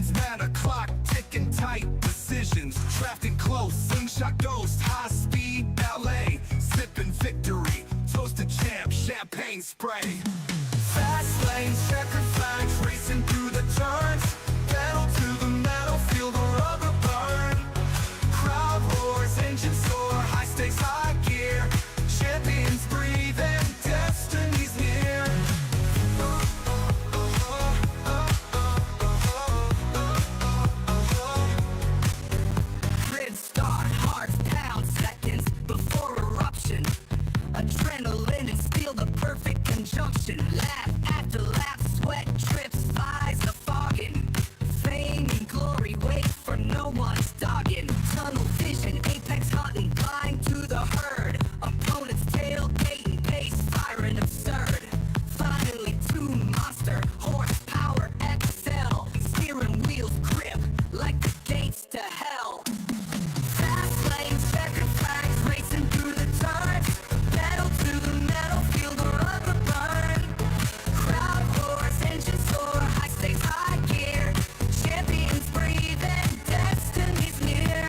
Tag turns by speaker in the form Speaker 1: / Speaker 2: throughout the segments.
Speaker 1: minutes matter, clock ticking tight, decisions drafting close, slingshot ghost, high speed ballet, sipping victory, toast to champ, champagne spray. Fast lanes, checkered flags, racing through the turns, pedal to the metal, feel the rubber burn. Crowd roars, engines soar, high stakes, high gear, champions breathe and destiny's near. Grid start, hearts pound, seconds before eruption. Adrenaline and steel, the perfect conjunction. Lap after lap, sweat drips, eyes are fogging. Fame and glory wait for no one's dogging. Tunnel vision, apex hunting, blind to the herd. Opponents tailgating, pace firing absurd. Finally tuned monster, horsepower excel. Steering wheels grip like the gates to hell. Fast lanes, checkered flags, racing through the turns. Pedal to the metal, feel the rubber burn. Crowd roars, engines soar, high stakes, high gear. Champions breathe and destiny's near.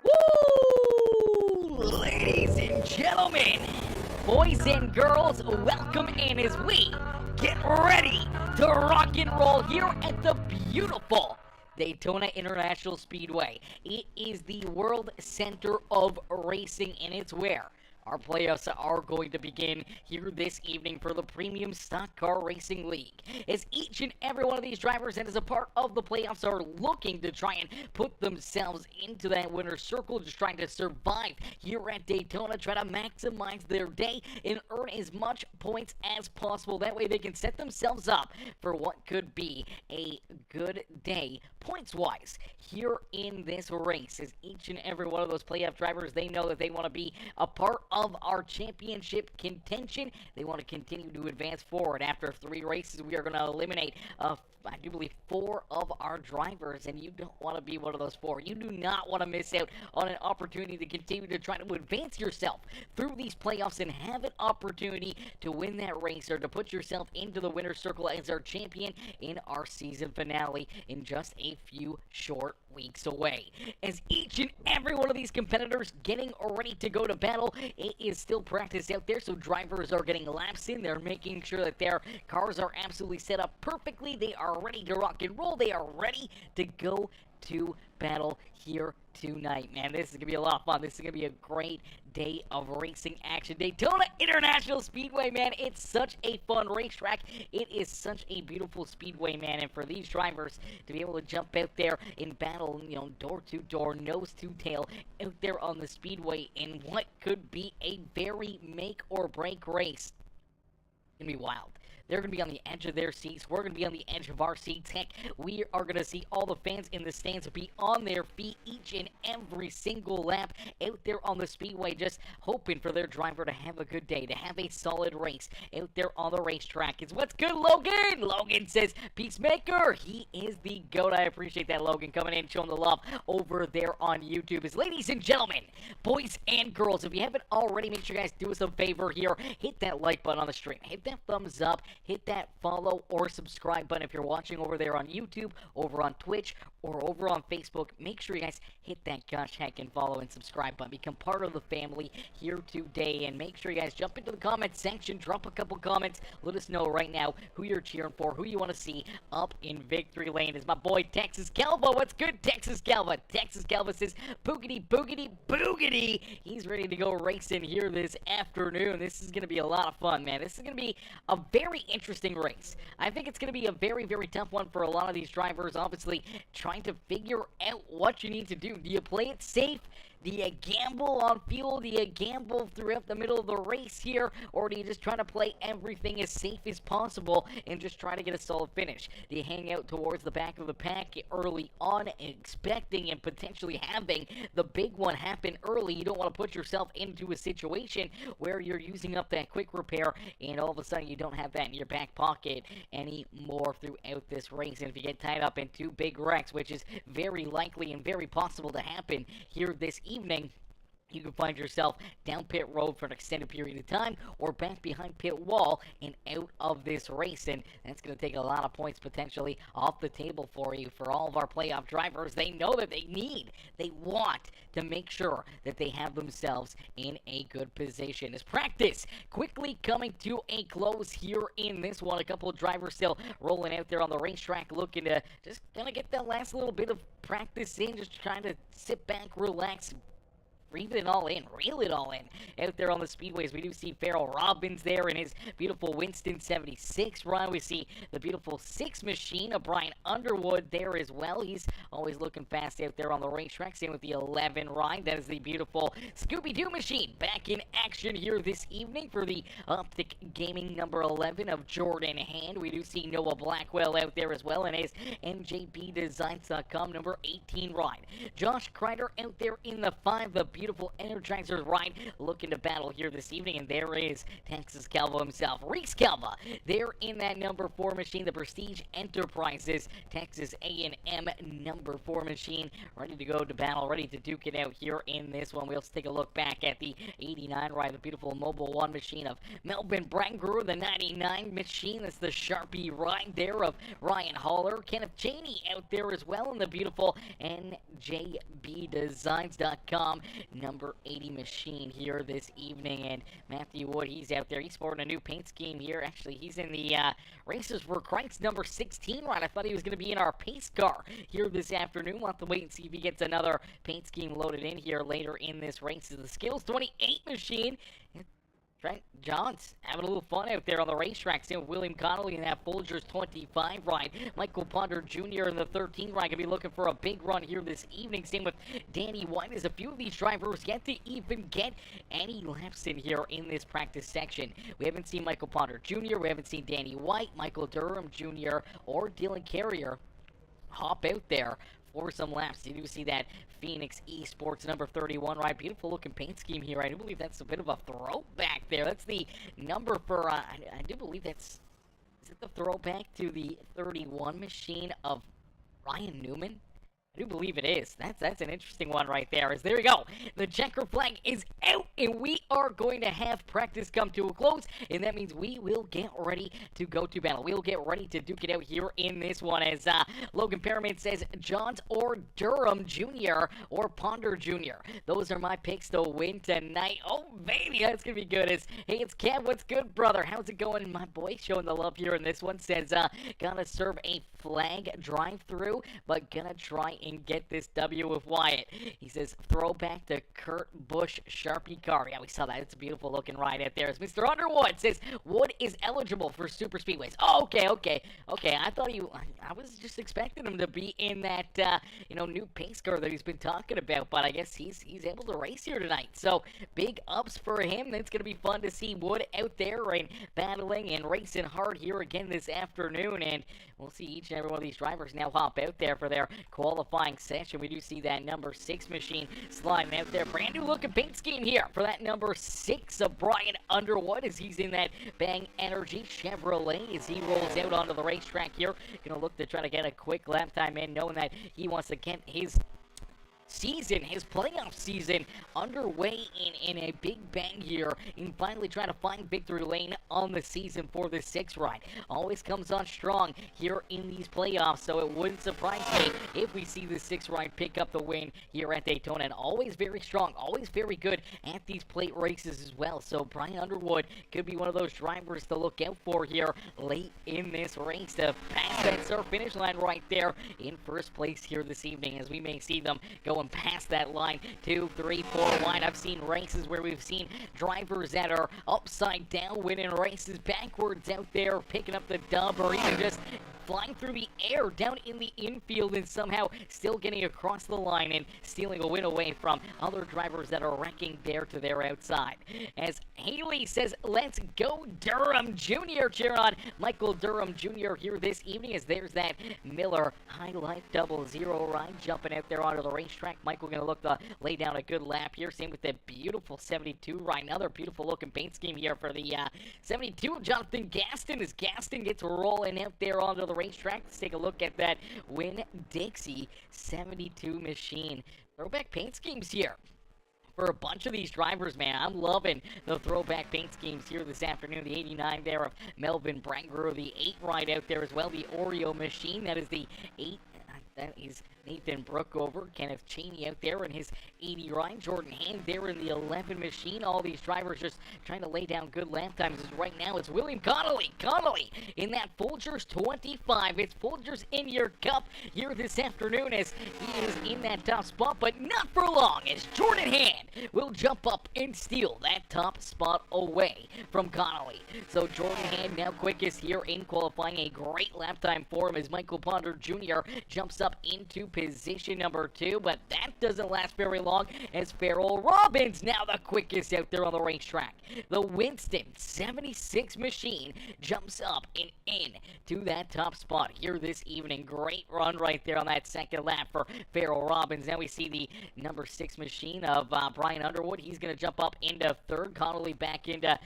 Speaker 2: Woo! Ladies and gentlemen, boys and girls, welcome in as we get ready to rock and roll here at the beautiful Daytona International Speedway. It is the world center of racing, and it's where our playoffs are going to begin here this evening for the Premium Stock Car Racing League. As each and every one of these drivers that is a part of the playoffs are looking to try and put themselves into that winner's circle, just trying to survive here at Daytona, try to maximize their day and earn as much points as possible. That way they can set themselves up for what could be a good day points-wise here in this race. As each and every one of those playoff drivers, they know that they want to be a part of our championship contention. They want to continue to advance forward. After 3 races, we are going to eliminate I do believe 4 of our drivers, and you don't want to be one of those 4. You do not want to miss out on an opportunity to continue to try to advance yourself through these playoffs and have an opportunity to win that race or to put yourself into the winner's circle as our champion in our season finale in just a few short weeks away. As each and every one of these competitors getting ready to go to battle, it is still practice out there, so drivers are getting laps in. They're making sure that their cars are absolutely set up perfectly. They are ready to rock and roll. They are ready to go to battle here tonight, man. This is going to be a lot of fun. This is going to be a great day of racing action. Daytona International Speedway, man, it's such a fun racetrack. It is such a beautiful speedway, man, and for these drivers to be able to jump out there and battle, you know, door to door, nose to tail, out there on the speedway in what could be a very make or break race. It's going to be wild. They're going to be on the edge of their seats. We're going to be on the edge of our seats. Heck, we are going to see all the fans in the stands be on their feet each and every single lap out there on the speedway, just hoping for their driver to have a good day, to have a solid race out there on the racetrack. It's what's good, Logan? Logan says, Peacemaker, he is the GOAT. I appreciate that, Logan, coming in, showing the love over there on YouTube. As ladies and gentlemen, boys and girls, if you haven't already, make sure you guys do us a favor here. Hit that like button on the stream. Hit that thumbs up. Hit that follow or subscribe button if you're watching over there on YouTube, over on Twitch, or over on Facebook. Make sure you guys hit that gosh heck and follow and subscribe button. Become part of the family here today, and make sure you guys jump into the comment section, drop a couple comments, let us know right now who you're cheering for, who you want to see up in victory lane. Is my boy Texas Calva. What's good, Texas Calva? Texas Calva says, boogity, boogity, boogity. He's ready to go racing here this afternoon. This is going to be a lot of fun, man. This is going to be a very interesting race. I think it's going to be a very, very tough one for a lot of these drivers, obviously trying to figure out what you need to do. Do you play it safe? Do you gamble on fuel? Do you gamble throughout the middle of the race here? Or do you just try to play everything as safe as possible and just try to get a solid finish? Do you hang out towards the back of the pack early on, expecting and potentially having the big one happen early? You don't want to put yourself into a situation where you're using up that quick repair and all of a sudden you don't have that in your back pocket anymore throughout this race. And if you get tied up in two big wrecks, which is very likely and very possible to happen here this evening, you can find yourself down pit road for an extended period of time or back behind pit wall and out of this race. And that's going to take a lot of points potentially off the table for you. For all of our playoff drivers, they know that they want to make sure that they have themselves in a good position. As practice quickly coming to a close here in this one, a couple of drivers still rolling out there on the racetrack, looking to just kind of get that last little bit of practice in, just trying to sit back, relax, breathe it all in, reel it all in. Out there on the speedways, we do see Farrell Robbins there in his beautiful Winston 76 run. We see the beautiful 6 machine of Brian Underwood there as well. He's always looking fast out there on the racetrack. Same with the 11 ride. That is the beautiful Scooby-Doo machine back in action here this evening for the Optic Gaming number 11 of Jordan Hand. We do see Noah Blackwell out there as well in his NJBDesigns.com number 18 ride. Josh Kreider out there in the 5, the beautiful Energizers ride, looking to battle here this evening. And there is Texas Calvo himself, Reese Calva, there in that number 4 machine, the Prestige Enterprises Texas A&M number 4 machine, ready to go to battle, ready to duke it out here in this one. We also take a look back at the 89 ride, the beautiful Mobile 1 machine of Melvin Brangrew, the 99 machine, that's the Sharpie ride there of Ryan Haller, Kenneth Cheney out there as well in the beautiful NJBDesigns.com number 80 machine here this evening. And Matthew Wood, he's out there, he's sporting a new paint scheme here. Actually, he's in the Racers for Christ number 16 ride. I thought he was going to be in our pace car here this afternoon. We'll have to wait and see if he gets another paint scheme loaded in here later in this race. The Skills 28 machine, Trent Johns having a little fun out there on the racetrack. Same with William Connolly in that Folgers 25 ride. Michael Ponder Jr. in the 13 ride. Going to be looking for a big run here this evening. Same with Danny White, as a few of these drivers yet to even get any laps in here in this practice section. We haven't seen Michael Ponder Jr. We haven't seen Danny White, Michael Durham Jr., or Dylan Carrier hop out there for some laps. You do see that Phoenix Esports number 31 ride. Beautiful looking paint scheme here. I do believe that's a bit of a throwback there. That's the number for, I do believe that's, is it the throwback to the 31 machine of Ryan Newman? I do believe it is. That's an interesting one right there. There we go. The checker flag is out, and we are going to have practice come to a close, and that means we will get ready to go to battle. We'll get ready to duke it out here in this one, as Logan Pyramid says Johns or Durham Jr. or Ponder Jr. Those are my picks to win tonight. Oh, baby, that's going to be good. Hey, it's Kev. What's good, brother? How's it going? My boy showing the love here in this one says, gonna serve a flag drive-through, but gonna try and get this W with Wyatt. He says, throwback to Kurt Busch Sharpie car. Yeah, we saw that. It's a beautiful looking ride out there. As Mr. Underwood says, Wood is eligible for super speedways. Oh, okay. I thought I was just expecting him to be in that, new pace car that he's been talking about, but I guess he's able to race here tonight. So, big ups for him. It's going to be fun to see Wood out there and battling and racing hard here again this afternoon, and we'll see each and every one of these drivers now hop out there for their qualifying session. We do see that number 6 machine sliding out there. Brand new looking paint scheme here for that number 6 of Brian Underwood, as he's in that Bang Energy Chevrolet as he rolls out onto the racetrack here. Gonna look to try to get a quick lap time in, knowing that he wants to get his playoff season underway in a big bang here, and finally trying to find victory lane on the season for the 6 ride. Always comes on strong here in these playoffs, so it wouldn't surprise me if we see the 6 ride pick up the win here at Daytona. And always very strong, always very good at these plate races as well. So Brian Underwood could be one of those drivers to look out for here late in this race to pass that start finish line right there in first place here this evening, as we may see them going past that line 2, 3, 4 wide. I've seen races where we've seen drivers that are upside down winning races backwards out there picking up the dub, or even just flying through the air down in the infield and somehow still getting across the line and stealing a win away from other drivers that are wrecking there to their outside. As Haley says, let's go Durham Jr. cheering on Michael Durham Jr. here this evening, as there's that Miller High Life 00 ride jumping out there onto the racetrack. Michael going to look to lay down a good lap here. Same with the beautiful 72 ride. Another beautiful looking paint scheme here for the 72 of Jonathan Gaston, as Gaston gets rolling out there onto the racetrack. Let's take a look at that Winn-Dixie 72 machine. Throwback paint schemes here for a bunch of these drivers, man. I'm loving the throwback paint schemes here this afternoon. The 89 there of Melvin Brangrew, the 8 ride out there as well. The Oreo machine, that is the 8. That is Nathan Brookover, Kenneth Cheney out there in his 80 ride. Jordan Hand there in the 11 machine. All these drivers just trying to lay down good lap times. As right now, it's William Connolly in that Folgers 25. It's Folgers in your cup here this afternoon, as he is in that top spot, but not for long, as Jordan Hand will jump up and steal that top spot away from Connolly. So Jordan Hand now quickest here in qualifying. A great lap time for him as Michael Ponder Jr. jumps up into position number 2, but that doesn't last very long, as Farrell Robbins now the quickest out there on the racetrack. The Winston 76 machine jumps up and in to that top spot here this evening. Great run right there on that second lap for Farrell Robbins. Now we see the number 6 machine of Brian Underwood. He's going to jump up into third. Connolly back into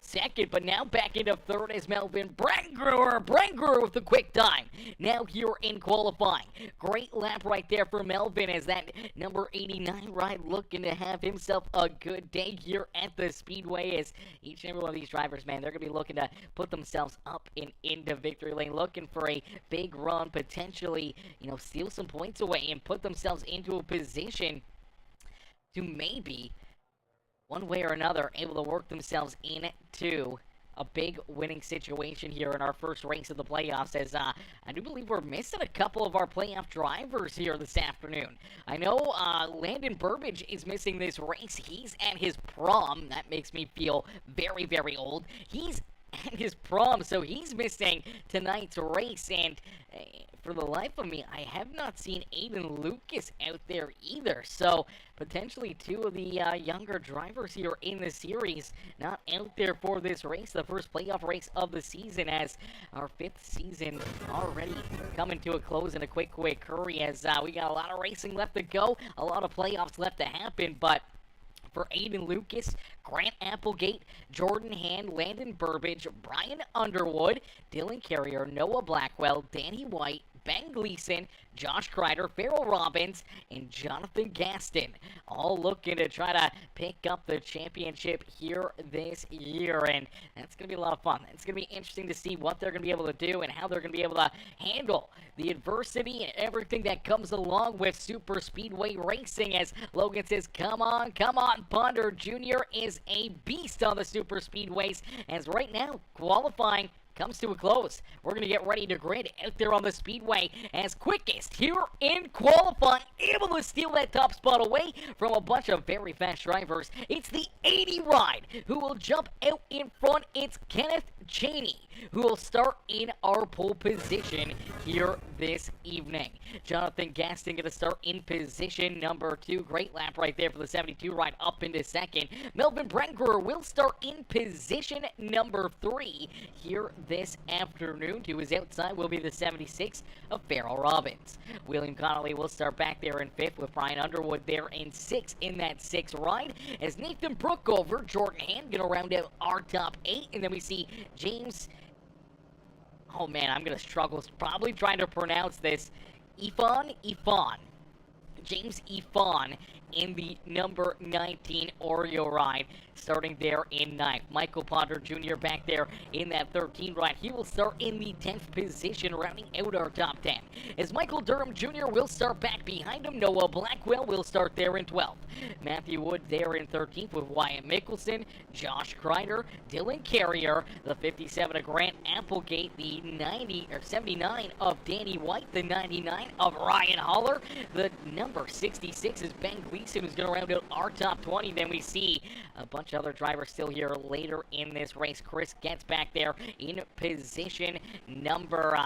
Speaker 2: second, but now back into third is Melvin Brangrew with the quick time. Now here in qualifying. Great lap right there for Melvin, as that number 89 ride looking to have himself a good day here at the Speedway, as each and every one of these drivers, man, they're going to be looking to put themselves up and into victory lane, looking for a big run, potentially, steal some points away and put themselves into a position to maybe one way or another, able to work themselves into a big winning situation here in our first race of the playoffs, as I do believe we're missing a couple of our playoff drivers here this afternoon. I know Landon Burbage is missing this race. He's at his prom. That makes me feel very, very old. He's at his prom, so he's missing tonight's race, and for the life of me, I have not seen Aiden Lucas out there either, so potentially 2 of the younger drivers here in the series not out there for this race, the first playoff race of the season, as our 5th season already coming to a close in a quick hurry, as we got a lot of racing left to go, a lot of playoffs left to happen, but for Aiden Lucas, Grant Applegate, Jordan Hand, Landon Burbage, Brian Underwood, Dylan Carrier, Noah Blackwell, Danny White, Ben Gleason, Josh Kreider, Farrell Robbins, and Jonathan Gaston, all looking to try to pick up the championship here this year, and that's going to be a lot of fun. It's going to be interesting to see what they're going to be able to do and how they're going to be able to handle the adversity and everything that comes along with super speedway racing, as Logan says, come on, Ponder Jr. is a beast on the super speedways, as right now, qualifying comes to a close. We're going to get ready to grid out there on the Speedway, as quickest here in qualifying, able to steal that top spot away from a bunch of very fast drivers. It's the 80 ride who will jump out in front. It's Kenneth Cheney who will start in our pole position here this evening. Jonathan Gaston going to start in position number 2. Great lap right there for the 72 ride up into second. Melvin Brangrew will start in position number 3 here this afternoon. To his outside will be the 76 of Farrell Robbins. William Connolly will start back there in 5th, with Brian Underwood there in 6th in that 6th ride, as Nathan Brookover, Jordan Hand going to round out our top 8, and then we see James, oh man, I'm going to struggle probably trying to pronounce this, James Ifan in the number 19 Oreo ride, starting there in 9th. Michael Ponder Jr. back there in that 13 ride. He will start in the 10th position, rounding out our top 10. As Michael Durham Jr. will start back behind him, Noah Blackwell will start there in 12th. Matthew Wood there in 13th with Wyatt Mickelson, Josh Kreider, Dylan Carrier, the 57 of Grant Applegate, the 79 of Danny White, the 99 of Ryan Holler, the number 66 is Ben Gleason, who's going to round out our top 20. Then we see a bunch of other drivers still here later in this race. Chris gets back there in position number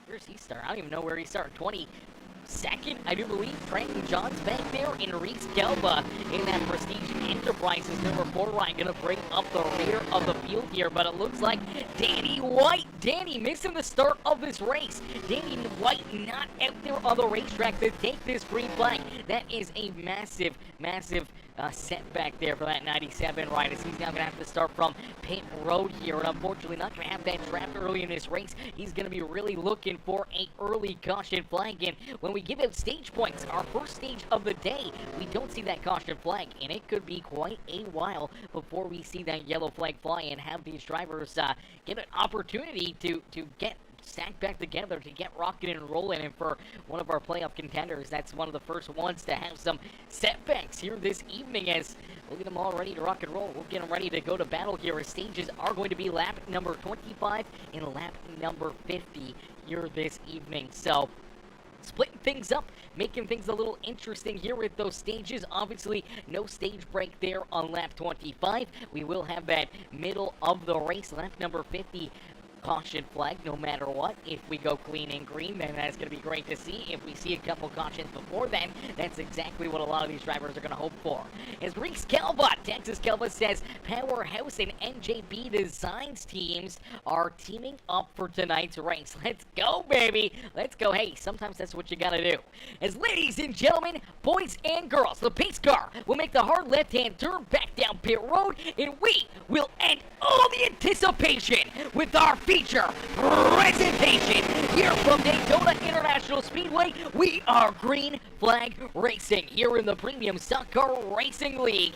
Speaker 2: Where's he start? I don't even know where he started. 22nd, I do believe. Trenton John's back there, and Reese Gelba in that Prestige Enterprises number 4 ride, gonna bring up the rear of the field here, but it looks like Danny White. Danny missing the start of this race. Danny White not out there on the racetrack to take this green flag. That is a massive, massive setback there for that 97 ride, as he's now going to have to start from pit road here, and unfortunately not going to have that draft early in this race. He's going to be really looking for a early caution flag, and when we give out stage points, our first stage of the day, we don't see that caution flag, and it could be quite a while before we see that yellow flag fly and have these drivers get an opportunity to get stacked back together to get rocking and rolling. And for one of our playoff contenders, that's one of the first ones to have some setbacks here this evening, as we'll get them all ready to rock and roll. We'll get them ready to go to battle here, as stages are going to be lap number 25 and lap number 50 here this evening. So splitting things up, making things a little interesting here with those stages. Obviously, no stage break there on lap 25. We will have that middle of the race, lap number 50, caution flag no matter what. If we go clean and green, then that's going to be great to see. If we see a couple cautions before then, that's exactly what a lot of these drivers are going to hope for. As Reese Calvert, Texas Calvert, says Powerhouse and NJB Designs teams are teaming up for tonight's race. Let's go, baby. Let's go. Hey, sometimes that's what you got to do. As ladies and gentlemen, boys and girls, the pace car will make the hard left-hand turn back down pit road, and we will end all the anticipation with our feature presentation here from Daytona International Speedway. We are Green Flag Racing here in the Premium Stock Car Racing League.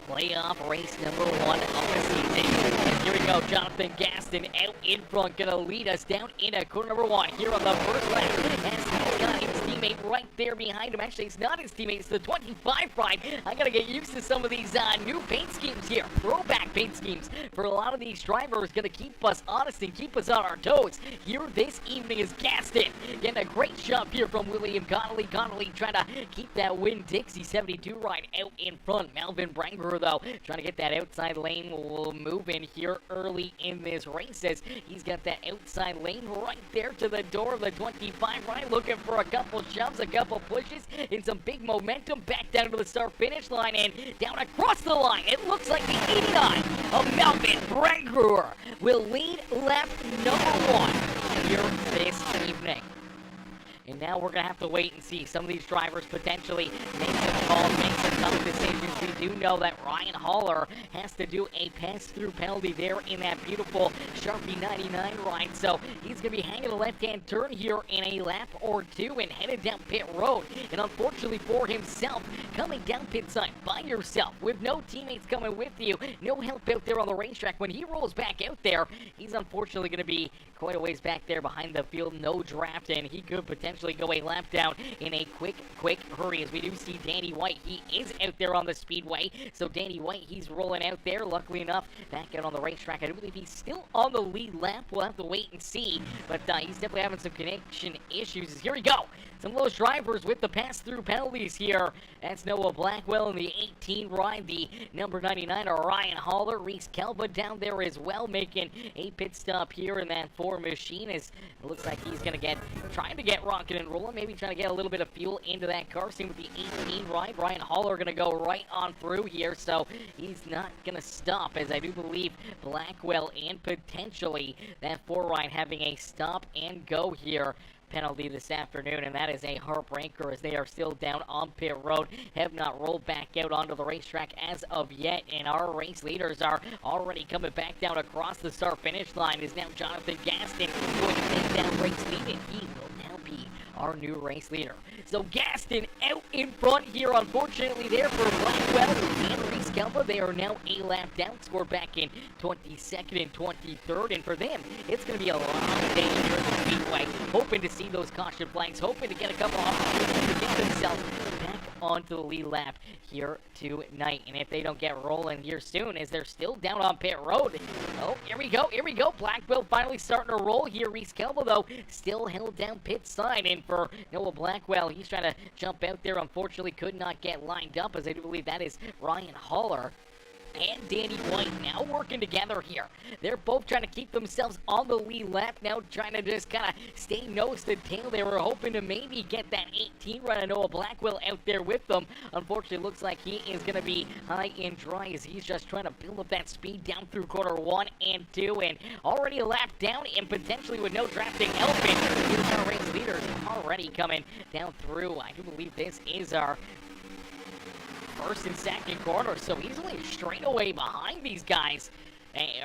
Speaker 2: Playoff race number 1 of the season. And here we go, Jonathan Gaston out in front, gonna lead us down into corner number 1 here on the first lap. As he's got his teammate right there behind him. Actually, it's not his teammate, it's the 25 ride. I gotta get used to some of these new paint schemes here. Throwback paint schemes for a lot of these drivers, gonna keep us honest and keep us on our toes. Here this evening is Gaston getting a great shove here from William Connolly. Connolly trying to keep that Winn-Dixie 72 ride out in front. Melvin Branger, though, trying to get that outside lane will move in here early in this race, as he's got that outside lane right there to the door of the 25 ride, looking for a couple shoves, a couple pushes, and some big momentum back down to the start-finish line and down across the line. It looks like the 89 of Melvin Branger will lead lap number 1 here this evening. And now we're going to have to wait and see some of these drivers potentially make some calls, make some tough decisions. We do know that Ryan Haller has to do a pass-through penalty there in that beautiful Sharpie 99 ride. So he's going to be hanging a left-hand turn here in a lap or two and headed down pit road. And unfortunately for himself, coming down pit side by yourself with no teammates coming with you, no help out there on the racetrack. When he rolls back out there, he's unfortunately going to be quite a ways back there behind the field. No draft, and he could potentially go a lap down in a quick hurry, as we do see Danny White. He is out there on the speedway, so Danny White, he's rolling out there. Luckily enough, back out on the racetrack. I do believe he's still on the lead lap. We'll have to wait and see, but he's definitely having some connection issues. Here we go. Some of those drivers with the pass-through penalties here. That's Noah Blackwell in the 18 ride. The number 99, Ryan Haller. Reese Kelba down there as well, making a pit stop here in that 4 machine, as it looks like he's going to trying to get rocking and rolling, maybe trying to get a little bit of fuel into that car. Same with the 18 ride. Ryan Haller going to go right on through here, so he's not going to stop, as I do believe Blackwell and potentially that 4 ride having a stop and go here penalty this afternoon, and that is a heartbreaker, as they are still down on pit road, have not rolled back out onto the racetrack as of yet, and our race leaders are already coming back down across the start-finish line. Is now Jonathan Gaston going to take that race lead, and he will now be our new race leader. So Gaston out in front here, unfortunately there for Blackwell and Reese Kelba. They are now a lap down, scored back in 22nd and 23rd, and for them, it's going to be a long day here at the Speedway, hoping to see those caution flags, hoping to get a couple opportunities to get themselves back onto the lead lap here tonight. And if they don't get rolling here soon, as they're still down on pit road. Oh, here we go. Blackwell finally starting to roll here. Reese Kelba, though, still held down pit side. And for Noah Blackwell, he's trying to jump out there. Unfortunately, could not get lined up, as I do believe that is Ryan Haller. and Danny White now working together here. They're both trying to keep themselves on the lead lap, now trying to just kind of stay nose to tail. They were hoping to maybe get that 18 run. I know a Blackwell out there with them. Unfortunately, it looks like he is going to be high and dry as he's just trying to build up that speed down through corner 1 and 2, and already a lap down and potentially with no drafting help. And here's our race leaders already coming down through. I do believe this is our first and second corner, so he's only a straightaway behind these guys.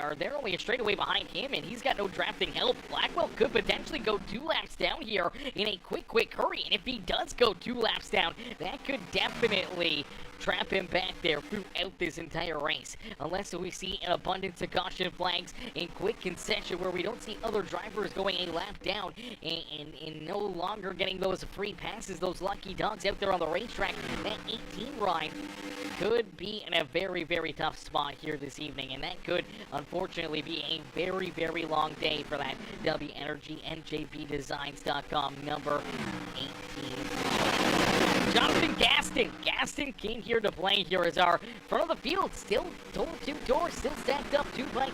Speaker 2: Or they're only a straightaway behind him, and he's got no drafting help. Blackwell could potentially go 2 laps down here in a quick hurry, and if he does go 2 laps down, that could definitely trap him back there throughout this entire race. Unless we see an abundance of caution flags and quick concession where we don't see other drivers going a lap down and no longer getting those free passes, those lucky dogs out there on the racetrack. That 18 ride could be in a very tough spot here this evening, and that could unfortunately be a very long day for that W Energy NJBDesigns.com number 18. Jonathan Gaston came here to play here as our front of the field still total 2 doors, still stacked up 2 by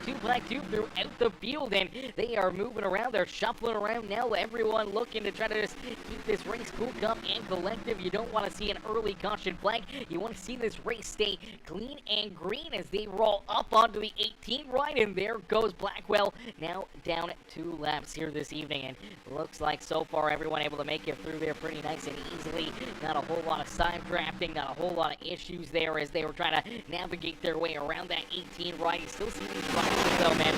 Speaker 2: 2 throughout the field, and they are moving around, they're shuffling around now, everyone looking to try to just keep this race cool, calm, and collective. You don't want to see an early caution flag. You want to see this race stay clean and green as they roll up onto the 18 ride, and there goes Blackwell now down 2 laps here this evening, and looks like so far everyone able to make it through there pretty nice and easily. Not a whole lot of side drafting, not a whole lot of issues there as they were trying to navigate their way around that 18 ride. You still see these drivers though, man.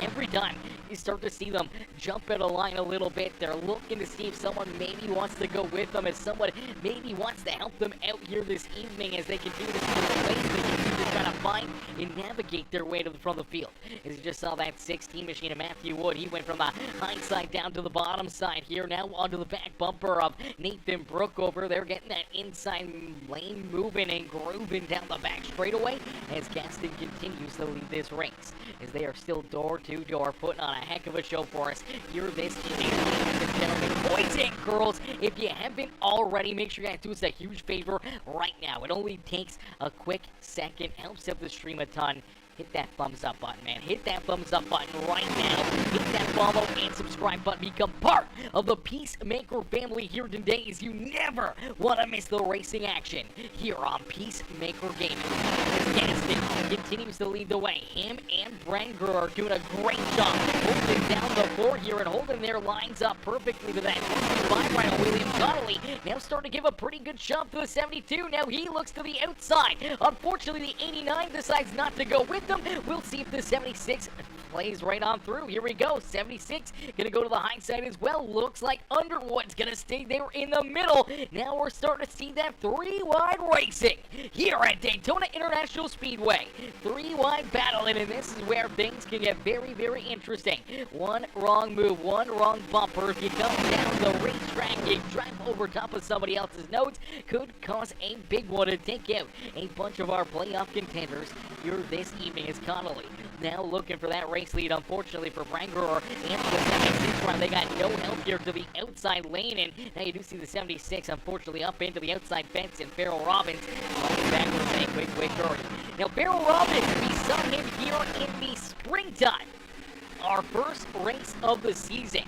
Speaker 2: Every time you start to see them jump at a line a little bit, they're looking to see if someone maybe wants to go with them, if someone maybe wants to help them out here this evening as they continue to see the ways they continue to try to find and navigate their way to the front of the field. As you just saw that 16 machine of Matthew Wood, he went from the high side down to the bottom side here, now onto the back bumper of Nathan Brook over there, getting that inside lane moving and grooving down the back straightaway as Gaston continues to lead this race, as they are still door to door, putting on a heck of a show for us here this evening. Ladies and gentlemen, boys and girls, if you haven't already, make sure you guys do us a huge favor right now. It only takes a quick second, helps out the stream a ton. Hit that thumbs up button, man. Hit that thumbs up button right now. Hit that follow and subscribe button. Become part of the Peacemaker family here today, as you never want to miss the racing action here on Peacemaker Gaming. As Gaston continues to lead the way, him and Branger are doing a great job holding down the floor here and holding their lines up perfectly to that 25 right on William Connolly. Now starting to give a pretty good shove to the 72. Now he looks to the outside. Unfortunately, the 89 decides not to go with them. We'll see if the 76 plays right on through. Here we go. 76 gonna go to the high side as well. Looks like Underwood's gonna stay there in the middle. Now we're starting to see that 3-wide racing here at Daytona International Speedway. 3-wide battling, and this is where things can get very interesting. One wrong move, one wrong bumper, if you come down the racetrack, you drive over top of somebody else's notes, could cause a big one to take out a bunch of our playoff contenders here this evening. As Connolly now looking for that race lead, unfortunately for Branger and the 76 run. They got no help here to the outside lane, and now you do see the 76 unfortunately up into the outside fence, and Farrell Robbins running backwards in a quick hurry. Now Farrell Robbins, we saw him here in the springtime, our first race of the season.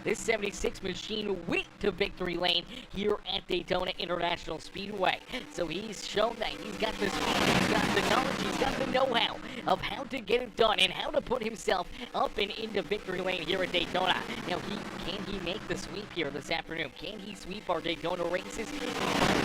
Speaker 2: This 76 machine went to victory lane here at Daytona International Speedway. So he's shown that he's got the speed, he's got the knowledge, he's got the know-how of how to get it done and how to put himself up and into victory lane here at Daytona. Now, can he make the sweep here this afternoon? Can he sweep our Daytona races in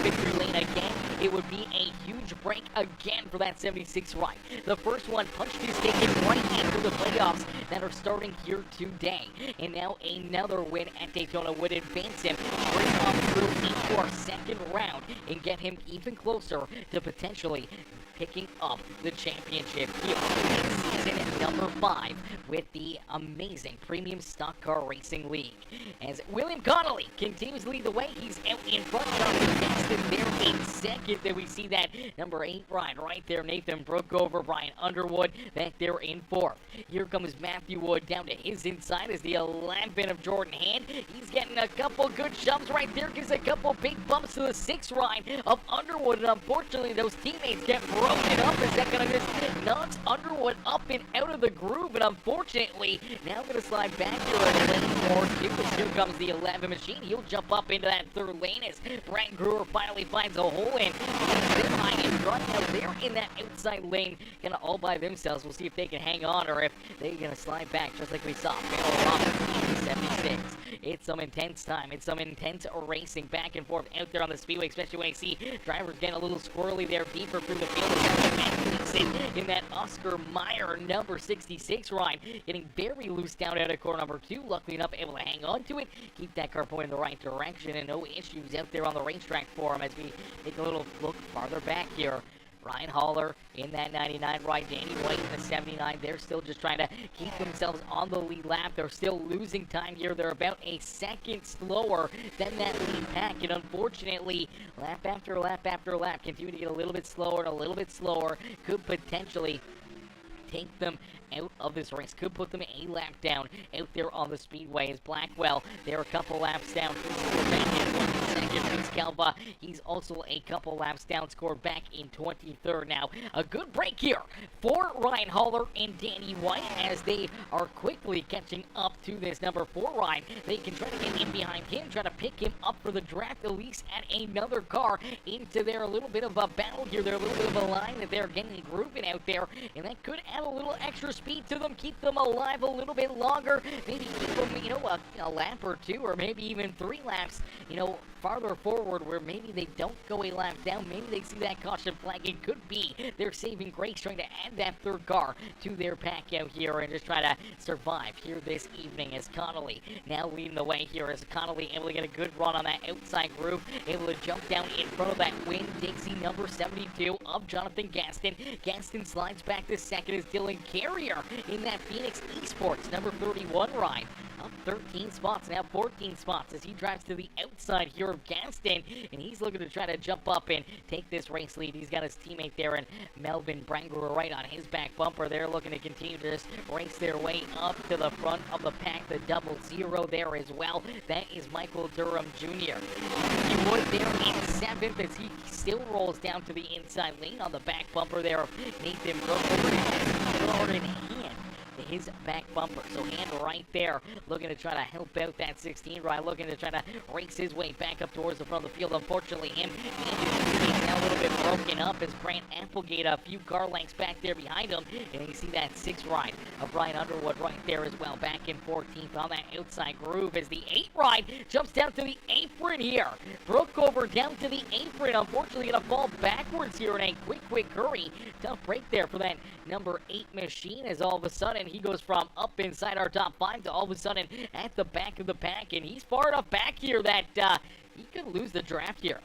Speaker 2: victory lane again? It would be a huge break again for that 76 ride. The first one punched his ticket right into the playoffs that are starting here today. And now another win at Daytona would advance him straight up through into our second round and get him even closer to potentially picking up the championship here in season number 5 with the amazing Premium Stock Car Racing League. As William Connolly continues to lead the way, he's out in front of Gaston there in second. Then we see that number 8 ride right there, Nathan Brookover, Brian Underwood back there in 4th. Here comes Matthew Wood down to his inside as the 11 of Jordan Hand. He's getting a couple good shoves right there, gives a couple big bumps to the 6th ride of Underwood, and unfortunately those teammates get broken up as that kind of just knocks Underwood up and out of the groove, and unfortunately now going to slide back here in lane 4. Here comes the 11 machine. He'll jump up into that 3rd lane as Brent Brewer finally finds a hole in. They're high in front. Now they're in that outside lane kind of all by themselves. We'll see if they can hang on or if they're going to slide back just like we saw. 76. It's some intense time. It's some intense racing back and forth out there on the speedway, especially when I see drivers getting a little squirrely there deeper through the field. In that Oscar Meyer number 66 ride, getting very loose down out of core number 2. Luckily enough, able to hang on to it, keep that car pointing in the right direction, and no issues out there on the racetrack for him as we take a little look farther back here. Ryan Haller in that 99 ride, Danny White in the 79. They're still just trying to keep themselves on the lead lap. They're still losing time here. They're about a second slower than that lead pack, and unfortunately, lap after lap after lap, continue to get a little bit slower and a little bit slower. Could potentially take them out of this race, could put them a lap down out there on the speedway. As Blackwell, they're a couple laps down. Reese Calva, he's also a couple laps down, scored back in 23rd. Now, a good break here for Ryan Haller and Danny White as they are quickly catching up to this number 4 ride. They can try to get in behind him, try to pick him up for the draft, at least add another car into their little bit of a battle here. They're a little bit of a line that they're getting grooving out there, and that could add a little extra speed to them, keep them alive a little bit longer, maybe keep them, a lap or 2, or maybe even 3 laps, farther forward where maybe they don't go a lap down. Maybe they see that caution flag. It could be their saving grace, trying to add that 3rd car to their pack out here and just try to survive here this evening as Connolly now leading the way here as Connolly able to get a good run on that outside groove, able to jump down in front of that Winn-Dixie number 72 of Jonathan Gaston. Gaston slides back to 2nd as Dylan Carrier in that Phoenix Esports number 31 ride. Up 13 spots, now 14 spots as he drives to the outside here of Gaston, and he's looking to try to jump up and take this race lead. He's got his teammate there and Melvin Brangler right on his back bumper. They're looking to continue to just race their way up to the front of the pack. The 00 there as well. That is Michael Durham Jr. He would there in 7th as he still rolls down to the inside lane on the back bumper there of Nathan Brookover and Hand. His back bumper, so Hand right there looking to try to help out that 16 ride, looking to try to race his way back up towards the front of the field. Unfortunately, him is now a little bit broken up as Grant Applegate a few car lengths back there behind him, and you see that 6 ride of Brian Underwood right there as well, back in 14th on that outside groove as the 8 ride jumps down to the apron here. Brookover down to the apron, unfortunately gonna fall backwards here in a quick hurry. Tough break there for that number 8 machine as all of a sudden he goes from up inside our top 5 to all of a sudden at the back of the pack, and he's far enough back here that he could lose the draft here.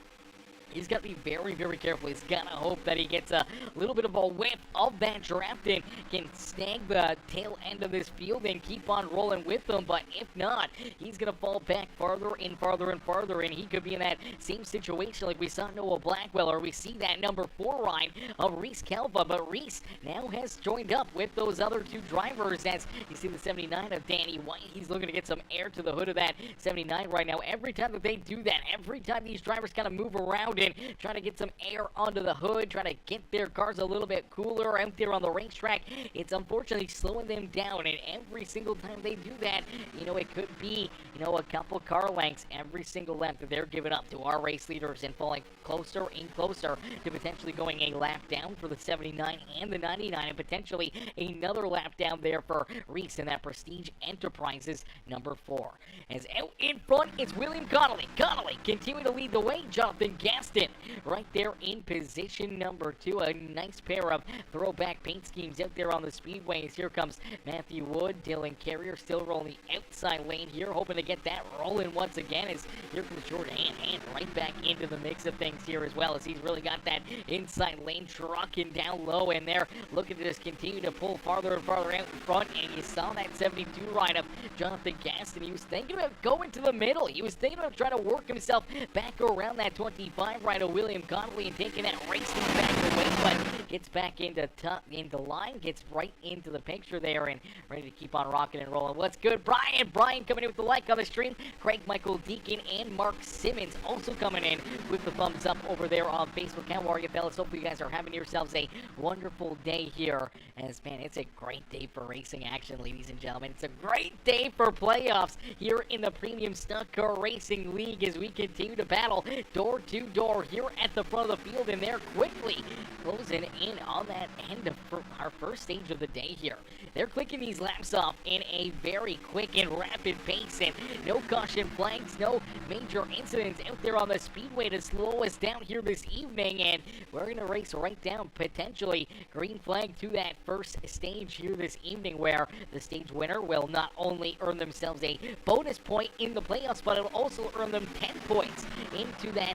Speaker 2: He's got to be very careful. He's got to hope that he gets a little bit of a whiff of that draft and can snag the tail end of this field and keep on rolling with them. But if not, he's going to fall back farther and farther, and he could be in that same situation like we saw Noah Blackwell, or we see that number 4 ride of Reese Calva. But Reese now has joined up with those other 2 drivers as you see the 79 of Danny White. He's looking to get some air to the hood of that 79 right now. Every time that they do that, every time these drivers kind of move around and try to get some air onto the hood, try to get their cars a little bit cooler out there on the racetrack, it's unfortunately slowing them down, and every single time they do that, it could be, a couple car lengths every single lap that they're giving up to our race leaders and falling closer and closer to potentially going a lap down for the 79 and the 99, and potentially another lap down there for Reese in that Prestige Enterprises number 4. As out in front, it's William Connolly. Connolly continuing to lead the way. Jonathan Gaston Austin right there in position number 2. A nice pair of throwback paint schemes out there on the speedways. Here comes Matthew Wood. Dylan Carrier still rolling the outside lane here, hoping to get that rolling once again, as here comes Jordan Hand right back into the mix of things here, as well as he's really got that inside lane trucking down low, and they're looking to just continue to pull farther and farther out in front. And you saw that 72 ride of Jonathan Gaston. He was thinking about going to the middle. He was thinking about trying to work himself back around that 25 ride of William Connolly and taking that racing back away, but gets back into line, gets right into the picture there, and ready to keep on rocking and rolling. What's good, Brian? Brian coming in with the like on the stream. Craig Michael Deacon and Mark Simmons also coming in with the thumbs up over there on Facebook. How are you, fellas? Hopefully you guys are having yourselves a wonderful day here. As, man, it's a great day for racing action, ladies and gentlemen. It's a great day for playoffs here in the Premium Stock Car Racing League as we continue to battle door to door here at the front of the field, and they're quickly closing in on that end of our first stage of the day here. They're clicking these laps off in a very quick and rapid pace, and no caution flags, no major incidents out there on the speedway to slow us down here this evening, and we're going to race right down potentially green flag to that first stage here this evening, where the stage winner will not only earn themselves a bonus point in the playoffs, but it'll also earn them 10 points into that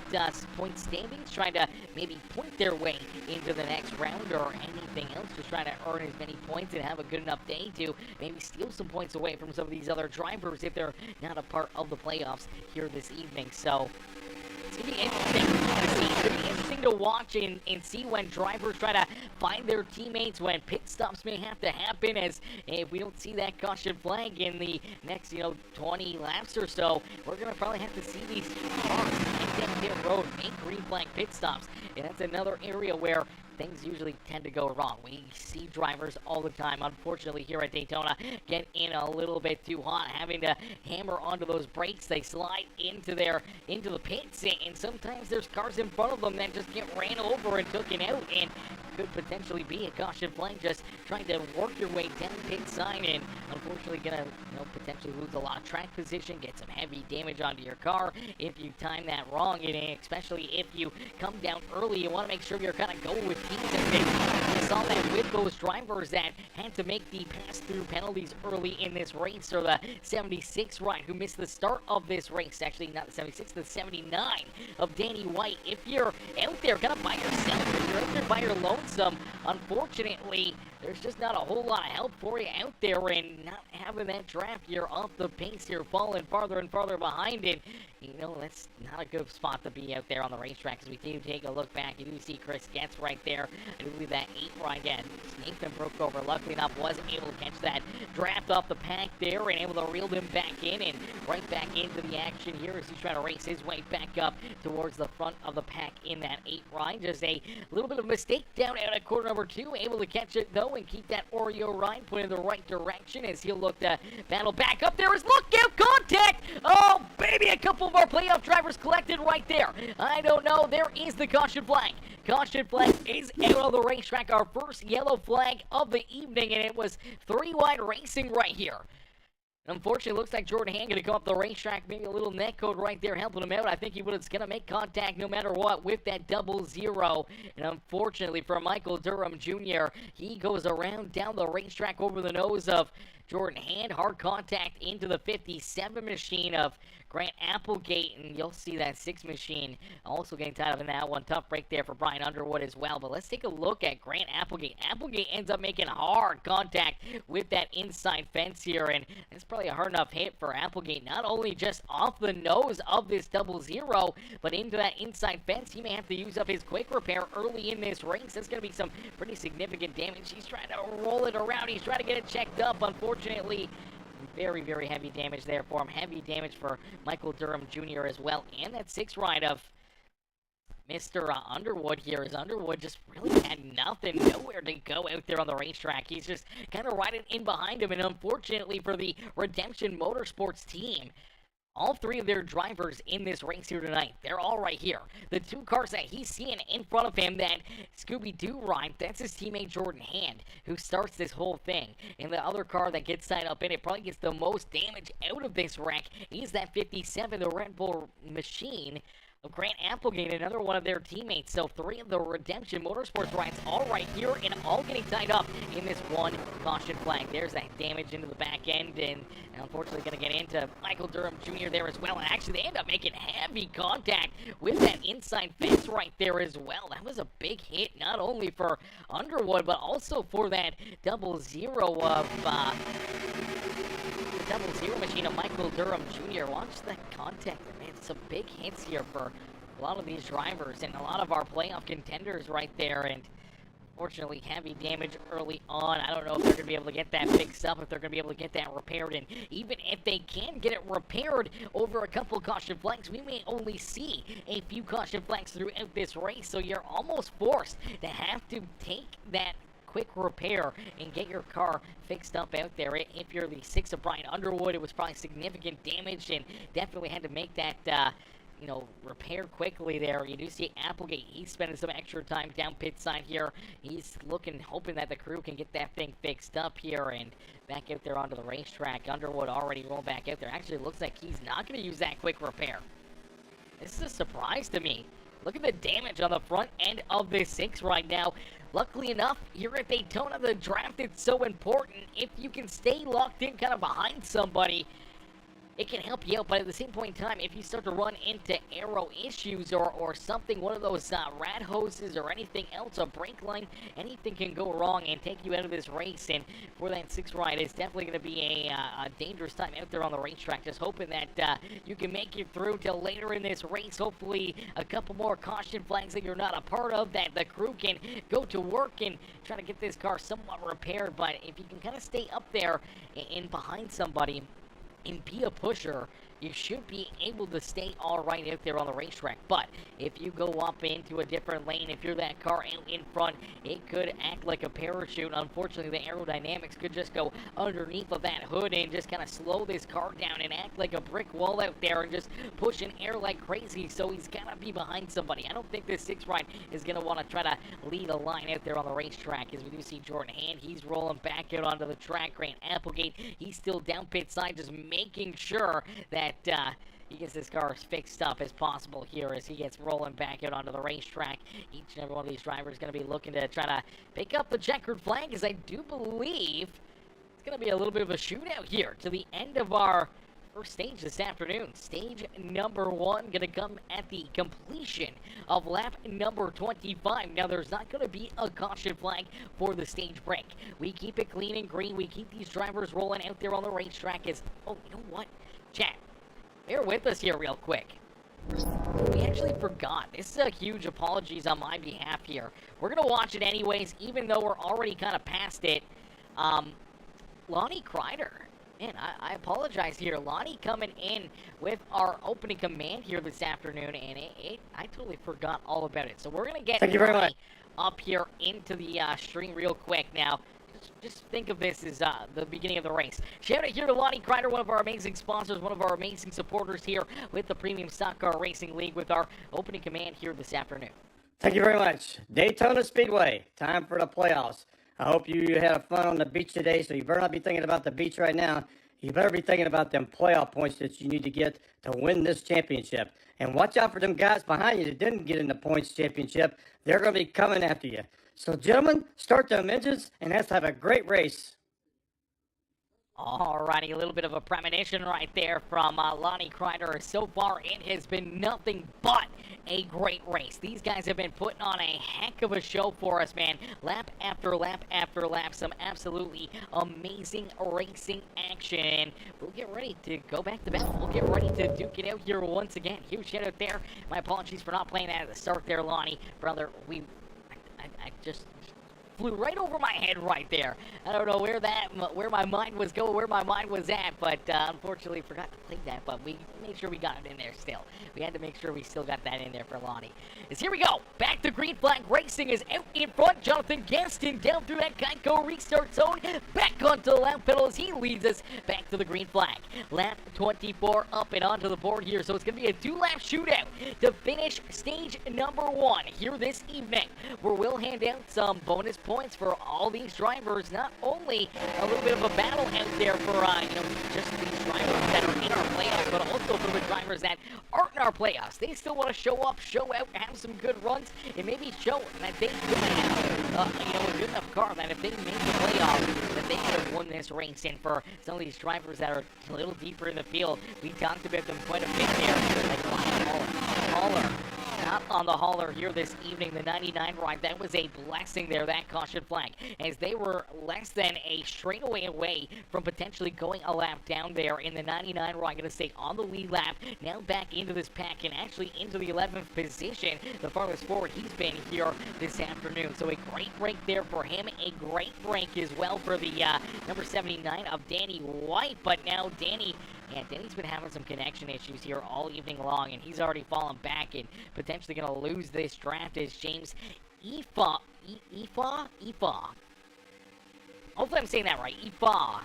Speaker 2: point standings, trying to maybe point their way into the next round or anything else, just trying to earn as many points and have a good enough day to maybe steal some points away from some of these other drivers if they're not a part of the playoffs here this evening. So it's going to be interesting to see. It's going to be interesting to watch and see when drivers try to find their teammates, when pit stops may have to happen, as if we don't see that caution flag in the next, 20 laps or so, we're going to probably have to see these cars head down pit road, make green flag pit stops. And that's another area where things usually tend to go wrong. We see drivers all the time, unfortunately, here at Daytona, get in a little bit too hot, having to hammer onto those brakes. They slide into the pits, and sometimes there's cars in front of them that just get ran over and taken out, and could potentially be a caution flag, just trying to work your way down pit side, and unfortunately gonna potentially lose a lot of track position, get some heavy damage onto your car if you time that wrong, and especially if you come down early. You want to make sure you're kind of going with teams and things. We saw that with those drivers that had to make the pass-through penalties early in this race, or the 76 ride who missed the start of this race. Actually, not the 76, the 79 of Danny White. If you're out there kind of by yourself, if you're out there by your lonesome, unfortunately, there's just not a whole lot of help for you out there, and not having that draft, you're off the pace, you're falling farther and farther behind it. That's not a good spot to be out there on the racetrack. As we do take a look back, you do see Chris Getz right there. I do believe that 8 ride again. Nathan broke over, luckily enough, was able to catch that draft off the pack there and able to reel them back in and right back into the action here as he's trying to race his way back up towards the front of the pack in that 8 ride. Just a little bit of a mistake down out at corner number 2, able to catch it though and keep that Oreo ride put in the right direction as he'll look to battle back up there. Is look out, contact! Oh baby, a couple of our playoff drivers collected right there. I don't know, there is the caution flag. Caution flag is out of the racetrack, our first yellow flag of the evening, and it was 3 wide racing right here. Unfortunately, it looks like Jordan Hand going to come up the racetrack, maybe a little net code right there helping him out. I think he was going to make contact no matter what with that 00. And unfortunately for Michael Durham Jr., he goes around down the racetrack over the nose of Jordan Hand. Hard contact into the 57 machine of Grant Applegate, and you'll see that 6 machine also getting tied up in that one. Tough break there for Brian Underwood as well. But let's take a look at Grant Applegate. Applegate ends up making hard contact with that inside fence here, and it's probably a hard enough hit for Applegate, not only just off the nose of this 00, but into that inside fence. He may have to use up his quick repair early in this race. That's going to be some pretty significant damage. He's trying to roll it around. He's trying to get it checked up. Unfortunately, very, very heavy damage there for him. Heavy damage for Michael Durham Jr. as well. And that 6 ride of Mr. Underwood here, as Underwood just really had nothing, nowhere to go out there on the racetrack. He's just kind of riding in behind him, and unfortunately for the Redemption Motorsports team, all 3 of their drivers in this race here tonight, they're all right here. The 2 cars that he's seeing in front of him, that Scooby-Doo ride, that's his teammate Jordan Hand, who starts this whole thing. And the other car that gets tied up in it, probably gets the most damage out of this wreck, is that 57, the Red Bull machine of Grant Applegate, another one of their teammates. So 3 of the Redemption Motorsports rides all right here and all getting tied up in this one caution flag. There's that damage into the back end, and unfortunately going to get into Michael Durham Jr. there as well. And actually, they end up making heavy contact with that inside fence right there as well. That was a big hit, not only for Underwood, but also for that 0-0 of the 0-0 machine of Michael Durham Jr. Watch that contact. Man, some big hits here for a lot of these drivers and a lot of our playoff contenders right there. And unfortunately, heavy damage early on. I don't know if they're going to be able to get that fixed up, if they're going to be able to get that repaired. And even if they can get it repaired over a couple caution flags, we may only see a few caution flags throughout this race. So you're almost forced to have to take that quick repair and get your car fixed up out there. If you're the 6 of Brian Underwood, it was probably significant damage and definitely had to make that repair quickly there. You do see Applegate, he's spending some extra time down pit side here. He's hoping that the crew can get that thing fixed up here and back out there onto the racetrack. Underwood already rolled back out there. Actually, it looks like he's not going to use that quick repair. This is a surprise to me. Look at the damage on the front end of this 6 right now. Luckily enough, here at Daytona, the draft is so important. If you can stay locked in kind of behind somebody, it can help you out, but at the same point in time, if you start to run into aero issues or something, one of those rad hoses or anything else, a brake line, anything can go wrong and take you out of this race. And for that 6 ride, it's definitely going to be a dangerous time out there on the racetrack. Just hoping that you can make it through till later in this race. Hopefully, a couple more caution flags that you're not a part of, that the crew can go to work and try to get this car somewhat repaired. But if you can kind of stay up there and behind somebody and be a pusher, you should be able to stay all right out there on the racetrack. But if you go up into a different lane, if you're that car out in front, it could act like a parachute. Unfortunately, the aerodynamics could just go underneath of that hood and just kind of slow this car down and act like a brick wall out there and just push in air like crazy. So he's got to be behind somebody. I don't think this 6 ride is going to want to try to lead a line out there on the racetrack. As we do see Jordan Hand, he's rolling back out onto the track. Grant Applegate, he's still down pit side, just making sure that he gets this car as fixed up as possible here as he gets rolling back out onto the racetrack. Each and every one of these drivers is going to be looking to try to pick up the checkered flag, as I do believe it's going to be a little bit of a shootout here to the end of our first stage this afternoon. Stage number 1 going to come at the completion of lap number 25. Now, there's not going to be a caution flag for the stage break. We keep it clean and green. We keep these drivers rolling out there on the racetrack as, oh, you know what? Chat, bear with us here real quick. We actually forgot. This is a huge apologies on my behalf here. We're going to watch it anyways, even though we're already kind of past it. Lonnie Kreider. Man, I apologize here. Lonnie coming in with our opening command here this afternoon, and I totally forgot all about it. So we're going to get Lonnie up here into the stream real quick now. Just think of this as the beginning of the race. Shout out here to Lonnie Kreider, one of our amazing sponsors, one of our amazing supporters here with the Premium Stock Car Racing League, with our opening command here this afternoon.
Speaker 3: Thank you very much. Daytona Speedway, time for the playoffs. I hope you had fun on the beach today, so you better not be thinking about the beach right now. You better be thinking about them playoff points that you need to get to win this championship. And watch out for them guys behind you that didn't get in the points championship. They're going to be coming after you. So, gentlemen, start them engines, and let's have a great race.
Speaker 2: Alrighty, a little bit of a premonition right there from Lonnie Kreider. So far, it has been nothing but a great race. These guys have been putting on a heck of a show for us, man. Lap after lap after lap, some absolutely amazing racing action. And we'll get ready to go back to battle. We'll get ready to duke it out here once again. Huge shout out there. My apologies for not playing that at the start there, Lonnie. Brother, I just flew right over my head right there. I don't know where my mind was going, where my mind was at, but unfortunately forgot to play that, but we made sure we got it in there still. We had to make sure we still got that in there for Lonnie. As here we go. Back to green flag racing is out in front. Jonathan Gaston down through that Geico restart zone. Back onto the lap pedal as he leads us back to the green flag. Lap 24 up and onto the board here, so it's going to be a 2-lap shootout to finish stage number 1 here this evening, where we'll hand out some bonus points for all these drivers. Not only a little bit of a battle out there for just these drivers that are in our playoffs, but also for the drivers drivers that aren't in our playoffs. They still want to show up, show out, have some good runs, and maybe show that they could have, a good enough car that if they made the playoffs, that they could have won this race. And for some of these drivers that are a little deeper in the field, we talked about them quite a bit there, like Hauler. Not on the hauler here this evening, the 99 ride. That was a blessing there, that caution flag, as they were less than a straightaway away from potentially going a lap down there in the 99 ride. Going to stay on the lead lap, now back into this pack and actually into the 11th position, the farthest forward he's been here this afternoon. So a great break there for him, a great break as well for the number 79 of Danny White, but now Danny's been having some connection issues here all evening long, and he's already fallen back and potentially going to lose this draft as James Ifa. Hopefully I'm saying that right. Ifa.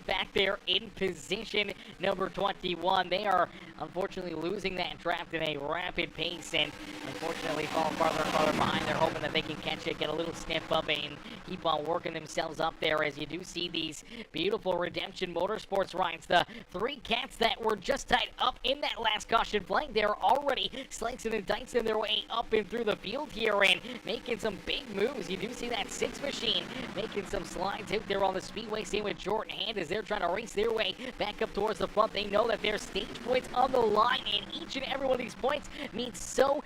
Speaker 2: Back there in position number 21. They are unfortunately losing that draft in a rapid pace and unfortunately fall farther and farther behind. They're hoping that they can catch it, get a little sniff of it, and keep on working themselves up there as you do see these beautiful Redemption Motorsports rides. The three cats that were just tied up in that last caution flag, they're already slicing and dicing their way up and through the field here and making some big moves. You do see that 6 machine making some slides out there on the speedway. Same with Jordan Hand as they're trying to race their way back up towards the front. They know that there's stage points on the line, and each and every one of these points means so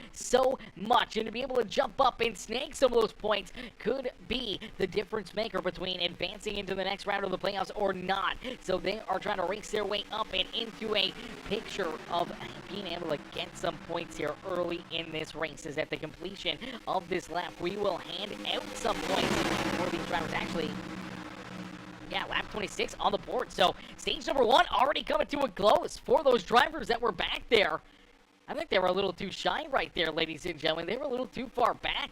Speaker 2: much. And to be able to jump up and snag some of those points could be the difference maker between advancing into the next round of the playoffs or not. So they are trying to race their way up and into a picture of being able to get some points here early in this race. As at the completion of this lap, we will hand out some points for these drivers. Actually, yeah, lap 26 on the board. So stage number 1 already coming to a close for those drivers that were back there. I think they were a little too shy right there, ladies and gentlemen. They were a little too far back.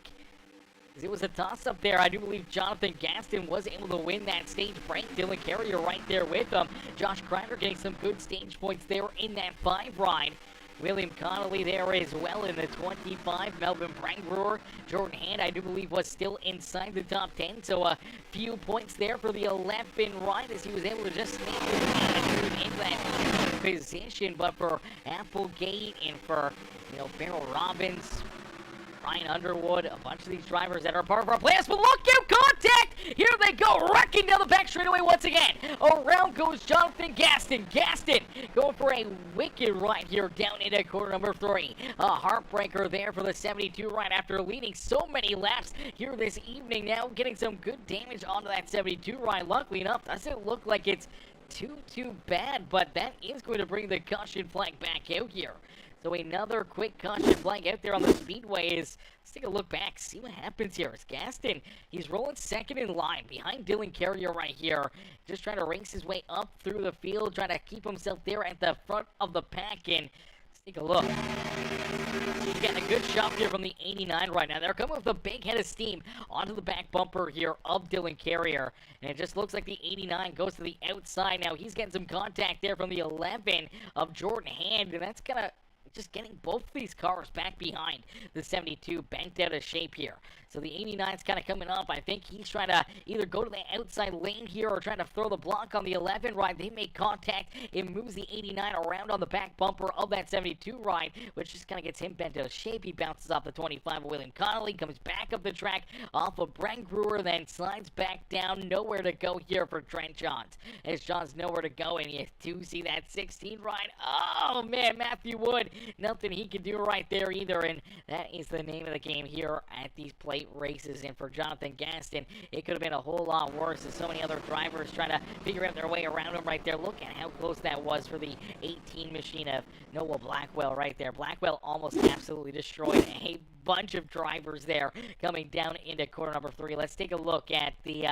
Speaker 2: It was a toss-up there. I do believe Jonathan Gaston was able to win that stage break. Dylan Carrier right there with him. Josh Kreider getting some good stage points there in that 5 ride. William Connolly there as well in the 25. Melvin Brangruer. Jordan Hand, I do believe, was still inside the top 10. So a few points there for the 11 ride as he was able to just sneak into that position. But for Applegate and for, Barrel Robbins, Ryan Underwood, a bunch of these drivers that are part of our playoffs, but look out, contact! Here they go, wrecking down the back straightaway once again. Around goes Jonathan Gaston. Gaston going for a wicked ride here down into corner number 3. A heartbreaker there for the 72 ride after leading so many laps here this evening. Now getting some good damage onto that 72 ride. Luckily enough, doesn't look like it's too bad, but that is going to bring the caution flag back out here. So another quick caution flag out there on the speedway is, let's take a look back, see what happens here. It's Gaston. He's rolling second in line behind Dylan Carrier right here. Just trying to race his way up through the field, trying to keep himself there at the front of the pack. And let's take a look. He's getting a good shot here from the 89 right now. They're coming with a big head of steam onto the back bumper here of Dylan Carrier. And it just looks like the 89 goes to the outside. Now he's getting some contact there from the 11 of Jordan Hand. And that's going to just getting both of these cars back behind the 72, banked out of shape here. So the 89's kind of coming up. I think he's trying to either go to the outside lane here or trying to throw the block on the 11 ride. They make contact. It moves the 89 around on the back bumper of that 72 ride, which just kind of gets him bent out of shape. He bounces off the 25 of William Connolly, comes back up the track off of Brangruer, then slides back down. Nowhere to go here for Trent Johns. As Johns nowhere to go, and you do see that 16 ride. Oh, man, Matthew Wood. Nothing he can do right there either, and that is the name of the game here at these plate races. And for Jonathan Gaston, it could have been a whole lot worse as so many other drivers trying to figure out their way around him right there. Look at how close that was for the 18 machine of Noah Blackwell right there. Blackwell almost absolutely destroyed a bunch of drivers there coming down into corner number 3. Let's take a look at the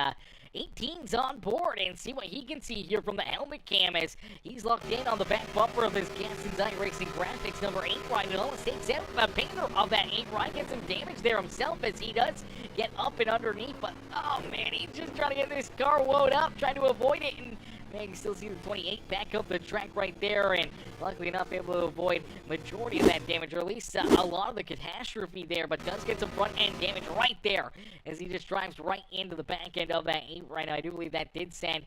Speaker 2: 18's on board and see what he can see here from the helmet cam as he's locked in on the back bumper of his Gaston's iRacing Graphics number 8 ride. It almost takes out the painter of that 8 ride, gets some damage there himself as he does get up and underneath, but oh man, he's just trying to get this car wound up, trying to avoid it, and man, you still see the 28 back up the track right there, and luckily enough able to avoid majority of that damage, or at least a lot of the catastrophe there, but does get some front end damage right there as he just drives right into the back end of that 8 right now. I do believe that did send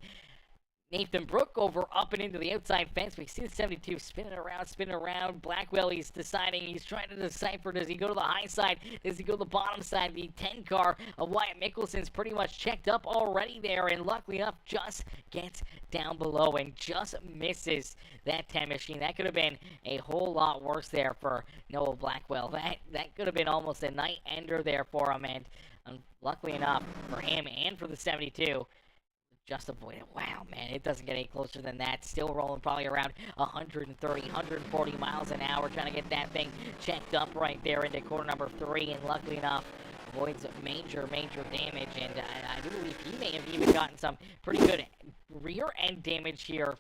Speaker 2: Nathan Brookover up and into the outside fence. We see the 72 spinning around. Blackwell, he's deciding, he's trying to decipher, does he go to the high side? Does he go to the bottom side? The 10 car of Wyatt Mickelson's pretty much checked up already there, and luckily enough, just gets down below and just misses that 10 machine. That could have been a whole lot worse there for Noah Blackwell. That could have been almost a night ender there for him, and luckily enough for him and for the 72, just avoid it. Wow, man, it doesn't get any closer than that. Still rolling probably around 130, 140 miles an hour, trying to get that thing checked up right there into corner number 3, and luckily enough, avoids major damage, and I do believe he may have even gotten some pretty good rear end damage here,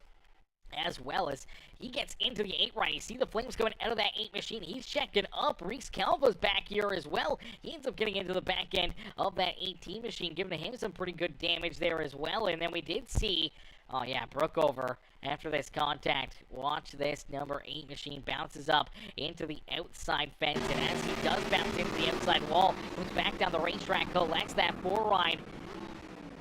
Speaker 2: as well as he gets into the 8 right. You see the flames coming out of that 8 machine. He's checking up. Reese Calva's back here as well. He ends up getting into the back end of that 18 machine, giving him some pretty good damage there as well. And then we did see, oh yeah, Brookover after this contact. Watch this, number 8 machine bounces up into the outside fence, and as he does bounce into the outside wall, moves back down the racetrack, collects that 4 ride.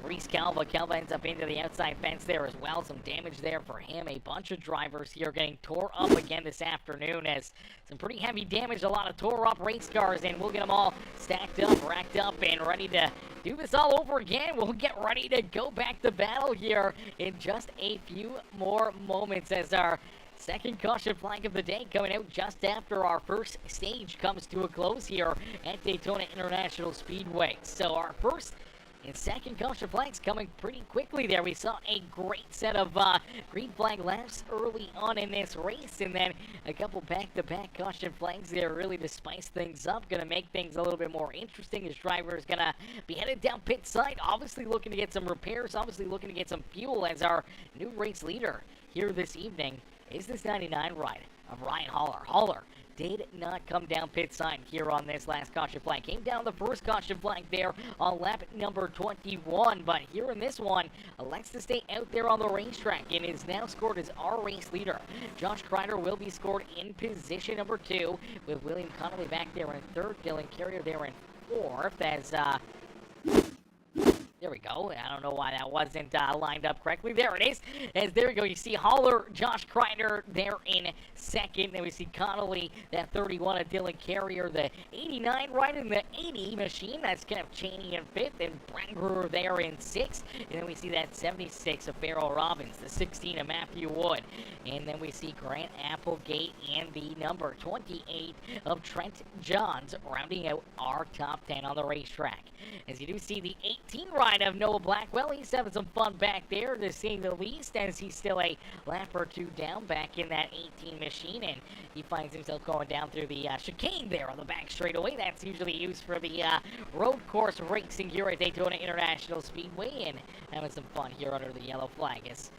Speaker 2: Reese Calva ends up into the outside fence there as well. Some damage there for him. A bunch of drivers here getting tore up again this afternoon, as some pretty heavy damage, a lot of tore up race cars, and we'll get them all stacked up, racked up, and ready to do this all over again. We'll get ready to go back to battle here in just a few more moments, as our second caution flag of the day coming out just after our first stage comes to a close here at Daytona International Speedway. So our first and second caution flags coming pretty quickly there. We saw a great set of green flag laps early on in this race, and then a couple back-to-back caution flags there really to spice things up. Going to make things a little bit more interesting, as drivers going to be headed down pit side, obviously looking to get some repairs, obviously looking to get some fuel, as our new race leader here this evening is this 99 ride of Ryan Haller. Haller did not come down pit side here on this last caution flag. Came down the first caution flag there on lap number 21, but here in this one, elects to stay out there on the racetrack and is now scored as our race leader. Josh Kreider will be scored in position number 2, with William Connolly back there in 3rd, Dylan Carrier there in 4th, as there we go. I don't know why that wasn't lined up correctly. There it is. As there we go. You see Haller, Josh Kreider there in 2nd. Then we see Connolly, that 31 of Dylan Carrier, the 89 right in the 80 machine. That's kind of Cheney in 5th, and Brent Brewer there in 6th. And then we see that 76 of Farrell Robbins, the 16 of Matthew Wood. And then we see Grant Applegate and the number 28 of Trent Johns rounding out our top 10 on the racetrack. As you do see the 18 ride of Noah Blackwell, he's having some fun back there, to say the least, as he's still a lap or 2 down back in that 18 machine, and he finds himself going down through the chicane there on the back straightaway. That's usually used for the road course racing here at Daytona International Speedway, and having some fun here under the yellow flag. As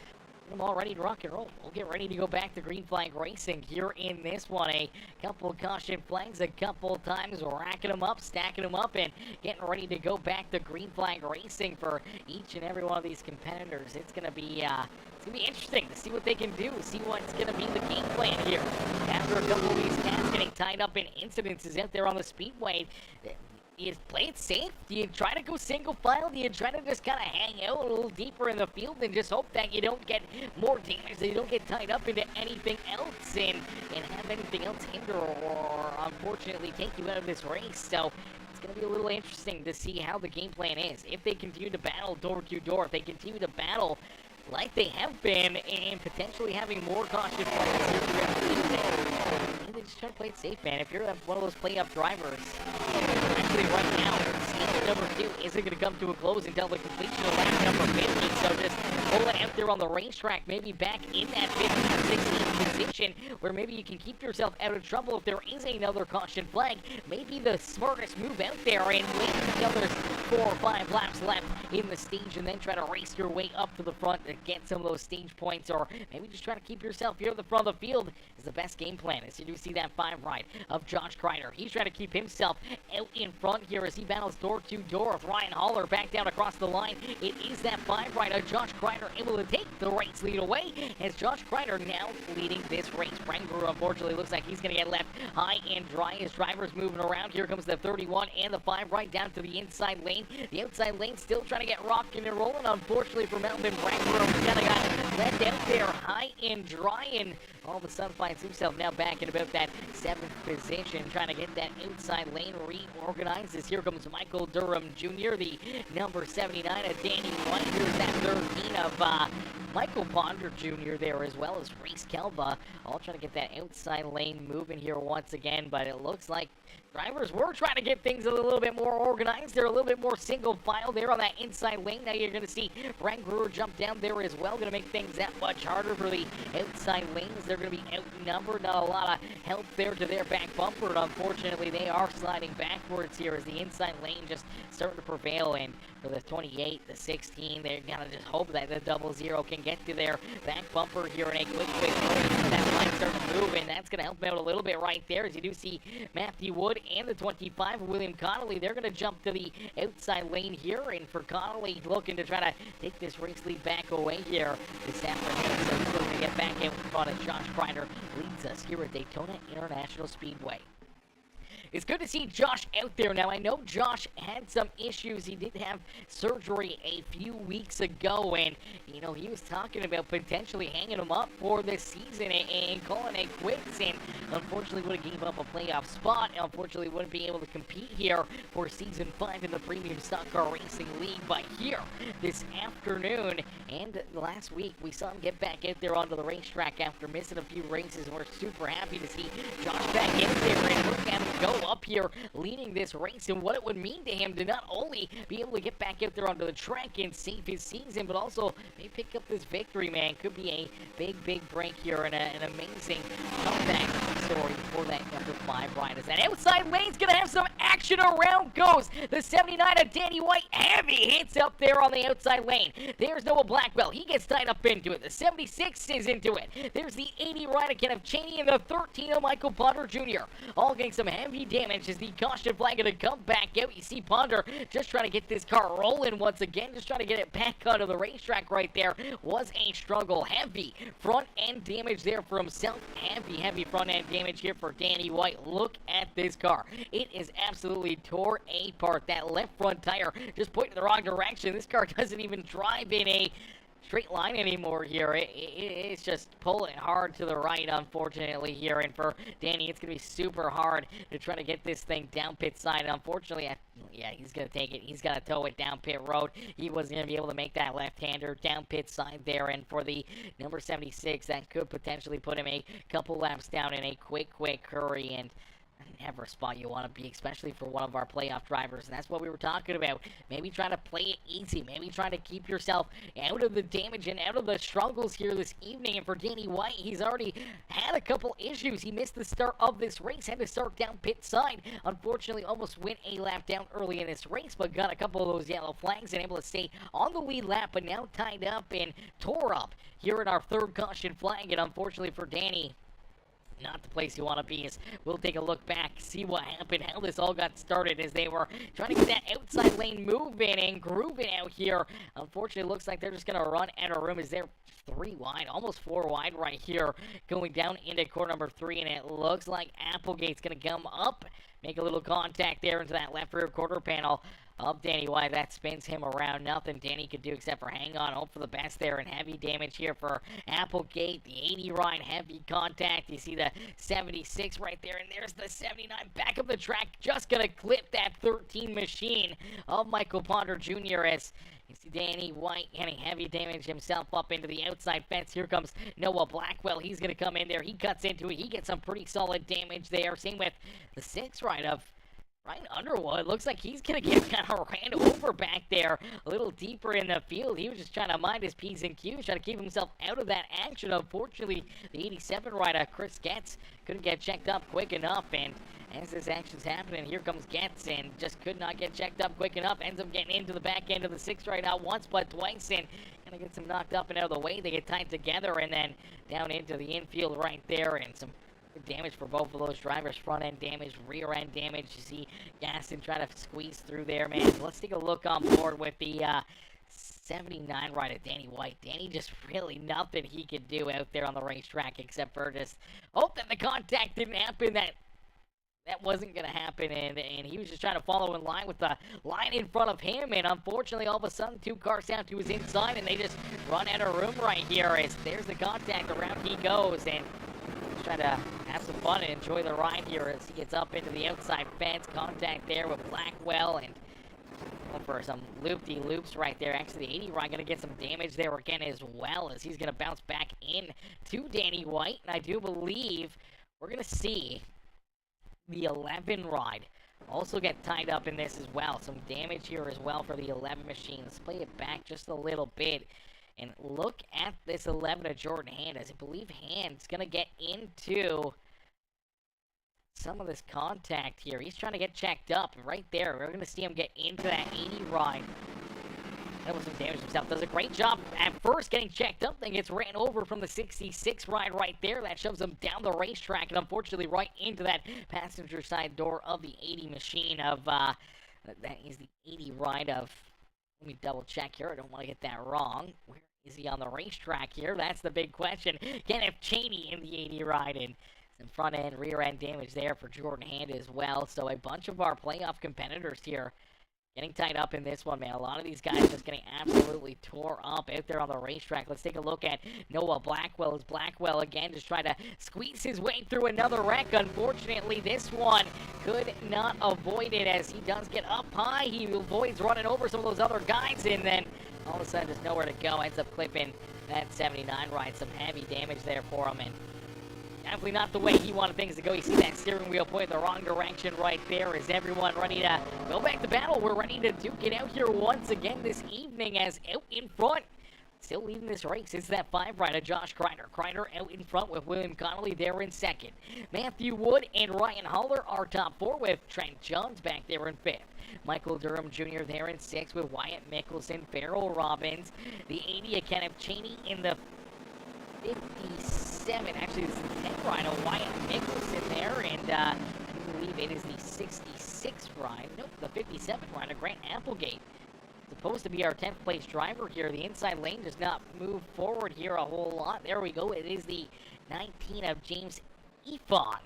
Speaker 2: I'm all ready to rock and roll. We'll get ready to go back to green flag racing here in this one. A couple caution flags a couple times, racking them up, stacking them up, and getting ready to go back to green flag racing for each and every one of these competitors. It's gonna be interesting to see what they can do, see what's gonna be the game plan here. After a couple of these cats getting tied up in incidences out there on the speedway, do you play it safe? Do you try to go single file? Do you try to just kind of hang out a little deeper in the field and just hope that you don't get more damage, that you don't get tied up into anything else and have anything else hinder or unfortunately take you out of this race? So it's going to be a little interesting to see how the game plan is. If they continue to battle door to door, if they continue to battle like they have been, and potentially having more caution flags here throughout the evening, they just try to play it safe, man. If you're one of those play-up drivers, actually right now, stage number 2 isn't going to come to a close until the completion of lap number 50, so just pull it out there on the racetrack, maybe back in that 15, 16 position, where maybe you can keep yourself out of trouble if there is another caution flag. Maybe the smartest move out there and wait for the other 4 or 5 laps left in the stage, and then try to race your way up to the front to get some of those stage points, or maybe just try to keep yourself here at the front of the field is the best game plan. As you do see that 5 ride of Josh Kreider, he's trying to keep himself out in front here as he battles door to Dorf. Ryan Haller back down across the line. It is that 5 rider, Josh Kreider, able to take the race lead away, as Josh Kreider now leading this race. Branguru, unfortunately, looks like he's going to get left high and dry. His driver's moving around. Here comes the 31 and the 5 right down to the inside lane. The outside lane still trying to get rocking and rolling. Unfortunately for Melvin Branguru, kind of got left out there high and dry, and all of a sudden finds himself now back in about that 7th position, trying to get that outside lane reorganized. As here comes Michael Durham Jr., the number 79 of Danny White. Here's that 13 of Michael Ponder Jr. there, as well as Reese Kelba, all trying to get that outside lane moving here once again, but it looks like drivers were trying to get things a little bit more organized. They're a little bit more single file there on that inside lane. Now you're going to see Branguru jump down there as well. Going to make things that much harder for the outside lanes. They're going to be outnumbered. Not a lot of help there to their back bumper. Unfortunately, they are sliding backwards here as the inside lane just starting to prevail. And for the 28, the 16, they're going to just hope that the 00 can get to their back bumper here in a quick hurry. That line starting to move, and that's going to help them out a little bit right there, as you do see Matthew Wood and the 25, William Connolly. They're going to jump to the outside lane here, and for Connolly, looking to try to take this race lead back away here this afternoon. So he's going to get back out in front of Josh Kreider, leads us here at Daytona International Speedway. It's good to see Josh out there. Now, I know Josh had some issues. He did have surgery a few weeks ago, and, you know, he was talking about potentially hanging him up for this season and calling it quits, and unfortunately would have gave up a playoff spot. Unfortunately, wouldn't be able to compete here for Season 5 in the Premium Stock Car Racing League. But here, this afternoon and last week, we saw him get back out there onto the racetrack after missing a few races. We're super happy to see Josh back out there and look at him go up here leading this race, and what it would mean to him to not only be able to get back out there onto the track and save his season, but also maybe pick up this victory, man. Could be a big break here and an amazing comeback story for that number 5 riders. That outside lane's gonna have some action. Around goes the 79 of Danny White. Heavy hits up there on the outside lane. There's Noah Blackwell. He gets tied up into it. The 76 is into it. There's the 80 rider, Kenneth Cheney, and the 13 of Michael Ponder Jr. All getting some heavy damage as the caution flag going to come back out. You see Ponder just trying to get this car rolling once again, just trying to get it back onto the racetrack right there. Was a struggle. Heavy front end damage there for himself. Heavy front end damage here for Danny White. Look at this car. It is absolutely tore apart. That left front tire just pointing in the wrong direction. This car doesn't even drive in a straight line anymore here. It's just pulling hard to the right, unfortunately, here. And for Danny, it's going to be super hard to try to get this thing down pit side. And unfortunately, yeah, he's going to take it. He's got to tow it down pit road. He wasn't going to be able to make that left-hander down pit side there. And for the number 76, that could potentially put him a couple laps down in a quick hurry. And never a spot you want to be, especially for one of our playoff drivers. And that's what we were talking about. Maybe trying to play it easy. Maybe trying to keep yourself out of the damage and out of the struggles here this evening. And for Danny White, he's already had a couple issues. He missed the start of this race, had to start down pit side. Unfortunately, almost went a lap down early in this race, but got a couple of those yellow flags and able to stay on the lead lap, but now tied up and tore up here in our 3rd caution flag. And unfortunately for Danny, not the place you want to be. As we'll take a look back, see what happened, how this all got started as they were trying to get that outside lane moving and grooving out here. Unfortunately, it looks like they're just going to run out of room as they're 3 wide, almost 4 wide right here, going down into corner number 3, and it looks like Applegate's going to come up, make a little contact there into that left rear quarter panel of Danny White. That spins him around. Nothing Danny could do except for hang on, hope for the best there, and heavy damage here for Applegate. The 80 ride, heavy contact. You see the 76 right there, and there's the 79 back of the track, just gonna clip that 13 machine of Michael Ponder Jr. as you see Danny White getting heavy damage himself up into the outside fence. Here comes Noah Blackwell. He's going to come in there. He cuts into it. He gets some pretty solid damage there. Same with the 6 ride of Ryan Underwood. Looks like he's going to get kind of ran over back there a little deeper in the field. He was just trying to mind his P's and Q's, trying to keep himself out of that action. Unfortunately, the 87 rider, Chris Getz, couldn't get checked up quick enough, and as this action's happening, here comes Getz, and just could not get checked up quick enough. Ends up getting into the back end of the 6 right not once, but twice, and kind of gets him knocked up and out of the way. They get tied together, and then down into the infield right there, and some Damage for both of those drivers. Front end damage, rear end damage. You see Gaston trying to squeeze through there, man. So let's take a look on board with the 79 rider, Danny White. Danny just really nothing he could do out there on the racetrack except for just hope that the contact didn't happen. That wasn't going to happen, and he was just trying to follow in line with the line in front of him, and unfortunately, all of a sudden, 2 cars down to his inside, and they just run out of room right here as there's the contact, around he goes, and he's trying to have some fun and enjoy the ride here as he gets up into the outside fence. Contact there with Blackwell, and for some loop-de-loops right there. Actually, the 80 ride going to get some damage there again as well, as he's going to bounce back in to Danny White, and I do believe we're going to see the 11 ride also get tied up in this as well. Some damage here as well for the 11 machine. Let's play it back just a little bit and look at this 11 of Jordan Hand, as I believe Hand's going to get into some of this contact here. He's trying to get checked up right there. We're going to see him get into that 80 ride. That was some damage himself. Does a great job at first getting checked up, then gets ran over from the 66 ride right there. That shoves him down the racetrack and unfortunately right into that passenger side door of the 80 machine of, that is the 80 ride of, let me double check here. I don't want to get that wrong. Where is he on the racetrack here? That's the big question. Kenneth Cheney in the 80 ride, and some front end, rear end damage there for Jordan Hand as well. So a bunch of our playoff competitors here getting tied up in this one, man. A lot of these guys just getting absolutely tore up out there on the racetrack. Let's take a look at Noah Blackwell. As Blackwell, again, just trying to squeeze his way through another wreck. Unfortunately, this one could not avoid it as he does get up high. He avoids running over some of those other guys, and then all of a sudden, just nowhere to go. Ends up clipping that 79 ride. Some heavy damage there for him, and definitely not the way he wanted things to go. You see that steering wheel pointing the wrong direction right there. Is everyone ready to go back to battle? We're ready to duke it out here once again this evening, as out in front, still leading this race, is that 5 rider, Josh Kreider. Kreider out in front with William Connolly there in second. Matthew Wood and Ryan Holler are top 4 with Trent Jones back there in 5th. Michael Durham Jr. there in 6th with Wyatt Mickelson, Farrell Robbins. The 80 of Kenneth Cheney in the 57, actually this is the 10th ride of Wyatt Mickelson there, and I believe it is the 66 ride, nope, the 57 ride of Grant Applegate. Supposed to be our 10th place driver here. The inside lane does not move forward here a whole lot. There we go. It is the 19 of James Efon,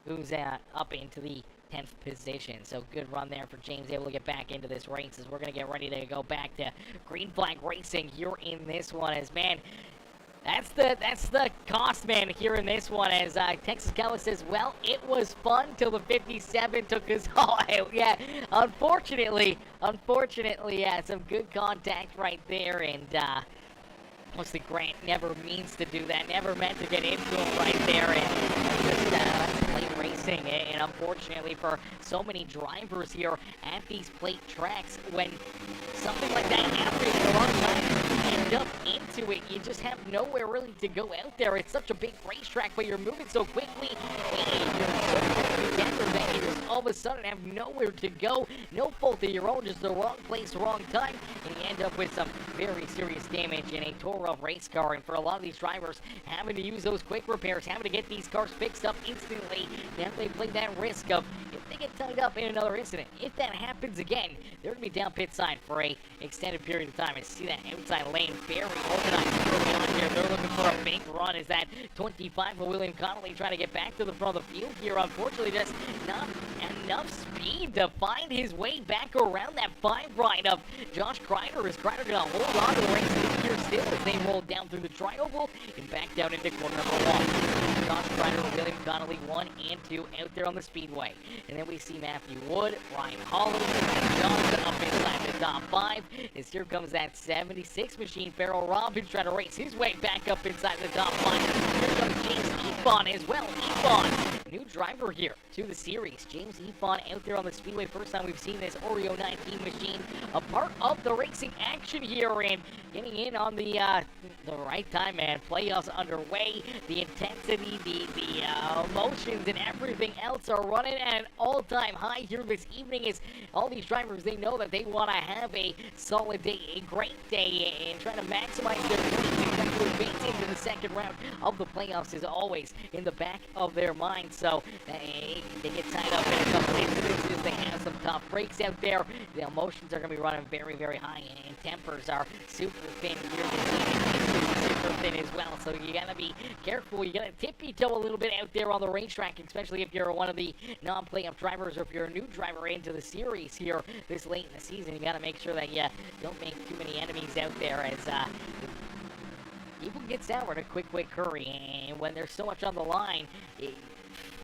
Speaker 2: who's up into the 10th position. So good run there for James, able to get back into this race as we're going to get ready to go back to green flag racing here in this one, as, man, that's the cost, man, here in this one, as Texas Cowboy says, well, it was fun till the 57 took us all out. Yeah, unfortunately, yeah, some good contact right there, and mostly Grant never means to do that, never meant to get into him right there, and just that's plate racing, and unfortunately for so many drivers here at these plate tracks, when something like that happens, a lot of times you end up into it, you just have nowhere really to go out there. It's such a big racetrack, but you're moving so quickly, and you're so quick together that you just all of a sudden have nowhere to go, no fault of your own, just the wrong place, wrong time, and you end up with some very serious damage in a tore up race car. And for a lot of these drivers, having to use those quick repairs, having to get these cars fixed up instantly, now they play that risk of, if they get tied up in another incident, if that happens again, they're going to be down pit side for a extended period of time. And see that outside lane very organized early on here. They're looking for a big run. Is that 25 for William Connolly trying to get back to the front of the field here? Unfortunately, just not enough speed to find his way back around that 5 ride of Josh Kreider. Is Kreider going to hold on to the race here still as they roll down through the tri-oval and back down into corner number 1. Josh Kreider, William Connolly, 1 and 2 out there on the speedway. And then we see Matthew Wood, Ryan Holler, and Johnson up inside the top 5. As here comes that 76 machine, Farrell Robbins trying to race his way back up inside the top 5. Here comes James Efon as well. Efon, new driver here to the series. James Efon out there on the speedway. First time we've seen this Oreo 19 machine a part of the racing action here, and getting in on the right time, man. Playoffs underway. The intensity, the emotions, and everything else are running at an all-time high here this evening. As all these drivers, they know that they want to have a solid day, a great day, and try to maximize their points and to advance into the second round of the playoffs is always in the back of their mind. So they get tied up in a couple instances. They have some tough breaks out there. The emotions are going to be running very, very high, and tempers are super thin here this evening. Super thin as well. So you got to be careful. You got to tippy-toe a little bit out there on the racetrack, especially if you're one of the non-playoff drivers or if you're a new driver into the series here this late in the season. You got to make sure that you don't make too many enemies out there, as people get sour in a quick hurry, and when there's so much on the line,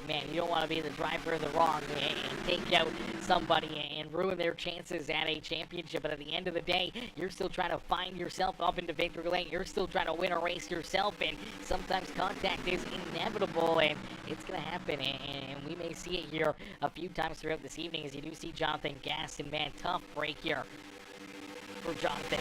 Speaker 2: man, you don't want to be the driver in the wrong and take out somebody and ruin their chances at a championship. But at the end of the day, you're still trying to find yourself up into victory lane. You're still trying to win a race yourself, and sometimes contact is inevitable, and it's going to happen. And we may see it here a few times throughout this evening, as you do see Jonathan Gaston. Man, tough break here for Jonathan.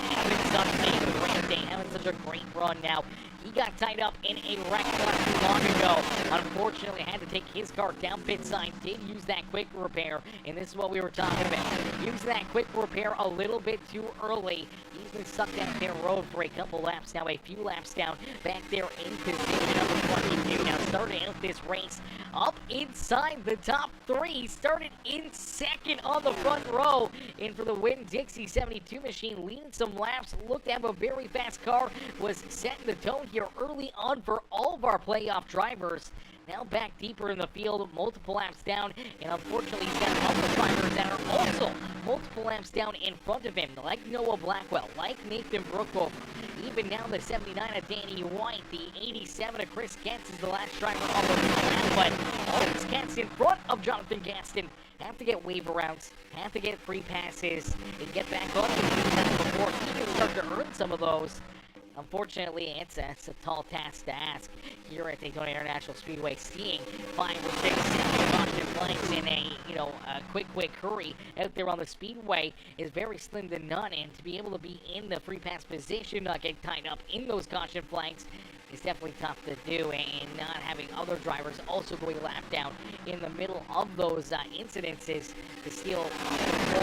Speaker 2: Having such a great run now. He got tied up in a wreck not too long ago. Unfortunately, had to take his car down pit side. Did use that quick repair, and this is what we were talking about. Used that quick repair a little bit too early. He's been stuck down there road for a couple laps now, a few laps down, back there in position number 22. Now starting out this race up inside the top three. Started in second on the front row. And for the win, Dixie 72 machine leading some laps. Looked to have a very fast car. Was setting the tone here early on for all of our playoff drivers. Now back deeper in the field, multiple laps down, and unfortunately he's got other drivers that are also multiple laps down in front of him, like Noah Blackwell, like Nathan Brookover. Even now the 79 of Danny White, the 87 of Chris Getz is the last driver on the lap, but all these cats in front of Jonathan Gaston have to get wave arounds, have to get free passes, and get back on the lead before he can start to earn some of those. Unfortunately, it's a tall task to ask here at Daytona International Speedway, seeing 5 or 6 caution flags in a quick hurry out there on the speedway is very slim to none, and to be able to be in the free pass position, not get tied up in those caution flags, is definitely tough to do, and not having other drivers also going lap down in the middle of those incidences to steal 4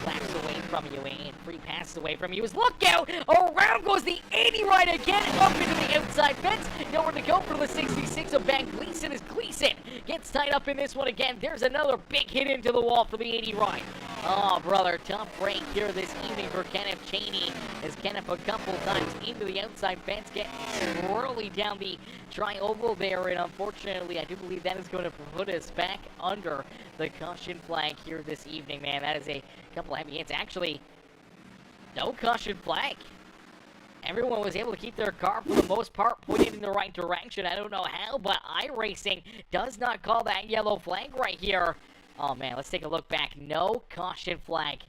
Speaker 2: laps away from you and free passes away from you. Look out! Around goes the 80 right again, up into the outside fence. Nowhere to go for the 66 of Ben Gleason, as Gleason gets tied up in this one again. There's another big hit into the wall for the 80 right. Oh, brother, tough break here this evening for Kenneth Cheney, as Kenneth a couple times into the outside fence, getting swirly down the tri-oval there, and unfortunately, I do believe that is going to put us back under the caution flag here this evening, man. That is a couple of heavy hits. Actually, no caution flag. Everyone was able to keep their car, for the most part, pointed in the right direction. I don't know how, but iRacing does not call that yellow flag right here. Oh, man, let's take a look back. No caution flag.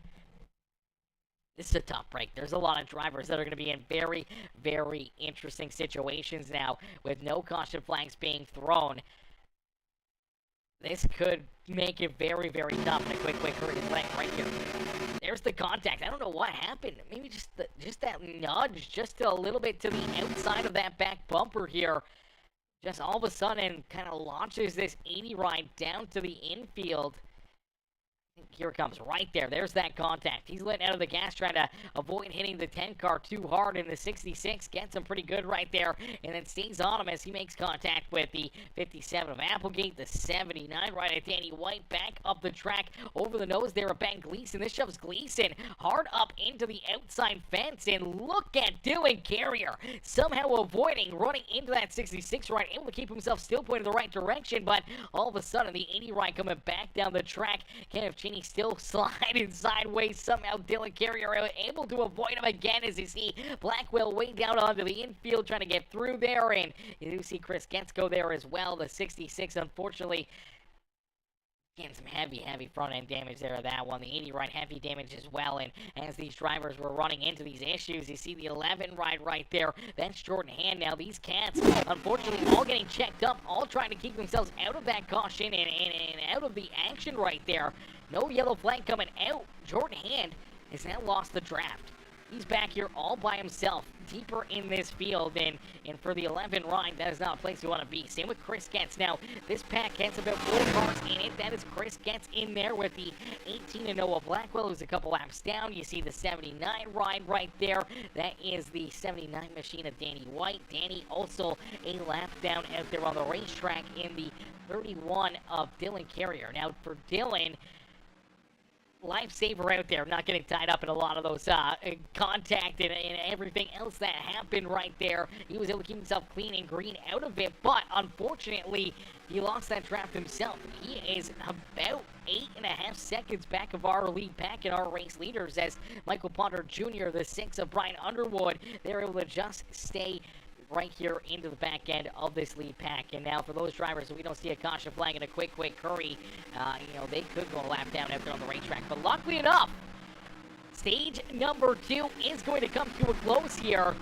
Speaker 2: This is a tough break. There's a lot of drivers that are going to be in very, very interesting situations now with no caution flags being thrown. This could make it very, very tough in a quick hurry flag right here. There's the contact. I don't know what happened. Maybe just that nudge, just a little bit to the outside of that back bumper here. Just all of a sudden kind of launches this 80 ride down to the infield. Here it comes, right there. There's that contact. He's letting out of the gas, trying to avoid hitting the 10 car too hard, and the 66 gets him pretty good right there, and then stays on him as he makes contact with the 57 of Applegate, the 79 right at Danny White, back up the track, over the nose there of Ben Gleason. This shoves Gleason hard up into the outside fence, and look at Dylan Carrier somehow avoiding running into that 66 right, able to keep himself still pointed in the right direction, but all of a sudden the 80 right coming back down the track. Kenneth Cheney still sliding sideways. Somehow Dylan Carrier able to avoid him again, as you see Blackwell way down onto the infield trying to get through there, and you do see Chris Getz go there as well. The 66 unfortunately getting some heavy front end damage there of that one. The 80 right heavy damage as well, and as these drivers were running into these issues, you see the 11 right there. That's Jordan Hand. Now these cats unfortunately all getting checked up, all trying to keep themselves out of that caution and out of the action right there. No yellow flag coming out. Jordan Hand has now lost the draft. He's back here all by himself, deeper in this field, and for the 11 ride, that is not a place you want to be. Same with Chris Getz. Now, this pack has about 4 cars in it. That is Chris Getz in there with the 18 and Noah Blackwell, who's a couple laps down. You see the 79 ride right there. That is the 79 machine of Danny White. Danny also a lap down out there on the racetrack in the 31 of Dylan Carrier. Now, for Dylan, lifesaver out there, not getting tied up in a lot of those contact and everything else that happened right there. He was able to keep himself clean and green out of it, but unfortunately, he lost that draft himself. He is about 8.5 seconds back of our lead pack and our race leaders as Michael Potter Jr., the 6 of Brian Underwood, they're able to just stay right here into the back end of this lead pack. And now for those drivers that we don't see a caution flag in a quick hurry, they could go a lap down after on the racetrack. But luckily enough, stage number 2 is going to come to a close here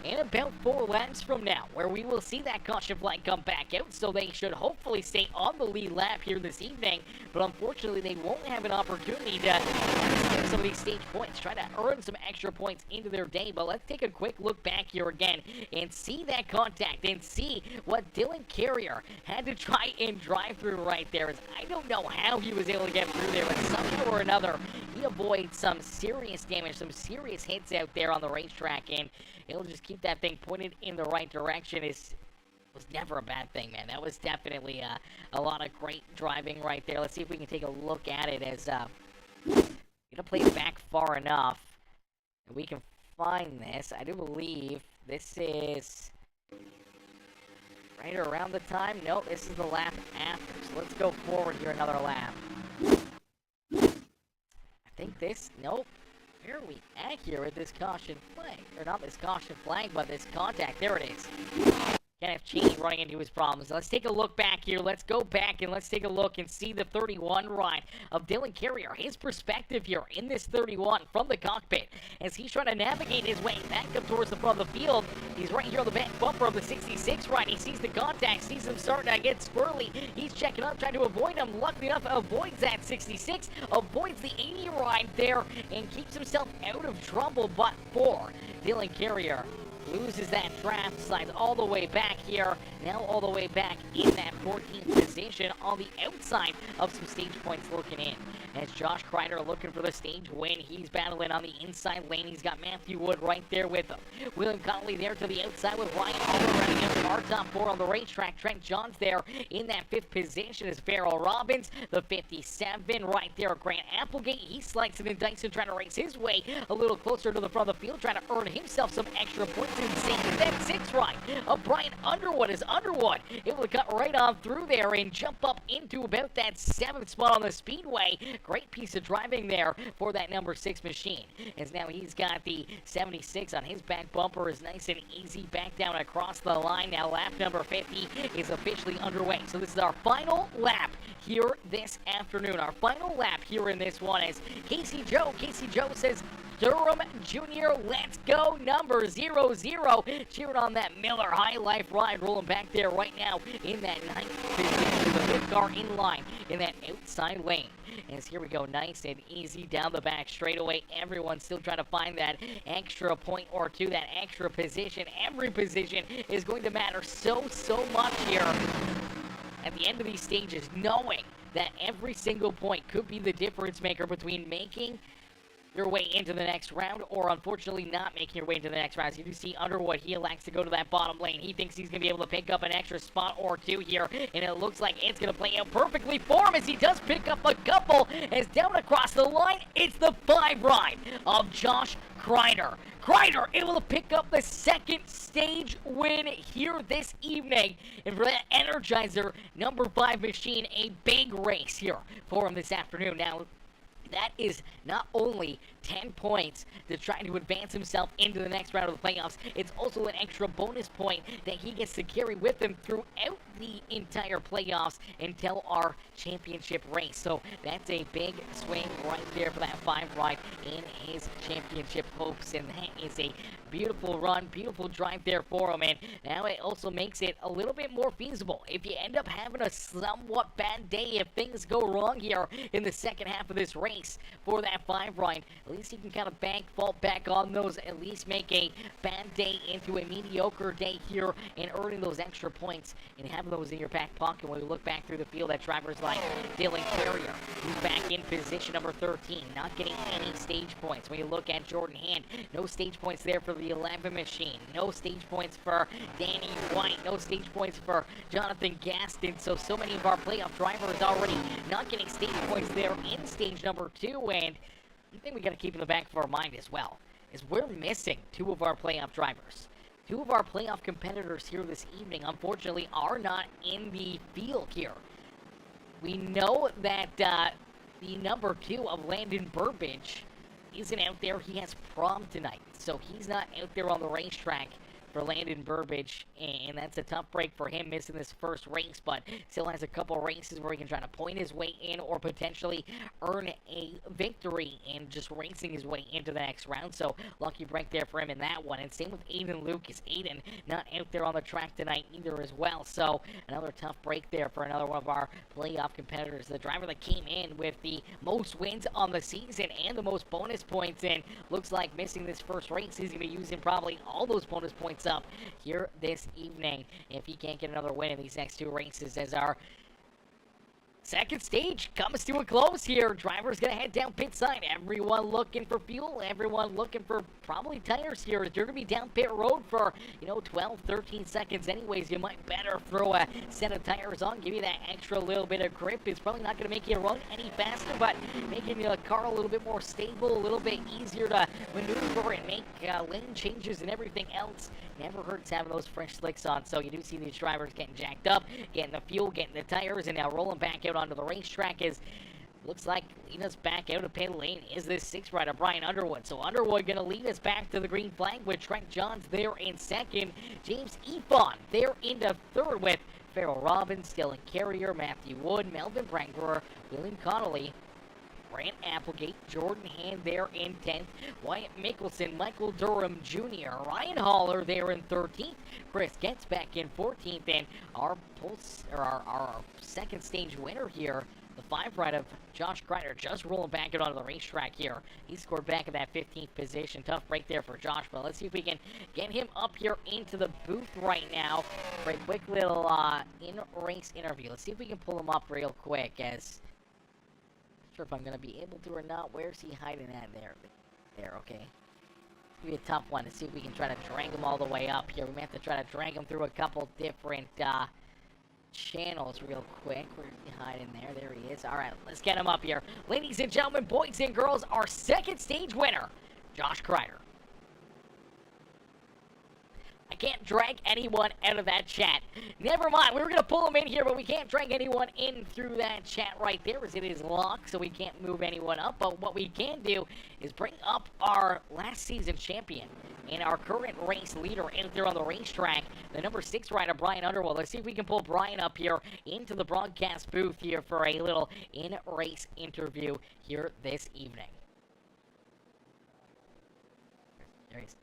Speaker 2: in about 4 laps from now, where we will see that caution flag come back out, so they should hopefully stay on the lead lap here this evening, but unfortunately they won't have an opportunity to get some of these stage points, try to earn some extra points into their day. But let's take a quick look back here again and see that contact and see what Dylan Carrier had to try and drive through right there. As I don't know how he was able to get through there, but somehow or another he avoids some serious damage, some serious hits out there on the racetrack, and it'll just keep that thing pointed in the right direction. Was never a bad thing, man. That was definitely a lot of great driving right there. Let's see if we can take a look at it as gonna play it back far enough and we can find this. I do believe this is right around the time. Nope, this is the lap after. So let's go forward here another lap. I think this, nope. Where are we at here with this caution flag? Or not this caution flag, but this contact. There it is. Kenneth Cheney running into his problems. Let's take a look back here. Let's go back and let's take a look and see the 31 ride of Dylan Carrier. His perspective here in this 31 from the cockpit as he's trying to navigate his way back up towards the front of the field. He's right here on the back bumper of the 66 ride. He sees the contact, sees him starting to get squirrely. He's checking up, trying to avoid him. Luckily enough, avoids that 66, avoids the 80 ride there, and keeps himself out of trouble. But for Dylan Carrier, loses that draft, slides all the way back here, now all the way back in that 14th position on the outside of some stage points looking in. As Josh Kreider looking for the stage win, he's battling on the inside lane. He's got Matthew Wood right there with him. William Connolly there to the outside with Ryan Oliver running against our top 4 on the racetrack. Trent Johns there in that 5th position is Farrell Robbins, the 57 right there. Grant Applegate, he slides it in Dyson trying to race his way a little closer to the front of the field, trying to earn himself some extra points. Insane with that 6 ride of Brian Underwood as Underwood able to cut right on through there and jump up into about that 7th spot on the speedway. Great piece of driving there for that number 6 machine, as now he's got the 76 on his back bumper, is nice and easy back down across the line. Now lap number 50 is officially underway, so this is our final lap here this afternoon, our final lap here in this one, as Casey Joe says, Durham Jr., let's go, number 00. Cheering on that Miller High Life ride, rolling back there right now in that 9th position, the 5th car in line in that outside lane. As here we go, nice and easy down the back straightaway. Everyone's still trying to find that extra point or two, that extra position. Every position is going to matter so much here at the end of these stages, knowing that every single point could be the difference maker between making your way into the next round or unfortunately not making your way into the next round. As you do see Underwood, he elects to go to that bottom lane. He thinks he's going to be able to pick up an extra spot or two here, and it looks like it's going to play out perfectly for him as he does pick up a couple. As down across the line, it's the 5 ride of Josh Kreider. Kreider able to pick up the 2nd stage win here this evening. And for that Energizer number 5 machine, a big race here for him this afternoon. Now, that is not only 10 points to try to advance himself into the next round of the playoffs, it's also an extra bonus point that he gets to carry with him throughout the entire playoffs until our championship race. So that's a big swing right there for that 5 ride in his championship hopes, and that is a Beautiful run, beautiful drive there for him, and now it also makes it a little bit more feasible. If you end up having a somewhat bad day, if things go wrong here in the second half of this race for that 5 ride, at least you can kind of fall back on those, at least make a bad day into a mediocre day here and earning those extra points and having those in your back pocket when we look back through the field at drivers like Dylan Carrier, who's back in position number 13, not getting any stage points. When you look at Jordan Hand, no stage points there for the 11 machine, no stage points for Danny White, no stage points for Jonathan Gaston. So many of our playoff drivers already not getting stage points there in stage number 2, and one thing we got to keep in the back of our mind as well is we're missing 2 of our playoff drivers. 2 of our playoff competitors here this evening, unfortunately, are not in the field here. We know that the number 2 of Landon Burbage isn't out there. He has prom tonight, so he's not out there on the racetrack for Landon Burbage, and that's a tough break for him missing this first race, but still has a couple races where he can try to point his way in or potentially earn a victory and just racing his way into the next round. So lucky break there for him in that one. And same with Aiden Lucas. Aiden not out there on the track tonight either as well, so another tough break there for another one of our playoff competitors. The driver that came in with the most wins on the season and the most bonus points, and looks like missing this first race, he's going to be using probably all those bonus points up here this evening if he can't get another win in these next 2 races, as our second stage comes to a close here. Driver's gonna head down pit side. Everyone looking for fuel. Everyone looking for probably tires here. You're gonna be down pit road for, 12, 13 seconds anyways. You might better throw a set of tires on, give you that extra little bit of grip. It's probably not gonna make you run any faster, but making your car a little bit more stable, a little bit easier to maneuver and make lane changes and everything else. Never hurts having those fresh slicks on. So you do see these drivers getting jacked up, getting the fuel, getting the tires, and now rolling back out onto the racetrack. Is looks like leading us back out of pit lane is this 6th rider, Brian Underwood. So Underwood going to lead us back to the green flag with Trent Johns there in 2nd. James Efon there into 3rd with Farrell Robbins, Dylan Carrier, Matthew Wood, Melvin Brangerer, William Connolly, Grant Applegate, Jordan Hand there in 10th, Wyatt Mickelson, Michael Durham Jr., Ryan Haller there in 13th, Chris gets back in 14th, and our second stage winner here, the 5 ride of Josh Kreider, just rolling back out onto the racetrack here. He scored back in that 15th position. Tough break there for Josh, but let's see if we can get him up here into the booth right now for a quick little in-race interview. Let's see if we can pull him up real quick, as sure if I'm going to be able to or not. Where's he hiding at? There, okay. It's going to be a tough one to see if we can try to drag him all the way up here. We may have to try to drag him through a couple different channels real quick. Where's he hiding there? There he is. All right, let's get him up here. Ladies and gentlemen, boys and girls, our second stage winner, Josh Kreider. I can't drag anyone out of that chat. Never mind, we were going to pull him in here, but we can't drag anyone in through that chat right there, as it is locked, so we can't move anyone up. But what we can do is bring up our last season champion and our current race leader out there on the racetrack, the number 6 rider, Brian Underwood. Let's see if we can pull Brian up here into the broadcast booth here for a little in-race interview here this evening. There he is.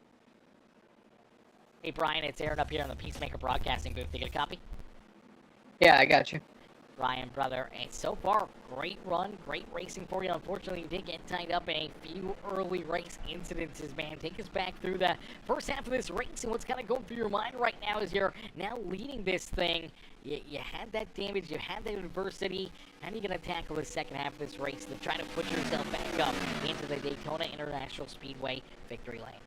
Speaker 2: Hey Brian, it's Aaron up here on the Peacemaker Broadcasting booth. You get a copy?
Speaker 4: Yeah, I got you.
Speaker 2: Brian, brother, and so far, great run, great racing for you. Unfortunately, you did get tied up in a few early race incidences, man. Take us back through the first half of this race, and what's kind of going through your mind right now is you're now leading this thing. You had that damage, you had that adversity. How are you going to tackle the second half of this race to try to put yourself back up into the Daytona International Speedway victory lane?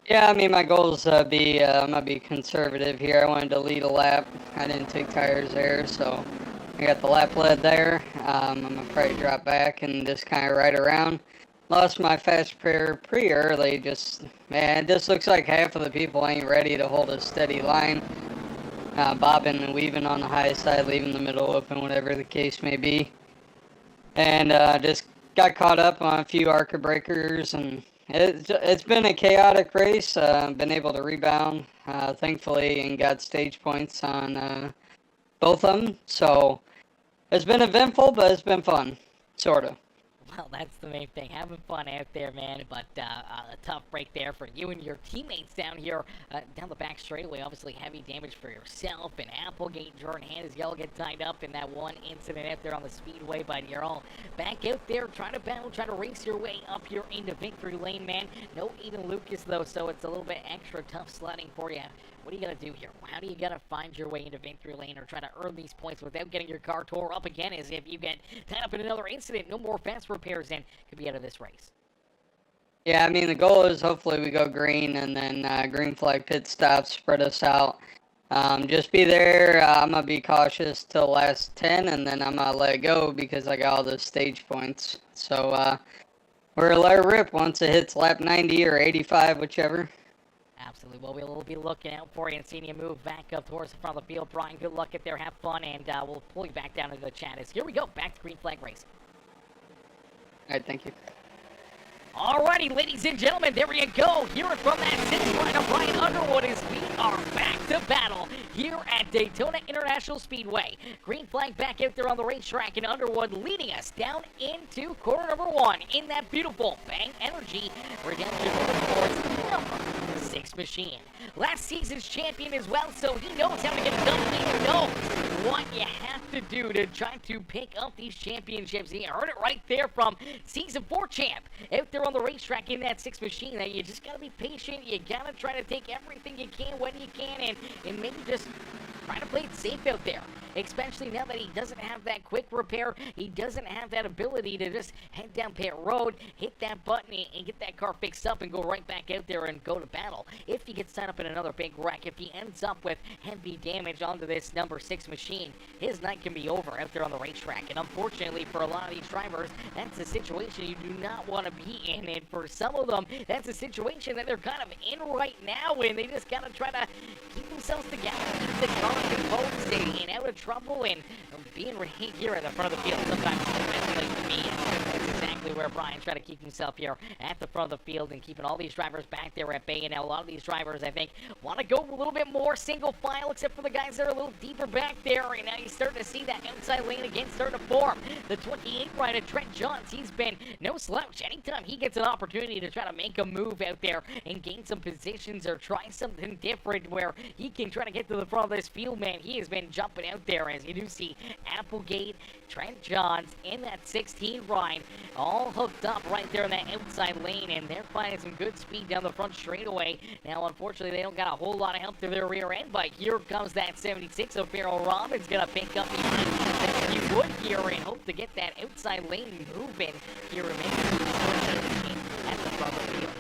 Speaker 4: Yeah, I mean, my goal is I'm gonna be conservative here. I wanted to lead a lap. I didn't take tires there, so I got the lap lead there. I'm gonna probably drop back and just kind of ride around. Lost my fast pretty early. Man, it just looks like half of the people ain't ready to hold a steady line. Bobbing and weaving on the high side, leaving the middle open, whatever the case may be. And just got caught up on a few ARCA breakers, and it's been a chaotic race. Been able to rebound, thankfully, and got stage points on both of them. So it's been eventful, but it's been fun, sort of.
Speaker 2: Well, that's the main thing. Having fun out there, man. But a tough break there for you and your teammates down here down the back straightaway. Obviously, heavy damage for yourself and Applegate. Jordan Hand as y'all get tied up in that one incident out there on the speedway. But you're all back out there trying to battle, trying to race your way up here into victory lane, man. No Eden Lucas, though, so it's a little bit extra tough sledding for you. What do you got to do here? How do you got to find your way into victory lane or try to earn these points without getting your car tore up again as if you get tied up in another incident? No more fast repairs and could be out of this race.
Speaker 4: Yeah, I mean, the goal is hopefully we go green and then green flag pit stops, spread us out. Just be there. I'm going to be cautious till the last 10, and then I'm going to let it go because I got all those stage points. So we're going to let it rip once it hits lap 90 or 85, whichever.
Speaker 2: Absolutely. Well, we'll be looking out for you and seeing you move back up towards the front of the field. Brian, good luck out there. Have fun, and we'll pull you back down into the chat. Here we go. Back to green flag racing.
Speaker 4: All right, thank you.
Speaker 2: Alrighty, ladies and gentlemen, there you go. Hearing from that sixth rider, Brian Underwood, as we are back to battle here at Daytona International Speedway. Green flag back out there on the racetrack, and Underwood leading us down into corner number 1 in that beautiful Bang Energy Redemption Motorsports number 6 machine. Last season's champion as well, so he knows how to get it done. He knows what you have to do to try to pick up these championships. You heard it right there from season 4 champ out there on the racetrack in that 6 machine. That you just gotta be patient. You gotta try to take everything you can when you can, and maybe just try to play it safe out there. Especially now that he doesn't have that quick repair, he doesn't have that ability to just head down pit road, hit that button, and get that car fixed up and go right back out there and go to battle. If he gets tied up in another big wreck, if he ends up with heavy damage onto this number 6 machine, his night can be over out there on the racetrack. And unfortunately for a lot of these drivers, that's a situation you do not want to be in. And for some of them, that's a situation that they're kind of in right now, and they just gotta try to keep themselves together, keep the car composed, staying out of trouble, and being right here at the front of the field. Sometimes mentally for me, that's exactly where Brian's trying to keep himself here at the front of the field and keeping all these drivers back there at bay. And now a lot of these drivers, I think, want to go a little bit more single file, except for the guys that are a little deeper back there. And now you're starting to see that outside lane again starting to form. The 28 rider, Trent Johns, he's been no slouch. Anytime he gets an opportunity to try to make a move out there and gain some positions or try something different where he can try to get to the front of this field, man, he has been jumping out there. As you do see Applegate, Trent Johns, in that 16 ride, all hooked up right there in that outside lane, and they're finding some good speed down the front straightaway. Now, unfortunately, they don't got a whole lot of help to their rear end, but here comes that 76 of Farrell Robbins, gonna pick up behind that Wood here and hope to get that outside lane moving here at the front of the field.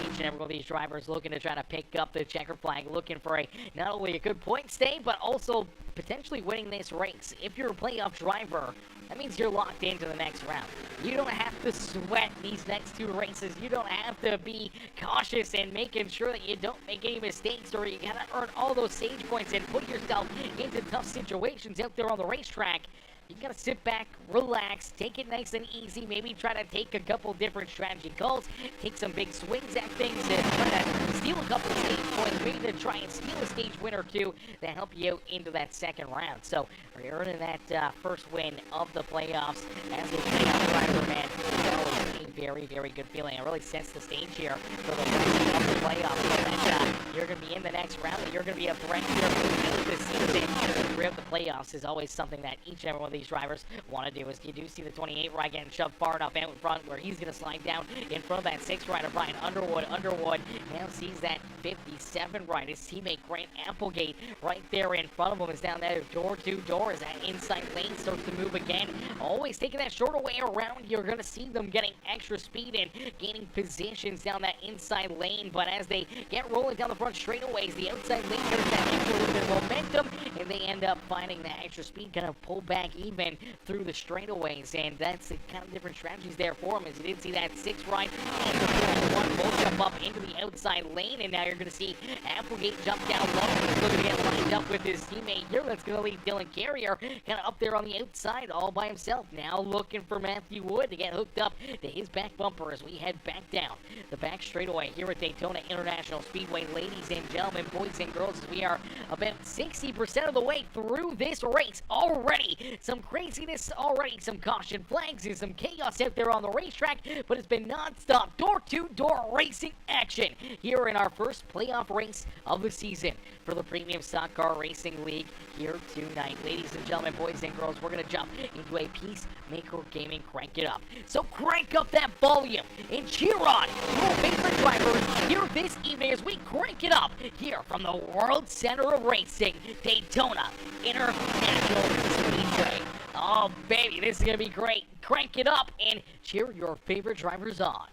Speaker 2: Each and every one of these drivers looking to try to pick up the checker flag, looking for not only a good point stay, but also potentially winning this race. If you're a playoff driver, that means you're locked into the next round. You don't have to sweat these next 2 races. You don't have to be cautious and making sure that you don't make any mistakes, or you gotta earn all those stage points and put yourself into tough situations out there on the racetrack. You gotta sit back, relax, take it nice and easy, maybe try to take a couple different strategy calls, take some big swings at things, and try to steal a couple of stage points, maybe to try and steal a stage win or 2 that help you out into that second round. So, we're earning that first win of the playoffs as a playoff driver, man. It's always a very, very good feeling. It really sets the stage here for the rest of the playoffs. That you're going to be in the next round, that you're going to be a threat here for the season. Throughout the playoffs is always something that each and every one of these drivers want to do. As you do see the 28 ride getting shoved far enough out in front where he's going to slide down in front of that 6 rider, Brian Underwood. Underwood now sees that 57 ride. His teammate Grant Applegate right there in front of him is down there door to door as that inside lane starts to move again. Always taking that shorter way around. You're going to see them getting extra speed and gaining positions down that inside lane. But as they get rolling down the front straightaways, the outside lane gets that extra little bit of momentum, and they end up finding that extra speed, kind of pull back even through the straightaways. And that's the kind of different strategies there for him. As you did see that 6 ride and the 1 both jump up into the outside lane, and now you're going to see Applegate jump down low. He's looking to get lined up with his teammate here. That's going to leave Dylan Carrier kind of up there on the outside all by himself. Now looking for Matthew Wood to get hooked up to his back bumper as we head back down the back straightaway here at Daytona International Speedway. Ladies and gentlemen, boys and girls, we are about 60% of the way through through this race already. Some craziness already, some caution flags and some chaos out there on the racetrack, but it's been non-stop door-to-door racing action here in our first playoff race of the season for the Premium Stock Car Racing League here tonight. Ladies and gentlemen, boys and girls, we're going to jump into a Peacemaker Gaming Crank It Up. So crank up that volume and cheer on your favorite drivers here this evening as we crank it up here from the World Center of Racing, Daytona International Speedway. Oh, baby, this is going to be great. Crank it up and cheer your favorite drivers on.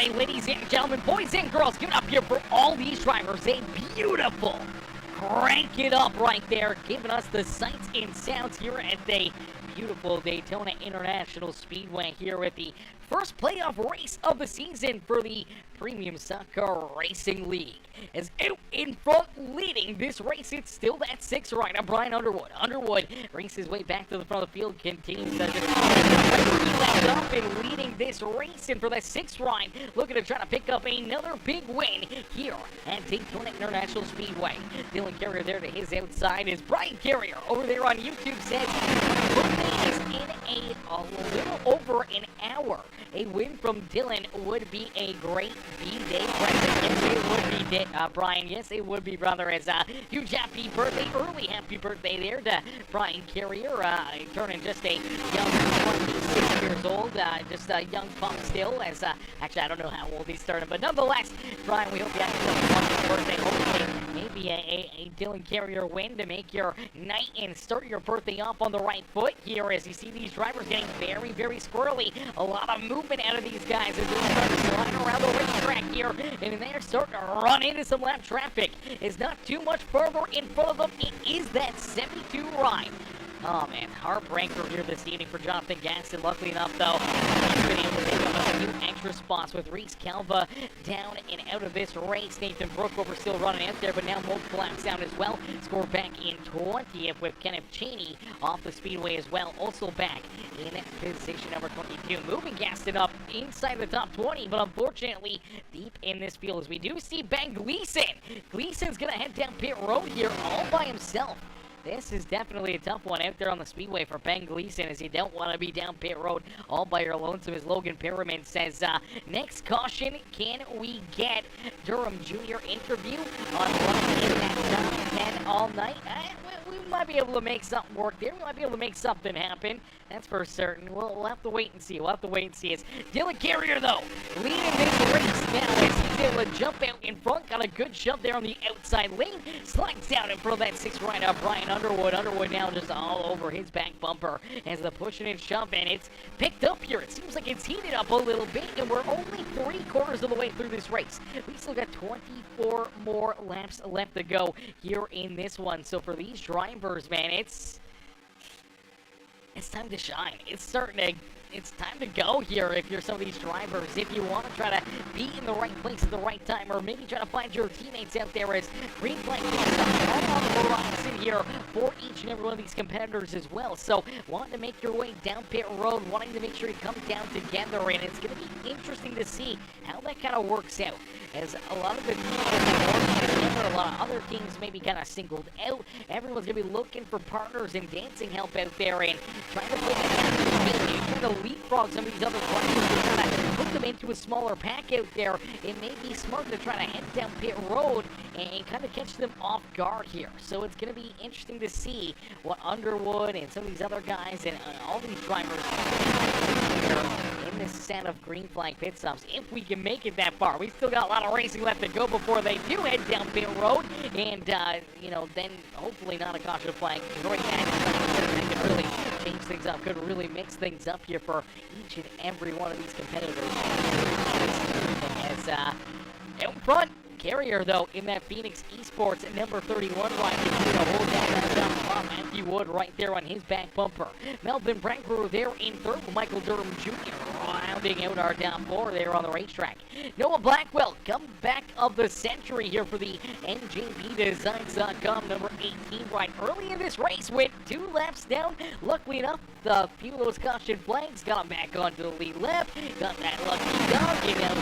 Speaker 2: Speedway, ladies and gentlemen, boys and girls. Give it up here for all these drivers. A beautiful crank it up right there, giving us the sights and sounds here at the beautiful Daytona International Speedway here with the first playoff race of the season for the Premium Stock Car Racing League. As out in front leading this race, it's still that 6th rider, Brian Underwood. Underwood races his way back to the front of the field, continues to just left up and leading this race. And for the 6th ride, looking to try to pick up another big win here at Daytona International Speedway. Dylan Carrier there to his outside is Brian Carrier over there on YouTube says birthday is in a little over an hour. A win from Dylan would be a great B-Day present. Yes, it would be, Brian. Yes, it would be, brother. As huge happy birthday, early happy birthday there to Brian Carrier, turning just a young 26 years old, just a young pup still. As actually, I don't know how old he's starting, but nonetheless, Brian, we hope you have a wonderful birthday. Hopefully, maybe a Dylan Carrier win to make your night and start your birthday off on the right foot here. As you see these drivers getting very, very squirrely. A lot of movement out of these guys as they start to slide around the racetrack here, and they're starting to run into some lap traffic. It's not too much further in front of them. It is that 72 ride. Oh man, heartbreaker here this evening for Jonathan Gaston. Luckily enough, though, he's been able to pick up a few extra spots with Reese Calva down and out of this race. Nathan Brookover still running out there, but now multiple laps down as well. Scored back in 20th with Kenneth Cheney off the speedway as well. Also back in position number 22. Moving Gaston up inside the top 20, but unfortunately deep in this field as we do see Ben Gleason. Gleason's going to head down pit road here all by himself. This is definitely a tough one out there on the speedway for Ben Gleason, as you don't want to be down pit road all by your lonesome. As Logan Pyramid says, next caution, can we get Durham Jr. interview on running in that top 10 all night? We might be able to make something work there. We might be able to make something happen. That's for certain. We'll have to wait and see. We'll have to wait and see. It's Dylan Carrier, though, leading this race now as he's able to jump out in front. Got a good shove there on the outside lane. Slides down in front of that 6th rider, Brian Underwood. Underwood now just all over his back bumper as the pushing and shoving. It's picked up here. It seems like it's heated up a little bit, and we're only 3/4 of the way through this race. We still got 24 more laps left to go here in this one. So for these drivers, man, it's time to shine. It's time to go here if you're some of these drivers. If you want to try to be in the right place at the right time, or maybe try to find your teammates out there as green flag all on the horizon here for each and every one of these competitors as well. So wanting to make your way down pit road, wanting to make sure you come down together, and it's going to be interesting to see how that kind of works out. As a lot of the teams are working together, a lot of other teams maybe kind of singled out. Everyone's going to be looking for partners and dancing help out there and trying to put trying to leapfrog some of these other drivers and try to put them into a smaller pack out there. It may be smart to try to head down pit road and kind of catch them off guard here. So it's going to be interesting to see what Underwood and some of these other guys and all these drivers in this set of green flag pit stops, if we can make it that far. We've still got a lot of racing left to go before they do head down pit road, and then hopefully not a caution flag. Right now, could really change things up, could really mix things up here for each and every one of these competitors. As out front, Carrier, though, in that Phoenix Esports at number 31 ride, to hold down that top spot. Matthew Wood right there on his back bumper. Melvin Brankbrewer there in third. Michael Durham Jr. rounding out our down four there on the racetrack. Noah Blackwell, comeback of the century here for the NJPDesigns.com number 18 ride. Early in this race, went 2 laps down. Luckily enough, the few of those caution flags got him back onto the lead lap. Got that lucky dog, and now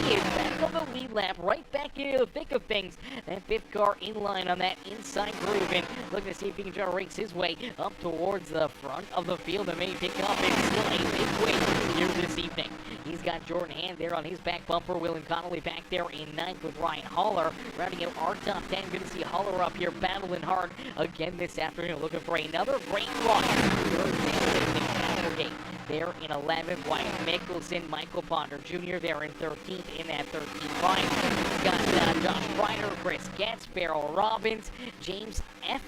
Speaker 2: he is back on the lead lap, right back into the thick of things. That 5th car in line on that inside groove, and looking to see if he can try to race his way up towards the front of the field and maybe pick up and still a big win here this evening. He's got Jordan Hand there on his back bumper. William Connolly back there in 9th with Ryan Haller. Rounding out our top 10. Good to see Haller up here battling hard again this afternoon. Looking for another great run. There in 11th, Wyatt Mickelson, Michael Ponder Jr. there in 13th in that 13th line. He's got Josh Ryder, Chris Getz, Farrell Robbins, James F.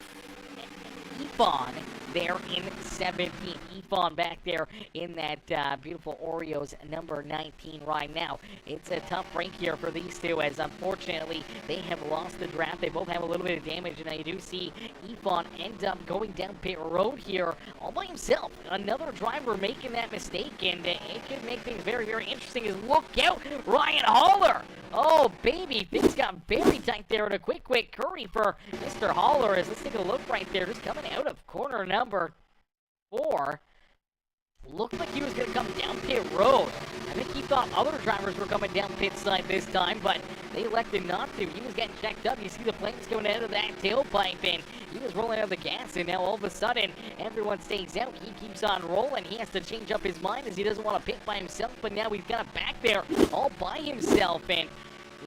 Speaker 2: Ebon, there in 17th. Efon back there in that beautiful Oreos number 19 right now. It's a tough break here for these two, as unfortunately they have lost the draft. They both have a little bit of damage, and now you do see Efon end up going down pit road here all by himself. Another driver making that mistake, and it could make things very, very interesting. Is look out, Ryan Haller. Oh, baby, things got very tight there at a quick curry for Mr. Haller. As let's take a look right there, just coming out of corner number 4. Looked like he was going to come down pit road. I think he thought other drivers were coming down pit side this time, but they elected not to. He was getting checked up. You see the flames coming out of that tailpipe, and he was rolling out of the gas, and now all of a sudden, everyone stays out. He keeps on rolling. He has to change up his mind as he doesn't want to pit by himself, but now he's got it back there all by himself, and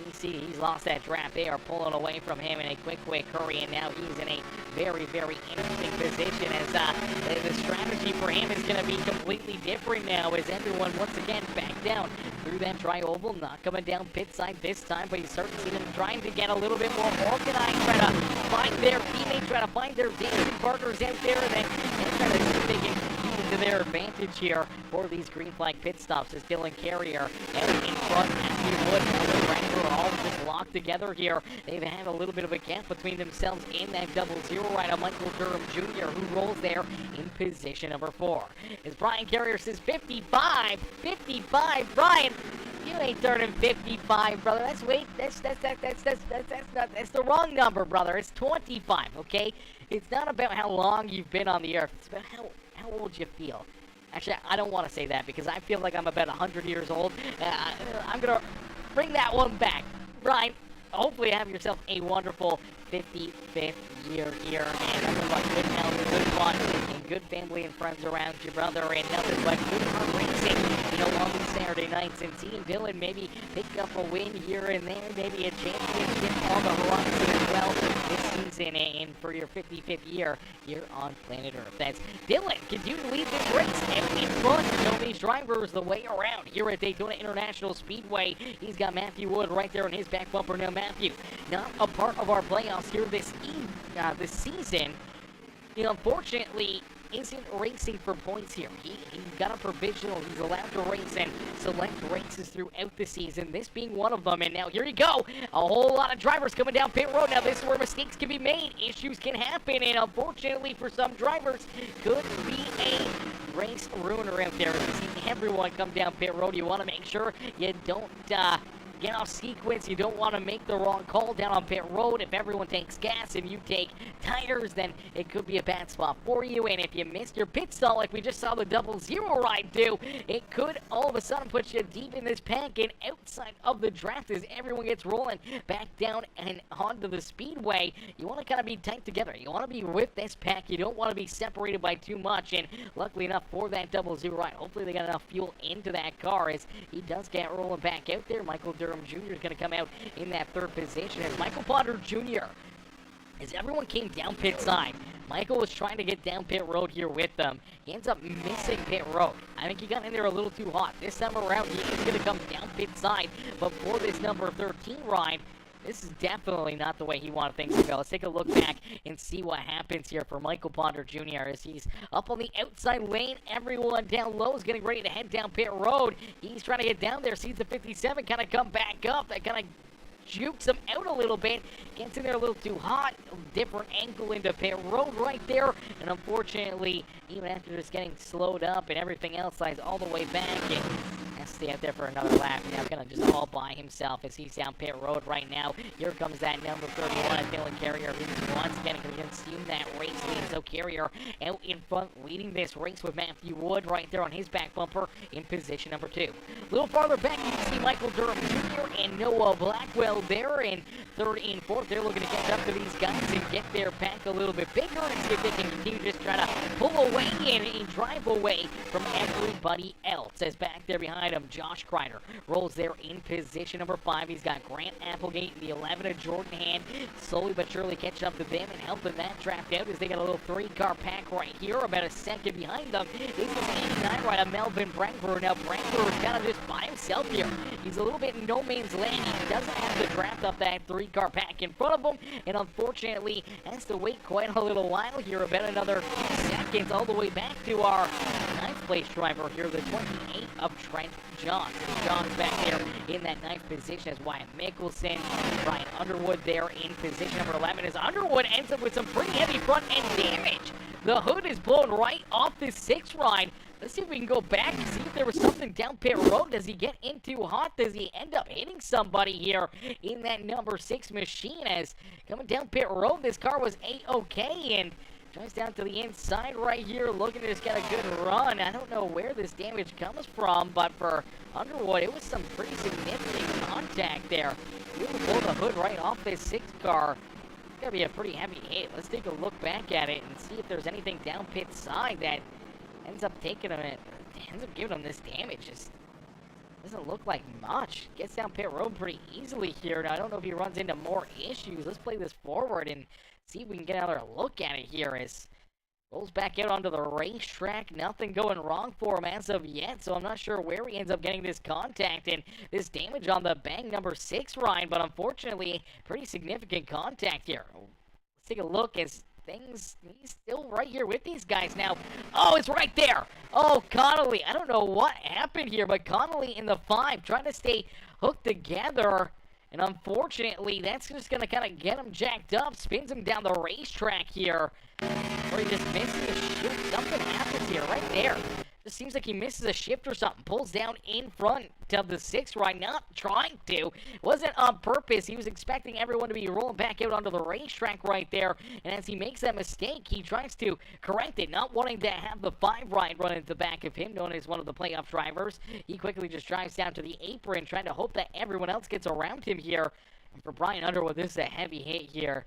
Speaker 2: you see he's lost that draft. They are pulling away from him in a quick hurry, and now he's in a very, very interesting position as the strategy for him is going to be completely different now, as everyone once again back down through that tri-oval, not coming down pit side this time, but you start to see them trying to get a little bit more organized, try to find their teammates, try to find their dancing partners out there, and then try to see if they can to their advantage here for these green flag pit stops as Dylan Carrier out in front as he would. The Wrangler all just locked together here. They've had a little bit of a gap between themselves in that 00 rider. Michael Durham Jr., who rolls there in position number 4. As Brian Carrier says 55, Brian, you ain't turning 55, brother. That's the wrong number, brother. It's 25, okay? It's not about how long you've been on the earth. It's about how old you feel. Actually, I don't want to say that because I feel like I'm about 100 years old. I'm going to bring that one back. Brian, hopefully have yourself a wonderful 55th year here, and nothing but good health, good fun, and good family and friends around you, brother, and nothing but good hard racing, on these Saturday nights, and seeing Dylan maybe pick up a win here and there, maybe a championship on the horizon as well this season, and for your 55th year here on planet Earth. That's Dylan, continue to lead this race, and in front, these drivers the way around here at Daytona International Speedway. He's got Matthew Wood right there on his back bumper. Now, Matthew, not a part of our playoffs here this season. Unfortunately, isn't racing for points here. He got a provisional. He's allowed to race and select races throughout the season, this being one of them. And now here you go. A whole lot of drivers coming down pit road. Now this is where mistakes can be made. Issues can happen. And unfortunately for some drivers, could be a race ruiner out there. You see everyone come down pit road. You want to make sure you don't get off sequence. You don't want to make the wrong call down on pit road. If everyone takes gas and you take tires, then it could be a bad spot for you. And if you missed your pit stall like we just saw the 00 ride do, it could all of a sudden put you deep in this pack and outside of the draft as everyone gets rolling back down and onto the speedway. You want to kind of be tight together. You want to be with this pack. You don't want to be separated by too much. And luckily enough for that 00 ride, hopefully they got enough fuel into that car as he does get rolling back out there. Michael Durham Jr. is going to come out in that third position as Michael Potter Jr. As everyone came down pit side, Michael was trying to get down pit road here with them. He ends up missing pit road. I think he got in there a little too hot. This time around, he is going to come down pit side. But for this number 13 ride, this is definitely not the way he wanted things to go. Let's take a look back and see what happens here for Michael Ponder Jr. as he's up on the outside lane. Everyone down low is getting ready to head down pit road. He's trying to get down there. Sees the 57 kind of come back up. That kind of jukes him out a little bit. Gets in there a little too hot. Different angle into pit road right there. And unfortunately, even after just getting slowed up and everything else, lies all the way back and has to stay out there for another lap. Now kind of just all by himself as he's down pit road right now. Here comes that number 31, Dylan Carrier, who's once again going to consume that race lead. So Carrier out in front, leading this race with Matthew Wood right there on his back bumper in position number 2. A little farther back, you can see Michael Durham Jr. and Noah Blackwell there in third and fourth. They're looking to catch up to these guys and get their pack a little bit bigger and see if they can continue to just try to pull away and drive away from everybody else. As back there behind him, him. Josh Kreider rolls there in position number 5. He's got Grant Applegate in the 11 of Jordan Hand, slowly but surely catching up to them and helping that draft out as they got a little 3-car pack right here. About a second behind them is this 89 rider Melvin Brandbrewer. Now Brandbrewer's kind of just by himself here. He's a little bit in no man's land. He doesn't have the draft up that 3-car pack in front of him, and unfortunately has to wait quite a little while here, about another seconds, all the way back to our 9th place driver here, the 28 of Trent Johns. Johns back there in that 9th position as Wyatt Mickelson. Brian Underwood there in position number 11 as Underwood ends up with some pretty heavy front end damage. The hood is blown right off this 6th ride. Let's see if we can go back and see if there was something down pit road. Does he get in too hot? Does he end up hitting somebody here in that number 6 machine? As coming down pit road, this car was A-OK, and drives down to the inside right here, looking to just get a good run. I don't know where this damage comes from, but for Underwood, it was some pretty significant contact there. He able to blow the hood right off this 6th car. It's gotta be a pretty heavy hit. Let's take a look back at it and see if there's anything down pit side that ends up taking him, ends up giving him this damage. Just doesn't look like much. Gets down pit road pretty easily here. Now, I don't know if he runs into more issues. Let's play this forward and see if we can get another look at it here as rolls back out onto the racetrack. Nothing going wrong for him as of yet, so I'm not sure where he ends up getting this contact and this damage on the bang number 6 ride, but unfortunately, pretty significant contact here. Let's take a look as he's still right here with these guys now. Oh, it's right there. Oh, Connolly. I don't know what happened here, but Connolly in the 5 trying to stay hooked together. And unfortunately, that's just going to kind of get him jacked up, spins him down the racetrack here. Or he just misses a shift. Something happens here, right there. Just seems like he misses a shift or something. Pulls down in front of the 6th ride, not trying to. Wasn't on purpose. He was expecting everyone to be rolling back out onto the racetrack right there. And as he makes that mistake, he tries to correct it, not wanting to have the 5 ride run into the back of him, known as one of the playoff drivers. He quickly just drives down to the apron, trying to hope that everyone else gets around him here. And for Brian Underwood, this is a heavy hit here.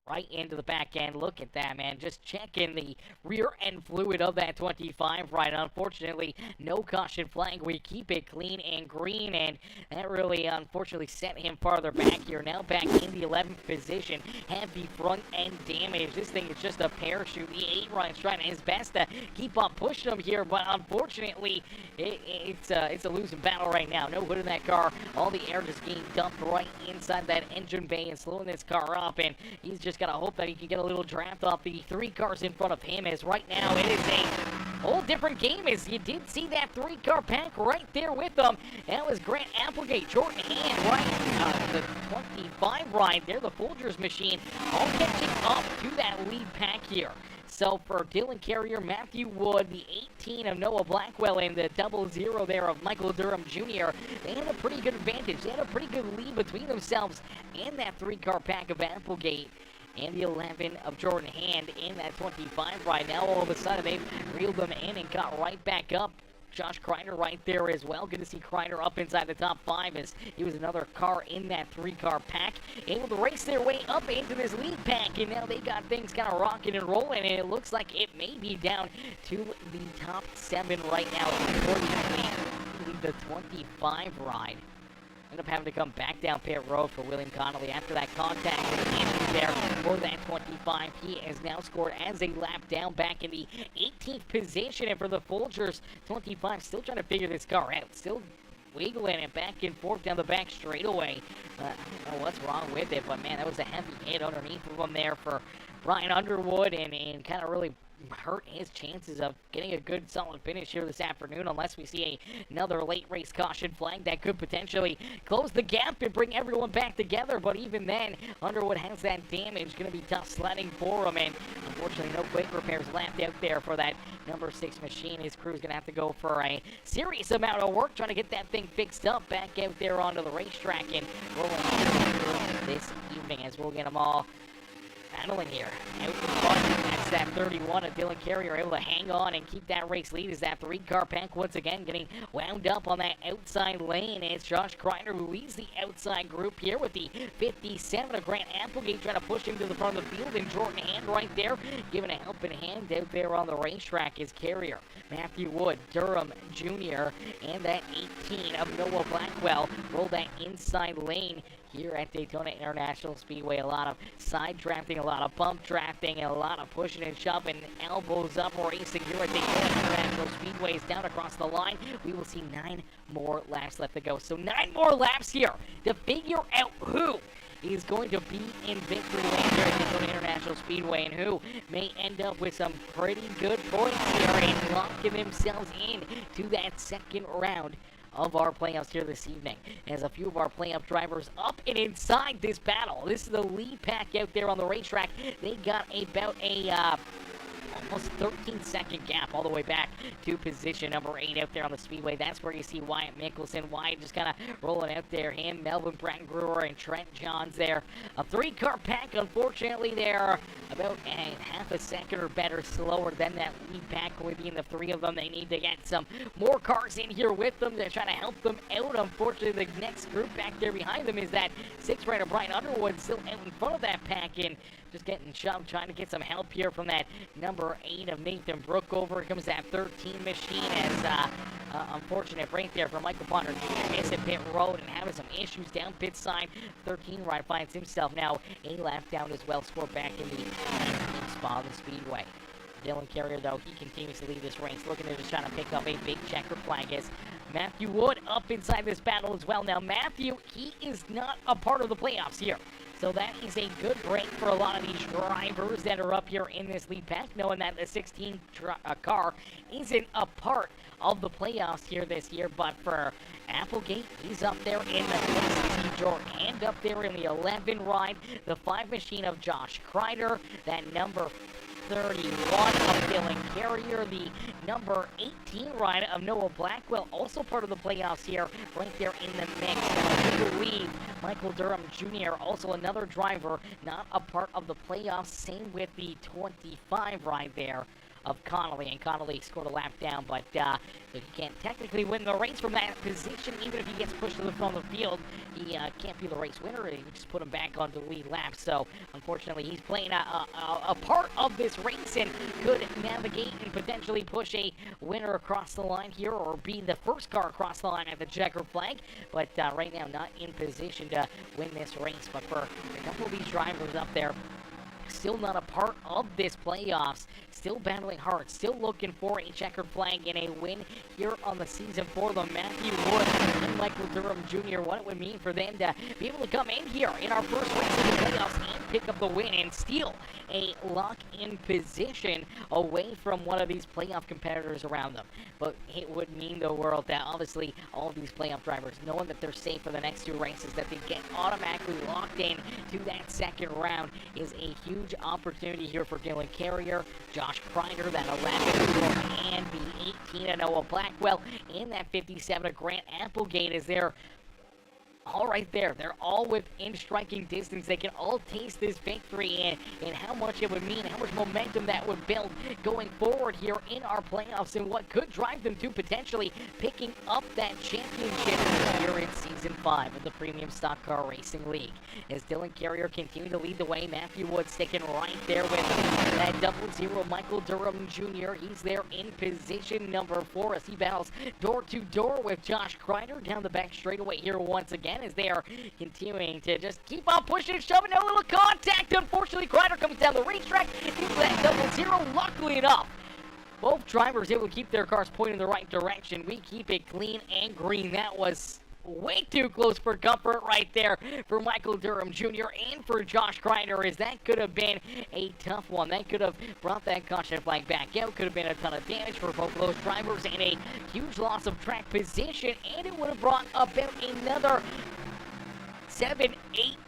Speaker 2: Right into the back end. Look at that, man. Just checking the rear end fluid of that 25 right. Unfortunately, no caution flag. We keep it clean and green, and that really, unfortunately, set him farther back here. Now back in the 11th position. Heavy front end damage. This thing is just a parachute. The 8 ride's trying his best to keep on pushing him here, but unfortunately, it's a losing battle right now. No hood in that car. All the air just getting dumped right inside that engine bay and slowing this car up, and he's just got to hope that he can get a little draft off the 3 cars in front of him, as right now it is a whole different game, as you did see that 3-car pack right there with them. That was Grant Applegate, Jordan Hand, right, the 25 ride there, the Folgers machine, all catching up to that lead pack here. So for Dylan Carrier, Matthew Wood, the 18 of Noah Blackwell, and the 00 there of Michael Durham Jr., they had a pretty good advantage. They had a pretty good lead between themselves and that 3-car pack of Applegate. And the 11 of Jordan Hand in that 25 ride. Now all of a sudden they've reeled them in and got right back up. Josh Kreider right there as well. Good to see Kreider up inside the top 5 as he was another car in that 3-car pack. Able to race their way up into this lead pack, and now they got things kind of rocking and rolling, and it looks like it may be down to the top 7 right now. Unfortunately, the 25 ride. End up having to come back down pit road for William Connolly after that contact with the damage there for that 25. He has now scored as a lap down back in the 18th position, and for the Folgers 25, still trying to figure this car out. Still wiggling it back and forth down the back straightaway. I don't know what's wrong with it, but man, that was a heavy hit underneath of him there for Brian Underwood, and kind of really hurt his chances of getting a good solid finish here this afternoon, unless we see another late race caution flag that could potentially close the gap and bring everyone back together. But even then, Underwood has that damage. Going to be tough sledding for him, and unfortunately no quick repairs left out there for that number 6 machine. His crew's going to have to go for a serious amount of work trying to get that thing fixed up back out there onto the racetrack and rolling this evening, as we'll get them all battling here out in front. That's that 31 of Dylan Carrier able to hang on and keep that race lead as that 3-car pack once again getting wound up on that outside lane. It's Josh Kreiner who leads the outside group here with the 57 of Grant Applegate trying to push him to the front of the field, and Jordan Hand right there giving a helping hand out there on the racetrack is Carrier. Matthew Wood, Durham Jr., and that 18 of Noah Blackwell roll that inside lane here at Daytona International Speedway. A lot of side drafting, a lot of bump drafting, and a lot of pushing and shoving, elbows up racing here at Daytona International Speedway. Is down across the line. We will see 9 more laps left to go. So 9 more laps here to figure out who is going to be in victory lane here at Daytona International Speedway, and who may end up with some pretty good points here and locking themselves in to that second round of our playoffs here this evening. As a few of our playoff drivers up and inside this battle. This is the lead pack out there on the racetrack. They got about a almost 13-second gap all the way back to position number 8 out there on the speedway. That's where you see Wyatt Mickelson. Wyatt just kind of rolling out there. Him, Melvin Brewer, and Trent Johns there. A 3-car pack, unfortunately, they're about a half a second or better slower than that lead pack. Only being the 3 of them, they need to get some more cars in here with them to try to help them out. Unfortunately, the next group back there behind them is that 6 rider Brian Underwood still out in front of that pack and just getting shoved, trying to get some help here from that number 8 of Nathan Brookover. Here comes that 13 machine as unfortunate break there for Michael Ponder Jr. missing pit road and having some issues down pit side. 13 right finds himself now a lap down as well, score back in the 19th spot of the speedway. Dylan Carrier, though, he continues to lead this race, looking to just trying to pick up a big checker flag as Matthew Wood up inside this battle as well. Now, Matthew, he is not a part of the playoffs here. So that is a good break for a lot of these drivers that are up here in this lead pack, knowing that the 16 car isn't a part of the playoffs here this year. But for Applegate, he's up there in the 6. Jordan Hand up there in the 11 ride. The 5 machine of Josh Kreider, that number 31 of Dylan Carrier, the number 18 ride of Noah Blackwell, also part of the playoffs here, right there in the mix. Now, I believe Michael Durham Jr., also another driver, not a part of the playoffs. Same with the 25 ride there of Connolly, and Connolly scored a lap down, but so he can't technically win the race from that position. Even if he gets pushed to the front of the field, he can't be the race winner. He just put him back on the lead lap. So unfortunately, he's playing a part of this race and could navigate and potentially push a winner across the line here, or be the first car across the line at the checkered flag. But right now, not in position to win this race. But for a couple of these drivers up there, still not a part of this playoffs, still battling hard, still looking for a checkered flag and a win here on the season for them. Matthew Wood and Michael Durham Jr., what it would mean for them to be able to come in here in our first race of the playoffs and pick up the win and steal a lock-in position away from one of these playoff competitors around them. But it would mean the world that obviously all of these playoff drivers, knowing that they're safe for the next 2 races, that they get automatically locked in to that second round, is a huge opportunity here for Dylan Carrier, Josh Kreider, that 11 and the 18 of Noah Blackwell, and that 57 of Grant Applegate is there. All right there. They're all within striking distance. They can all taste this victory and how much it would mean, how much momentum that would build going forward here in our playoffs, and what could drive them to potentially picking up that championship here in Season 5 of the Premium Stock Car Racing League. As Dylan Carrier continuing to lead the way, Matthew Wood sticking right there with that 00 Michael Durham Jr. He's there in position number 4 as he battles door-to-door with Josh Kreider down the back straightaway here once again, as they are continuing to just keep on pushing and shoving. A little contact. Unfortunately, Kreider comes down the racetrack into that 00. Luckily enough, both drivers able to keep their cars pointing in the right direction. We keep it clean and green. That was way too close for comfort right there for Michael Durham Jr. and for Josh Kreider, as that could have been a tough one. That could have brought that caution flag back out. Could have been a ton of damage for both of those drivers and a huge loss of track position, and it would have brought about another 7-8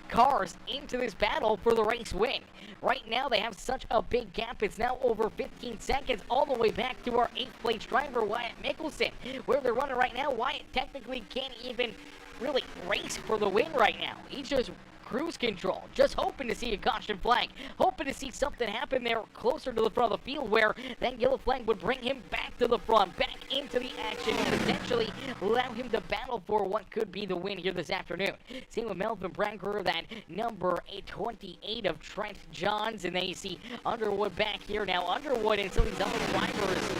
Speaker 2: cars into this battle for the race win. Right now, they have such a big gap. It's now over 15 seconds, all the way back to our 8th place driver, Wyatt Mickelson. Where they're running right now, Wyatt technically can't even really race for the win right now. He's just cruise control, just hoping to see a caution flag, hoping to see something happen there closer to the front of the field where that yellow flag would bring him back to the front, back into the action, and potentially allow him to battle for what could be the win here this afternoon. Same with Melvin Bragger, that number 28 of Trent Johns, and then you see Underwood back here. Now Underwood and some of these other drivers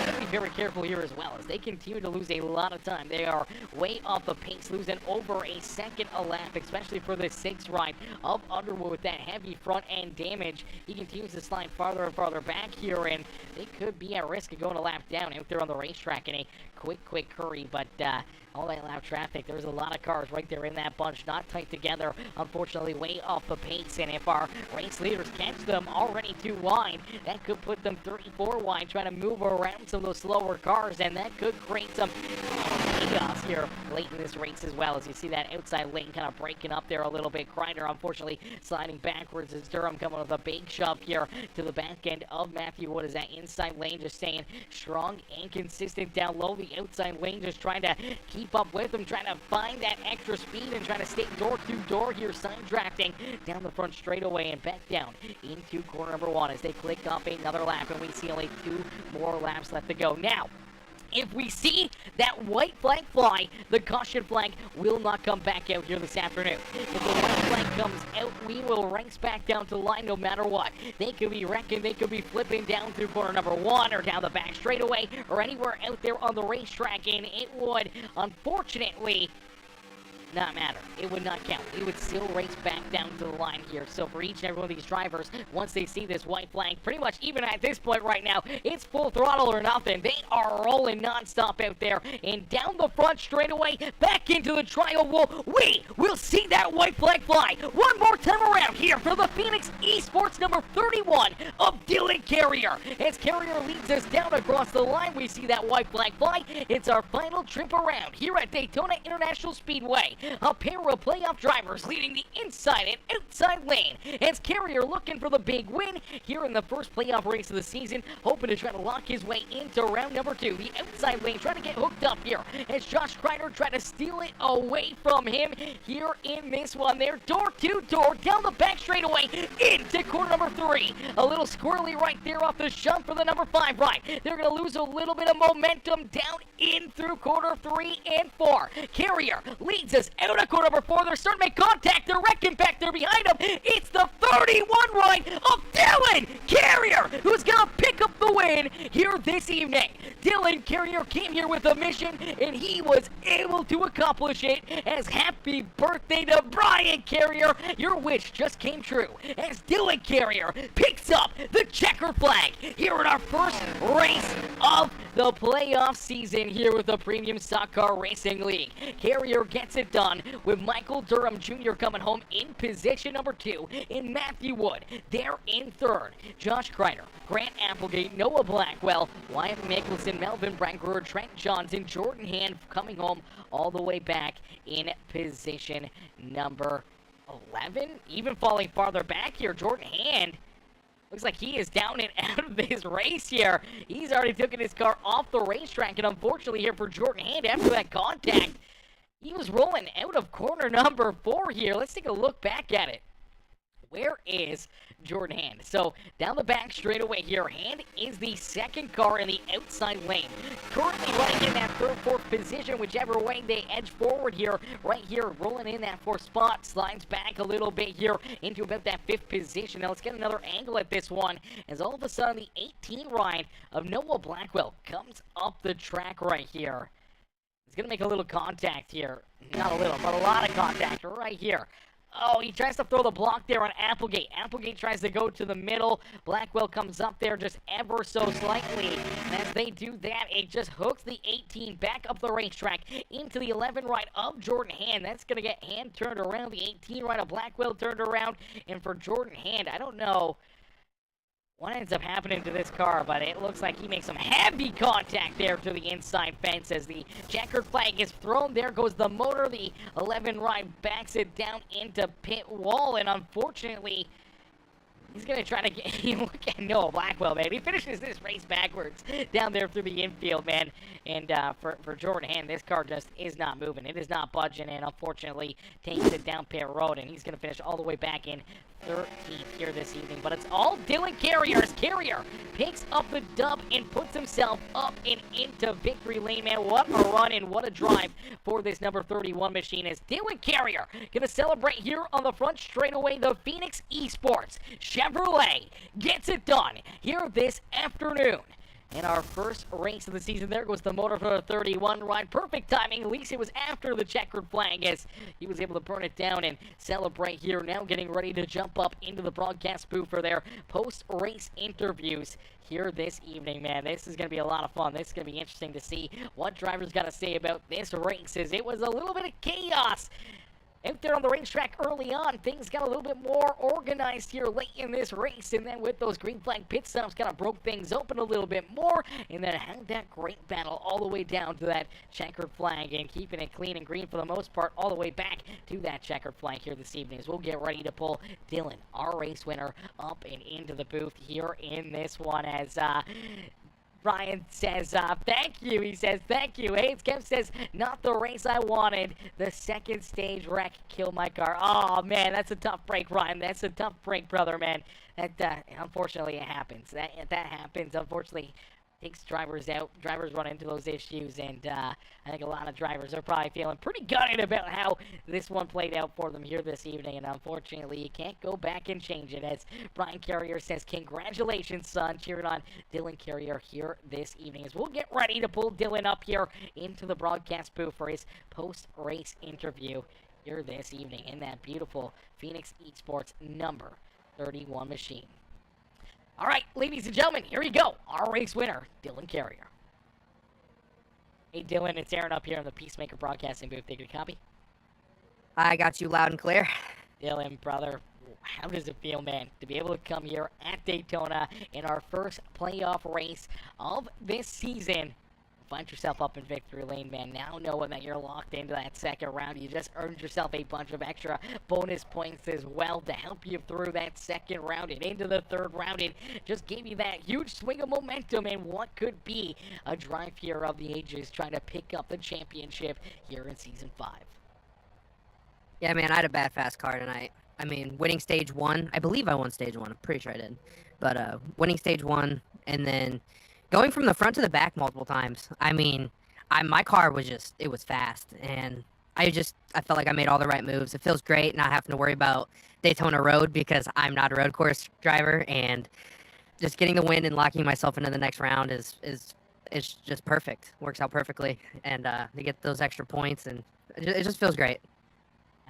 Speaker 2: gotta be very careful here as well, as they continue to lose a lot of time. They are way off the pace, losing over a second a lap, especially for the 6th ride of Underwood with that heavy front end damage. He continues to slide farther and farther back here, and they could be at risk of going a lap down out there on the racetrack in a quick hurry. But all that loud traffic, there's a lot of cars right there in that bunch, not tight together, unfortunately way off the pace. And if our race leaders catch them already too wide, that could put them 34 wide, trying to move around some of those slower cars, and that could create some chaos here late in this race as well, as you see that outside lane kind of breaking up there a little bit. Kreider unfortunately sliding backwards as Durham coming with a big shove here to the back end of Matthew Wood, as that inside lane just staying strong and consistent down low. The outside lane just trying to keep up with him, trying to find that extra speed and trying to stay door to door here, side drafting down the front straightaway and back down into corner number 1 as they click up another lap, and we see only 2 more laps left to go. Now, if we see that white flag fly, the caution flag will not come back out here this afternoon. If the white flag comes out, we will race back down to the line no matter what. They could be wrecking, they could be flipping down through corner number 1 or down the back straightaway or anywhere out there on the racetrack, and it would, unfortunately, not matter. It would not count. We would still race back down to the line here. So for each and every one of these drivers, once they see this white flag, pretty much even at this point right now, it's full throttle or nothing. They are rolling nonstop out there and down the front straightaway, back into the triangle. We will see that white flag fly one more time around here for the Phoenix Esports number 31 of Dylan Carrier. As Carrier leads us down across the line, we see that white flag fly. It's our final trip around here at Daytona International Speedway. A pair of playoff drivers leading the inside and outside lane, as Carrier looking for the big win here in the first playoff race of the season, hoping to try to lock his way into round number 2. The outside lane trying to get hooked up here as Josh Kreider tried to steal it away from him here in this one there. Door to door down the back straightaway into corner number 3. A little squirrely right there off the shove for the number 5 ride. They're going to lose a little bit of momentum down in through corner 3 and 4. Carrier leads us out of corner number 4. They're starting to make contact. They're wrecking back there behind him. It's the 31 ride of Dylan Carrier, who's going to pick up the win here this evening. Dylan Carrier came here with a mission, and he was able to accomplish it. As happy birthday to Brian Carrier. Your wish just came true, as Dylan Carrier picks up the checker flag here in our first race of the playoff season here with the Premium Stock Car Racing League. Carrier gets it done with Michael Durham Jr. coming home in position number 2, and Matthew Wood there in 3rd. Josh Kreider, Grant Applegate, Noah Blackwell, Wyatt Mickelson, Melvin Bragger, Trent Johnson, Jordan Hand coming home all the way back in position number 11. Even falling farther back here, Jordan Hand looks like he is down and out of this race here. He's already taken his car off the racetrack, and unfortunately here for Jordan Hand, after that contact, he was rolling out of corner number 4 here. Let's take a look back at it. Where is Jordan Hand? So down the back straightaway here, Hand is the 2nd car in the outside lane. Currently running in that 3rd, 4th position, whichever way they edge forward here. Right here, rolling in that 4th spot, slides back a little bit here into about that 5th position. Now let's get another angle at this one, as all of a sudden the 18 ride of Noah Blackwell comes up the track right here. He's going to make a little contact here. Not a little, but a lot of contact right here. Oh, he tries to throw the block there on Applegate. Applegate tries to go to the middle. Blackwell comes up there just ever so slightly. And as they do that, it just hooks the 18 back up the racetrack into the 11 ride of Jordan Hand. That's going to get Hand turned around. The 18 ride of Blackwell turned around. And for Jordan Hand, I don't know what ends up happening to this car, but it looks like he makes some heavy contact there to the inside fence as the checkered flag is thrown. There goes the motor. The 11 ride backs it down into pit wall, and unfortunately, He's going to try to get, look at Noah Blackwell, man. He finishes this race backwards down there through the infield, man. And for Jordan Hand, this car just is not moving. It is not budging, and unfortunately takes it down pit road, and he's going to finish all the way back in 13th here this evening. But it's all Dylan Carrier as Carrier picks up the dub and puts himself up and into victory lane, man. What a run and what a drive for this number 31 machine as Dylan Carrier going to celebrate here on the front straightaway. The Phoenix Esports Chevrolet gets it done here this afternoon. In our first race of the season, there goes the motor for the 31 ride. Perfect timing. At least it was after the checkered flag as he was able to burn it down and celebrate here. Now getting ready to jump up into the broadcast booth for their post-race interviews here this evening, man. This is going to be a lot of fun. This is going to be interesting to see what drivers got to say about this race, as it was a little bit of chaos out there on the racetrack early on. Things got a little bit more organized here late in this race, and then with those green flag pit stops, kind of broke things open a little bit more, and then had that great battle all the way down to that checkered flag, and keeping it clean and green for the most part all the way back to that checkered flag here this evening, as we'll get ready to pull Dylan, our race winner, up and into the booth here in this one, as Ryan says, thank you. He says, thank you. Hayes Kemp says, not the race I wanted. The second stage wreck killed my car. Oh, man, that's a tough break, Ryan. That's a tough break, brother, man. That, unfortunately, it happens. That happens. Unfortunately, takes drivers out. Drivers run into those issues, and I think a lot of drivers are probably feeling pretty gutted about how this one played out for them here this evening, and unfortunately, you can't go back and change it, as Brian Carrier says, congratulations, son, cheering on Dylan Carrier here this evening, as we'll get ready to pull Dylan up here into the broadcast booth for his post-race interview here this evening in that beautiful Phoenix Esports number 31 machine. All right, ladies and gentlemen, here you go. Our race winner, Dylan Carrier. Hey, Dylan, it's Aaron up here in the Peacemaker Broadcasting booth. Take a copy.
Speaker 5: I got you loud and clear.
Speaker 2: Dylan, brother, how does it feel, man, to be able to come here at Daytona in our first playoff race of this season? Find yourself up in victory lane, man. Now knowing that you're locked into that second round, you just earned yourself a bunch of extra bonus points as well to help you through that second round and into the third round. It just gave you that huge swing of momentum and what could be a drive here of the ages trying to pick up the championship here in Season 5.
Speaker 5: Yeah, man, I had a bad fast car tonight. I mean, winning stage 1. I believe I won stage 1. I'm pretty sure I did. But winning stage 1 and then going from the front to the back multiple times. I mean, my car was it was fast, and I felt like I made all the right moves. It feels great not having to worry about Daytona Road because I'm not a road course driver, and just getting the win and locking myself into the next round is just perfect. Works out perfectly, and to get those extra points, and it just feels great.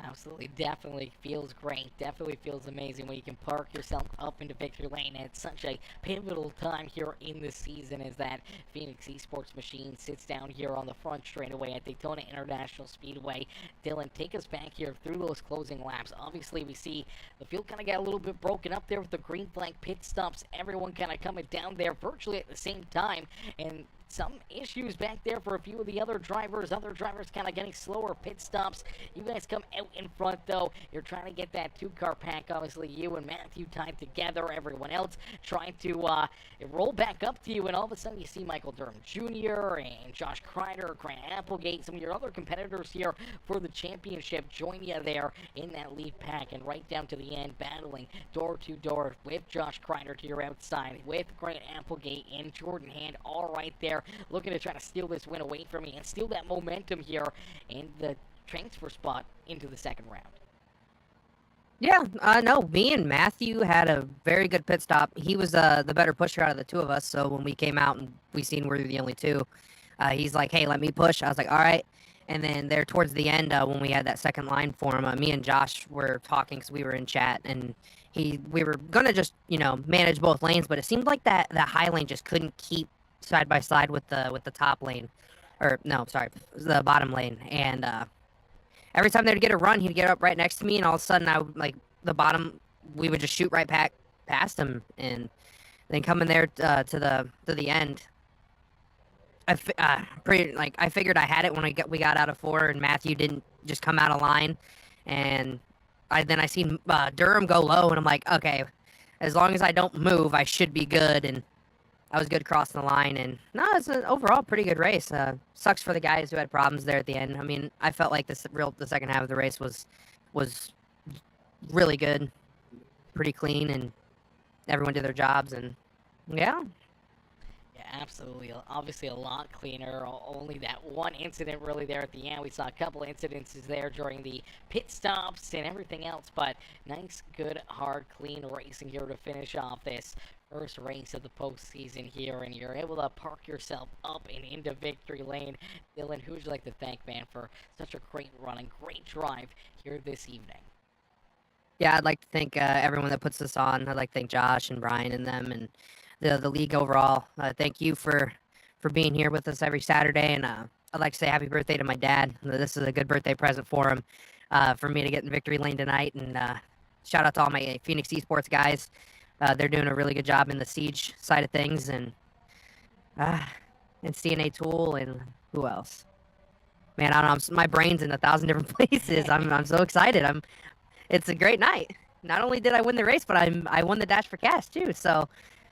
Speaker 2: Absolutely, definitely feels great. Definitely feels amazing when you can park yourself up into victory lane at such a pivotal time here in the season as that Phoenix Esports machine sits down here on the front straightaway at Daytona International Speedway. Dylan, take us back here through those closing laps. Obviously, we see the field kind of got a little bit broken up there with the green flag pit stops. Everyone kind of coming down there virtually at the same time, and some issues back there for a few of the other drivers. Other drivers kind of getting slower pit stops. You guys come out in front, though. You're trying to get that two-car pack. Obviously, you and Matthew tied together. Everyone else trying to roll back up to you, and all of a sudden you see Michael Durham Jr. and Josh Kreider, Grant Applegate, some of your other competitors here for the championship join you there in that lead pack, and right down to the end, battling door to door with Josh Kreider to your outside, with Grant Applegate and Jordan Hand all right there, looking to try to steal this win away from me and steal that momentum here in the transfer spot into the second round.
Speaker 5: Yeah, no, me and Matthew had a very good pit stop. He was the better pusher out of the two of us, so when we came out and we seen we were the only two, he's like, hey, let me push. I was like, all right. And then there towards the end, when we had that second line for him, me and Josh were talking because we were in chat, and we were going to just, manage both lanes, but it seemed like that high lane just couldn't keep side by side with the top lane, or no, sorry, the bottom lane, and every time they'd get a run, he'd get up right next to me, and all of a sudden, the bottom, we would just shoot right past him, and then coming there to the end, I figured I had it when we got out of 4, and Matthew didn't just come out of line, and I seen Durham go low, and I'm like, okay, as long as I don't move, I should be good. And I was good crossing the line. And no, it's an overall pretty good race. Sucks for the guys who had problems there at the end. I mean, I felt like the second half of the race was really good, pretty clean, and everyone did their jobs. And yeah,
Speaker 2: Yeah, absolutely. Obviously, a lot cleaner. Only that one incident really there at the end. We saw a couple incidences there during the pit stops and everything else, but nice, good, hard, clean racing here to finish off this first race of the postseason here, and you're able to park yourself up and into victory lane. Dylan, who would you like to thank, man, for such a great run and great drive here this evening?
Speaker 5: yeah, I'd like to thank everyone that puts this on. I'd like to thank Josh and Brian and them and the league overall. Thank you for being here with us every Saturday, and I'd like to say happy birthday to my dad. This is a good birthday present for him, for me to get in victory lane tonight. And shout out to all my Phoenix Esports guys. They're doing a really good job in the siege side of things, and CNA Tool, and who else? Man, I don't know. My brain's in 1,000 different places. I'm so excited. It's a great night. Not only did I win the race, but I won the Dash for Cash too. So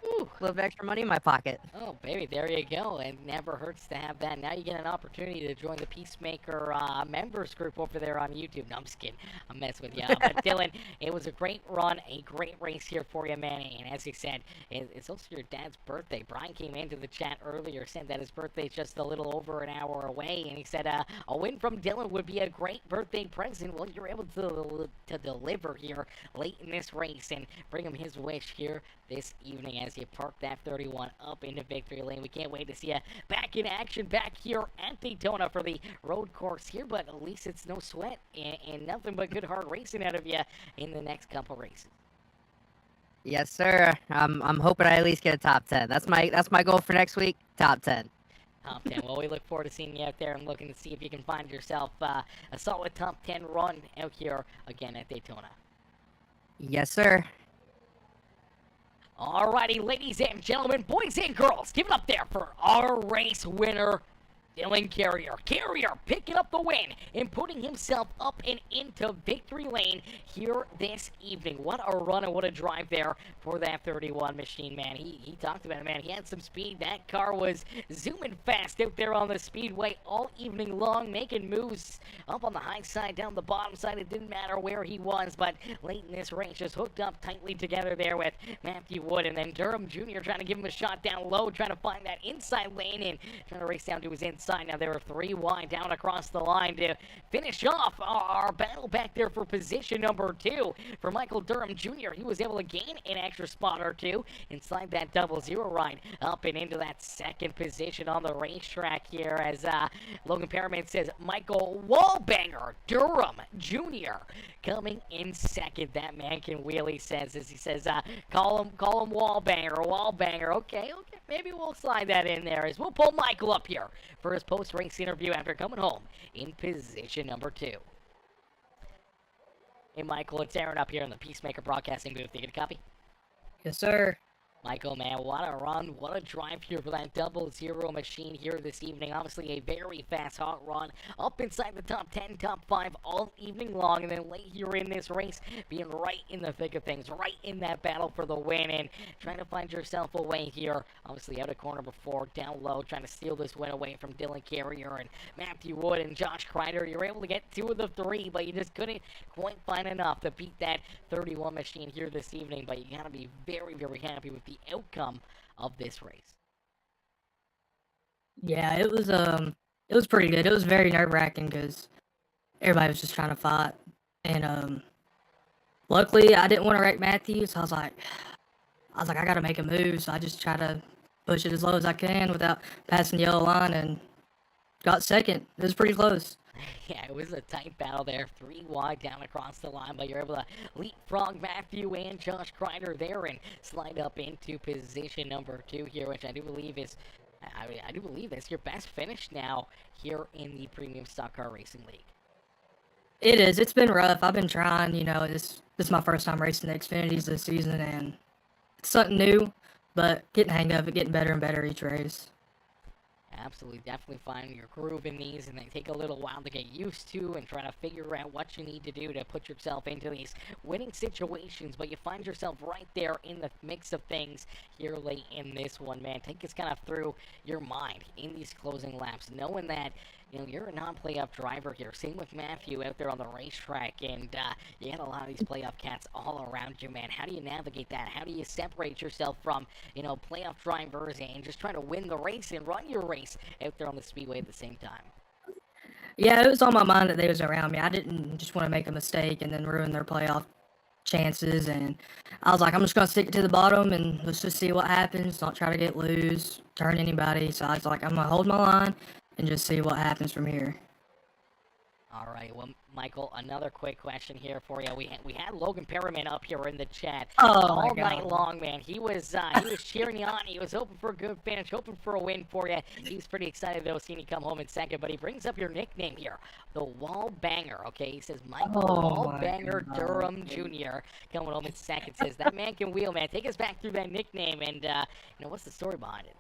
Speaker 2: Ooh.
Speaker 5: a little bit extra money in my pocket.
Speaker 2: Oh, baby, there you go. It never hurts to have that. Now you get an opportunity to join the Peacemaker members group over there on YouTube. No, I'm just kidding. I'm messing with you. But Dylan, it was a great run, a great race here for you, man. And as you said, it's also your dad's birthday. Brian came into the chat earlier, said that his birthday is just a little over an hour away. And he said a win from Dylan would be a great birthday present. Well, you're able to deliver here late in this race and bring him his wish here this evening as you park that 31 up into victory lane. We can't wait to see you back in action back here at Daytona for the road course here, but at least it's no sweat and nothing but good hard racing out of you in the next couple races.
Speaker 5: Yes, sir. I'm hoping I at least get a top 10. That's my goal for next week. Top 10.
Speaker 2: Top 10. Well, we look forward to seeing you out there and looking to see if you can find yourself a solid top 10 run out here again at Daytona.
Speaker 5: Yes, sir.
Speaker 2: Alrighty, ladies and gentlemen, boys and girls, give it up there for our race winner, Dylan Carrier. Carrier picking up the win and putting himself up and into victory lane here this evening. What a run and what a drive there for that 31 machine, man. He talked about it, man. He had some speed. That car was zooming fast out there on the speedway all evening long, making moves up on the high side, down the bottom side. It didn't matter where he was, but late in this race, just hooked up tightly together there with Matthew Wood, and then Durham Jr. trying to give him a shot down low, trying to find that inside lane and trying to race down to his inside. Now there are 3 wide down across the line to finish off our battle back there for position number 2 for Michael Durham Jr. He was able to gain an extra spot or 2 and slide that 0-0 ride up and into that second position on the racetrack here as Logan Perriman says Michael Wallbanger Durham Jr. coming in second. That man can wheel, he says, as he says, call him Wallbanger. Okay, maybe we'll slide that in there as we'll pull Michael up here for his post-race interview after coming home in position number 2. Hey, Michael, it's Aaron up here in the Peacemaker Broadcasting booth. You get a copy?
Speaker 5: Yes, sir.
Speaker 2: Michael, man, what a run, what a drive here for that 0-0 machine here this evening. Obviously, a very fast, hot run up inside the top 10, top 5 all evening long. And then late here in this race, being right in the thick of things, right in that battle for the win and trying to find yourself a way here. Obviously, out of corner before, down low, trying to steal this win away from Dylan Carrier and Matthew Wood and Josh Kreider. You're able to get 2 of the 3, but you just couldn't quite find enough to beat that 31 machine here this evening. But you got to be very, very happy with the outcome of this race.
Speaker 6: Yeah, it was pretty good. It was very nerve-wracking because everybody was just trying to fight, and luckily I didn't want to wreck Matthew, so I was like I gotta make a move, so I just try to push it as low as I can without passing the yellow line, and got second. It was pretty close.
Speaker 2: Yeah, it was a tight battle there. 3 wide down across the line, but you're able to leapfrog Matthew and Josh Kreider there and slide up into position number 2 here, which I do believe is, I do believe that's your best finish now here in the Premium Stock Car Racing League.
Speaker 6: It is. It's been rough. I've been trying. This is my first time racing the Xfinities this season, and it's something new, but getting the hang of it, getting better and better each race.
Speaker 2: Absolutely, definitely find your groove in these, and they take a little while to get used to and try to figure out what you need to do to put yourself into these winning situations. But you find yourself right there in the mix of things here late in this one, man. Take us kind of through your mind in these closing laps, knowing that you're a non-playoff driver here. Same with Matthew out there on the racetrack, and you got a lot of these playoff cats all around you, man. How do you navigate that? How do you separate yourself from, playoff drivers and just trying to win the race and run your race out there on the speedway at the same time?
Speaker 6: Yeah, it was on my mind that they was around me. I didn't just want to make a mistake and then ruin their playoff chances. And I was like, I'm just gonna stick it to the bottom and let's just see what happens. Not try to get loose, turn anybody. So I was like, I'm gonna hold my line and just see what happens from here.
Speaker 2: All right, well, Michael, another quick question here for you. We had Logan Perriman up here in the chat all night long, man. He was cheering you on. He was hoping for a good finish, hoping for a win for you. He was pretty excited though, seeing you come home in second. But he brings up your nickname here, the Wall Banger. Okay, he says Michael Wall Banger Durham Jr. coming home in second. Says that man can wheel, man. Take us back through that nickname, and what's the story behind it?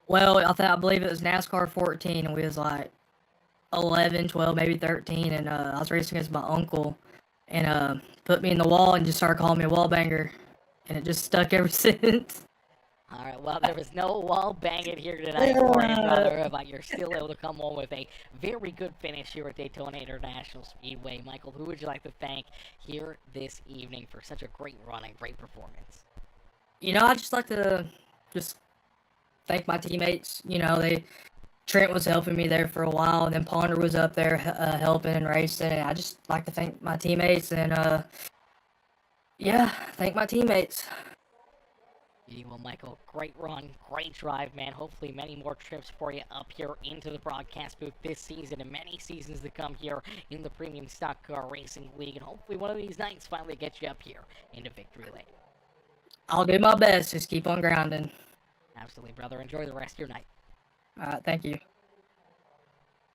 Speaker 6: Well, I believe it was NASCAR 14, and we was like 11, 12, maybe 13, and I was racing against my uncle, and put me in the wall and just started calling me a wall banger, and it just stuck ever since.
Speaker 2: All right, well, there was no wall banging here tonight for you, brother, but you're still able to come home with a very good finish here at Daytona International Speedway. Michael, who would you like to thank here this evening for such a great run and great performance?
Speaker 6: I'd just like to just thank my teammates. Trent was helping me there for a while, and then Ponder was up there helping and racing. And I just like to thank my teammates, and thank my teammates.
Speaker 2: Well, Michael, great run, great drive, man. Hopefully many more trips for you up here into the broadcast booth this season and many seasons to come here in the Premium Stock Car Racing League. And hopefully one of these nights finally gets you up here into victory lane.
Speaker 6: I'll do my best. Just keep on grounding.
Speaker 2: Absolutely, brother. Enjoy the rest of your night.
Speaker 6: Thank you.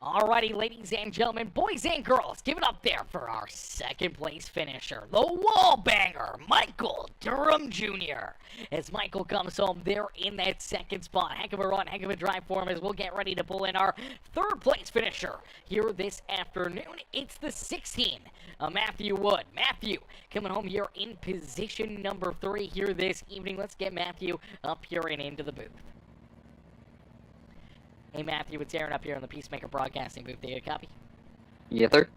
Speaker 2: Alrighty, ladies and gentlemen, boys and girls, give it up there for our second place finisher, the wall banger, Michael Durham Jr. As Michael comes home there in that second spot. Heck of a run, heck of a drive for him as we'll get ready to pull in our third place finisher here this afternoon. It's the 16, Matthew Wood. Matthew coming home here in position number 3 here this evening. Let's get Matthew up here and into the booth. Hey, Matthew, it's Aaron up here on the Peacemaker Broadcasting booth. Do you copy?
Speaker 4: Yes, sir.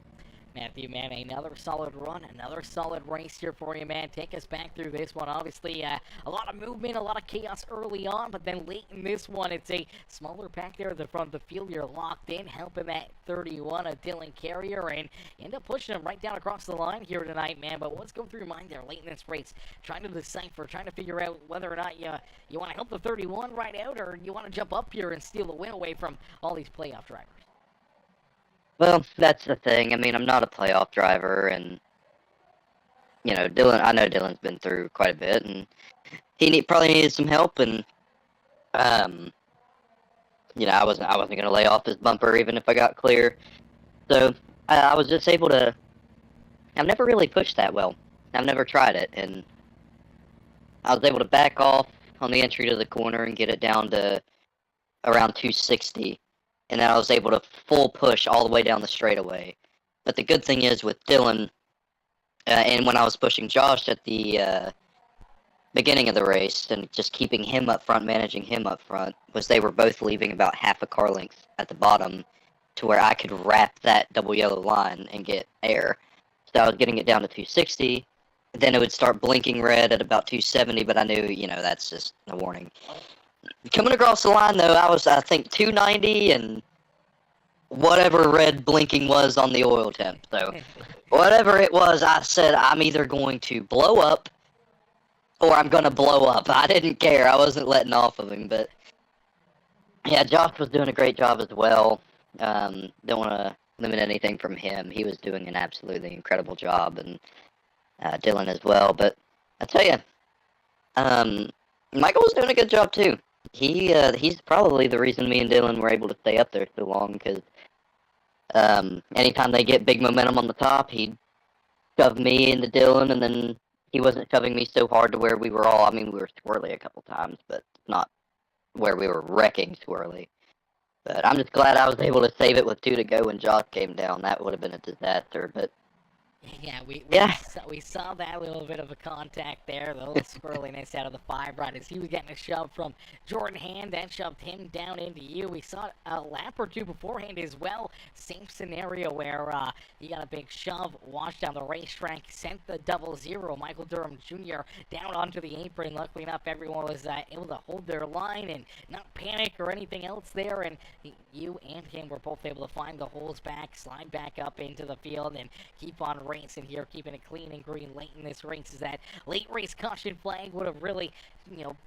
Speaker 2: Matthew, man, another solid run, another solid race here for you, man. Take us back through this one. Obviously, a lot of movement, a lot of chaos early on, but then late in this one, it's a smaller pack there at the front of the field. You're locked in, helping that 31 of Dylan Carrier, and you end up pushing him right down across the line here tonight, man. But what's going through your mind there late in this race? Trying to decipher, trying to figure out whether or not you want to help the 31 right out, or you want to jump up here and steal the win away from all these playoff drivers.
Speaker 4: Well, that's the thing. I mean, I'm not a playoff driver, and Dylan. I know Dylan's been through quite a bit, and he probably needed some help. And I wasn't going to lay off his bumper even if I got clear. So I was just able to. I've never really pushed that well. I've never tried it, and I was able to back off on the entry to the corner and get it down to around 260. And then I was able to full push all the way down the straightaway. But the good thing is with Dylan, and when I was pushing Josh at the beginning of the race, and just keeping him up front, managing him up front, was they were both leaving about half a car length at the bottom to where I could wrap that double yellow line and get air. So I was getting it down to 260. Then it would start blinking red at about 270, but I knew, that's just a warning. Coming across the line, though, I think, 290 and whatever red blinking was on the oil temp. So, whatever it was, I said, I'm either going to blow up or I'm going to blow up. I didn't care. I wasn't letting off of him. But, yeah, Josh was doing a great job as well. Don't want to limit anything from him. He was doing an absolutely incredible job, and Dylan as well. But, I tell you, Michael was doing a good job, too. He's probably the reason me and Dylan were able to stay up there so long, because anytime they get big momentum on the top, he'd shove me into Dylan, and then he wasn't shoving me so hard to where we were all, we were swirly a couple times, but not where we were wrecking swirly. But I'm just glad I was able to save it with 2 to go when Josh came down. That would have been a disaster, but
Speaker 2: Yeah,
Speaker 4: Yeah.
Speaker 2: we saw that little bit of a contact there, the little squirreliness out of the 5 right as he was getting a shove from Jordan Hand, that shoved him down into you. We saw a lap or two beforehand as well, same scenario where he got a big shove, washed down the racetrack, sent the 00 Michael Durham Jr. down onto the apron. Luckily enough, everyone was able to hold their line and not panic or anything else there, and you and him were both able to find the holes back, slide back up into the field, and keep on racing here, keeping it clean and green late in this race. Is that late race caution flag would have really,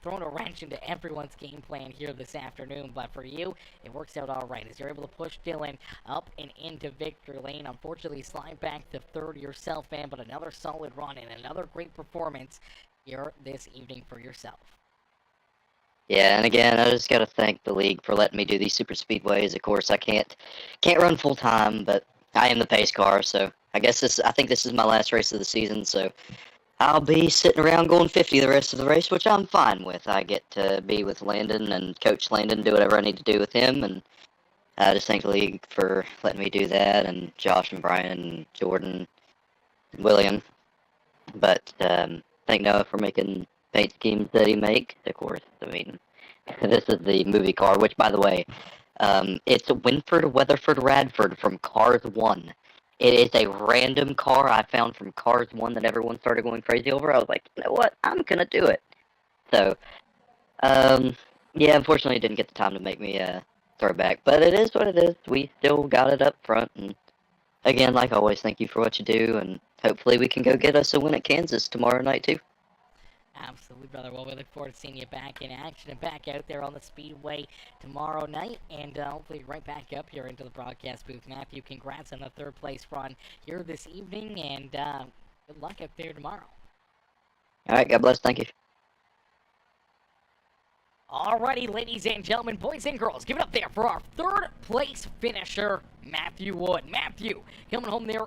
Speaker 2: thrown a wrench into everyone's game plan here this afternoon. But for you, it works out all right as you're able to push Dylan up and into victory lane. Unfortunately, slide back to third yourself, man, but another solid run and another great performance here this evening for yourself.
Speaker 4: Yeah, and again, I just got to thank the league for letting me do these super speedways. Of course, I can't run full time, but I am the pace car, so I think this is my last race of the season, so I'll be sitting around going 50 the rest of the race, which I'm fine with. I get to be with Landon and Coach Landon, do whatever I need to do with him, and I just thank the league for letting me do that, and Josh and Brian and Jordan and William. But thank Noah for making paint schemes that he make. Of course, I mean, this is the movie car, which, by the way, it's Winford Weatherford Radford from Cars 1. It is a random car I found from Cars 1 that everyone started going crazy over. I was like, you know what? I'm going to do it. So, yeah, unfortunately, it didn't get the time to make me throw it back. But it is what it is. We still got it up front. And again, like always, thank you for what you do. And hopefully we can go get us a win at Kansas tomorrow night, too.
Speaker 2: Absolutely, brother. Well, we look forward to seeing you back in action and back out there on the Speedway tomorrow night, and hopefully right back up here into the broadcast booth. Matthew, congrats on the third place run here this evening, and good luck up there tomorrow.
Speaker 4: All right, God bless. Thank you.
Speaker 2: Alrighty, ladies and gentlemen, boys and girls, give it up there for our third place finisher, Matthew Wood. Matthew coming home there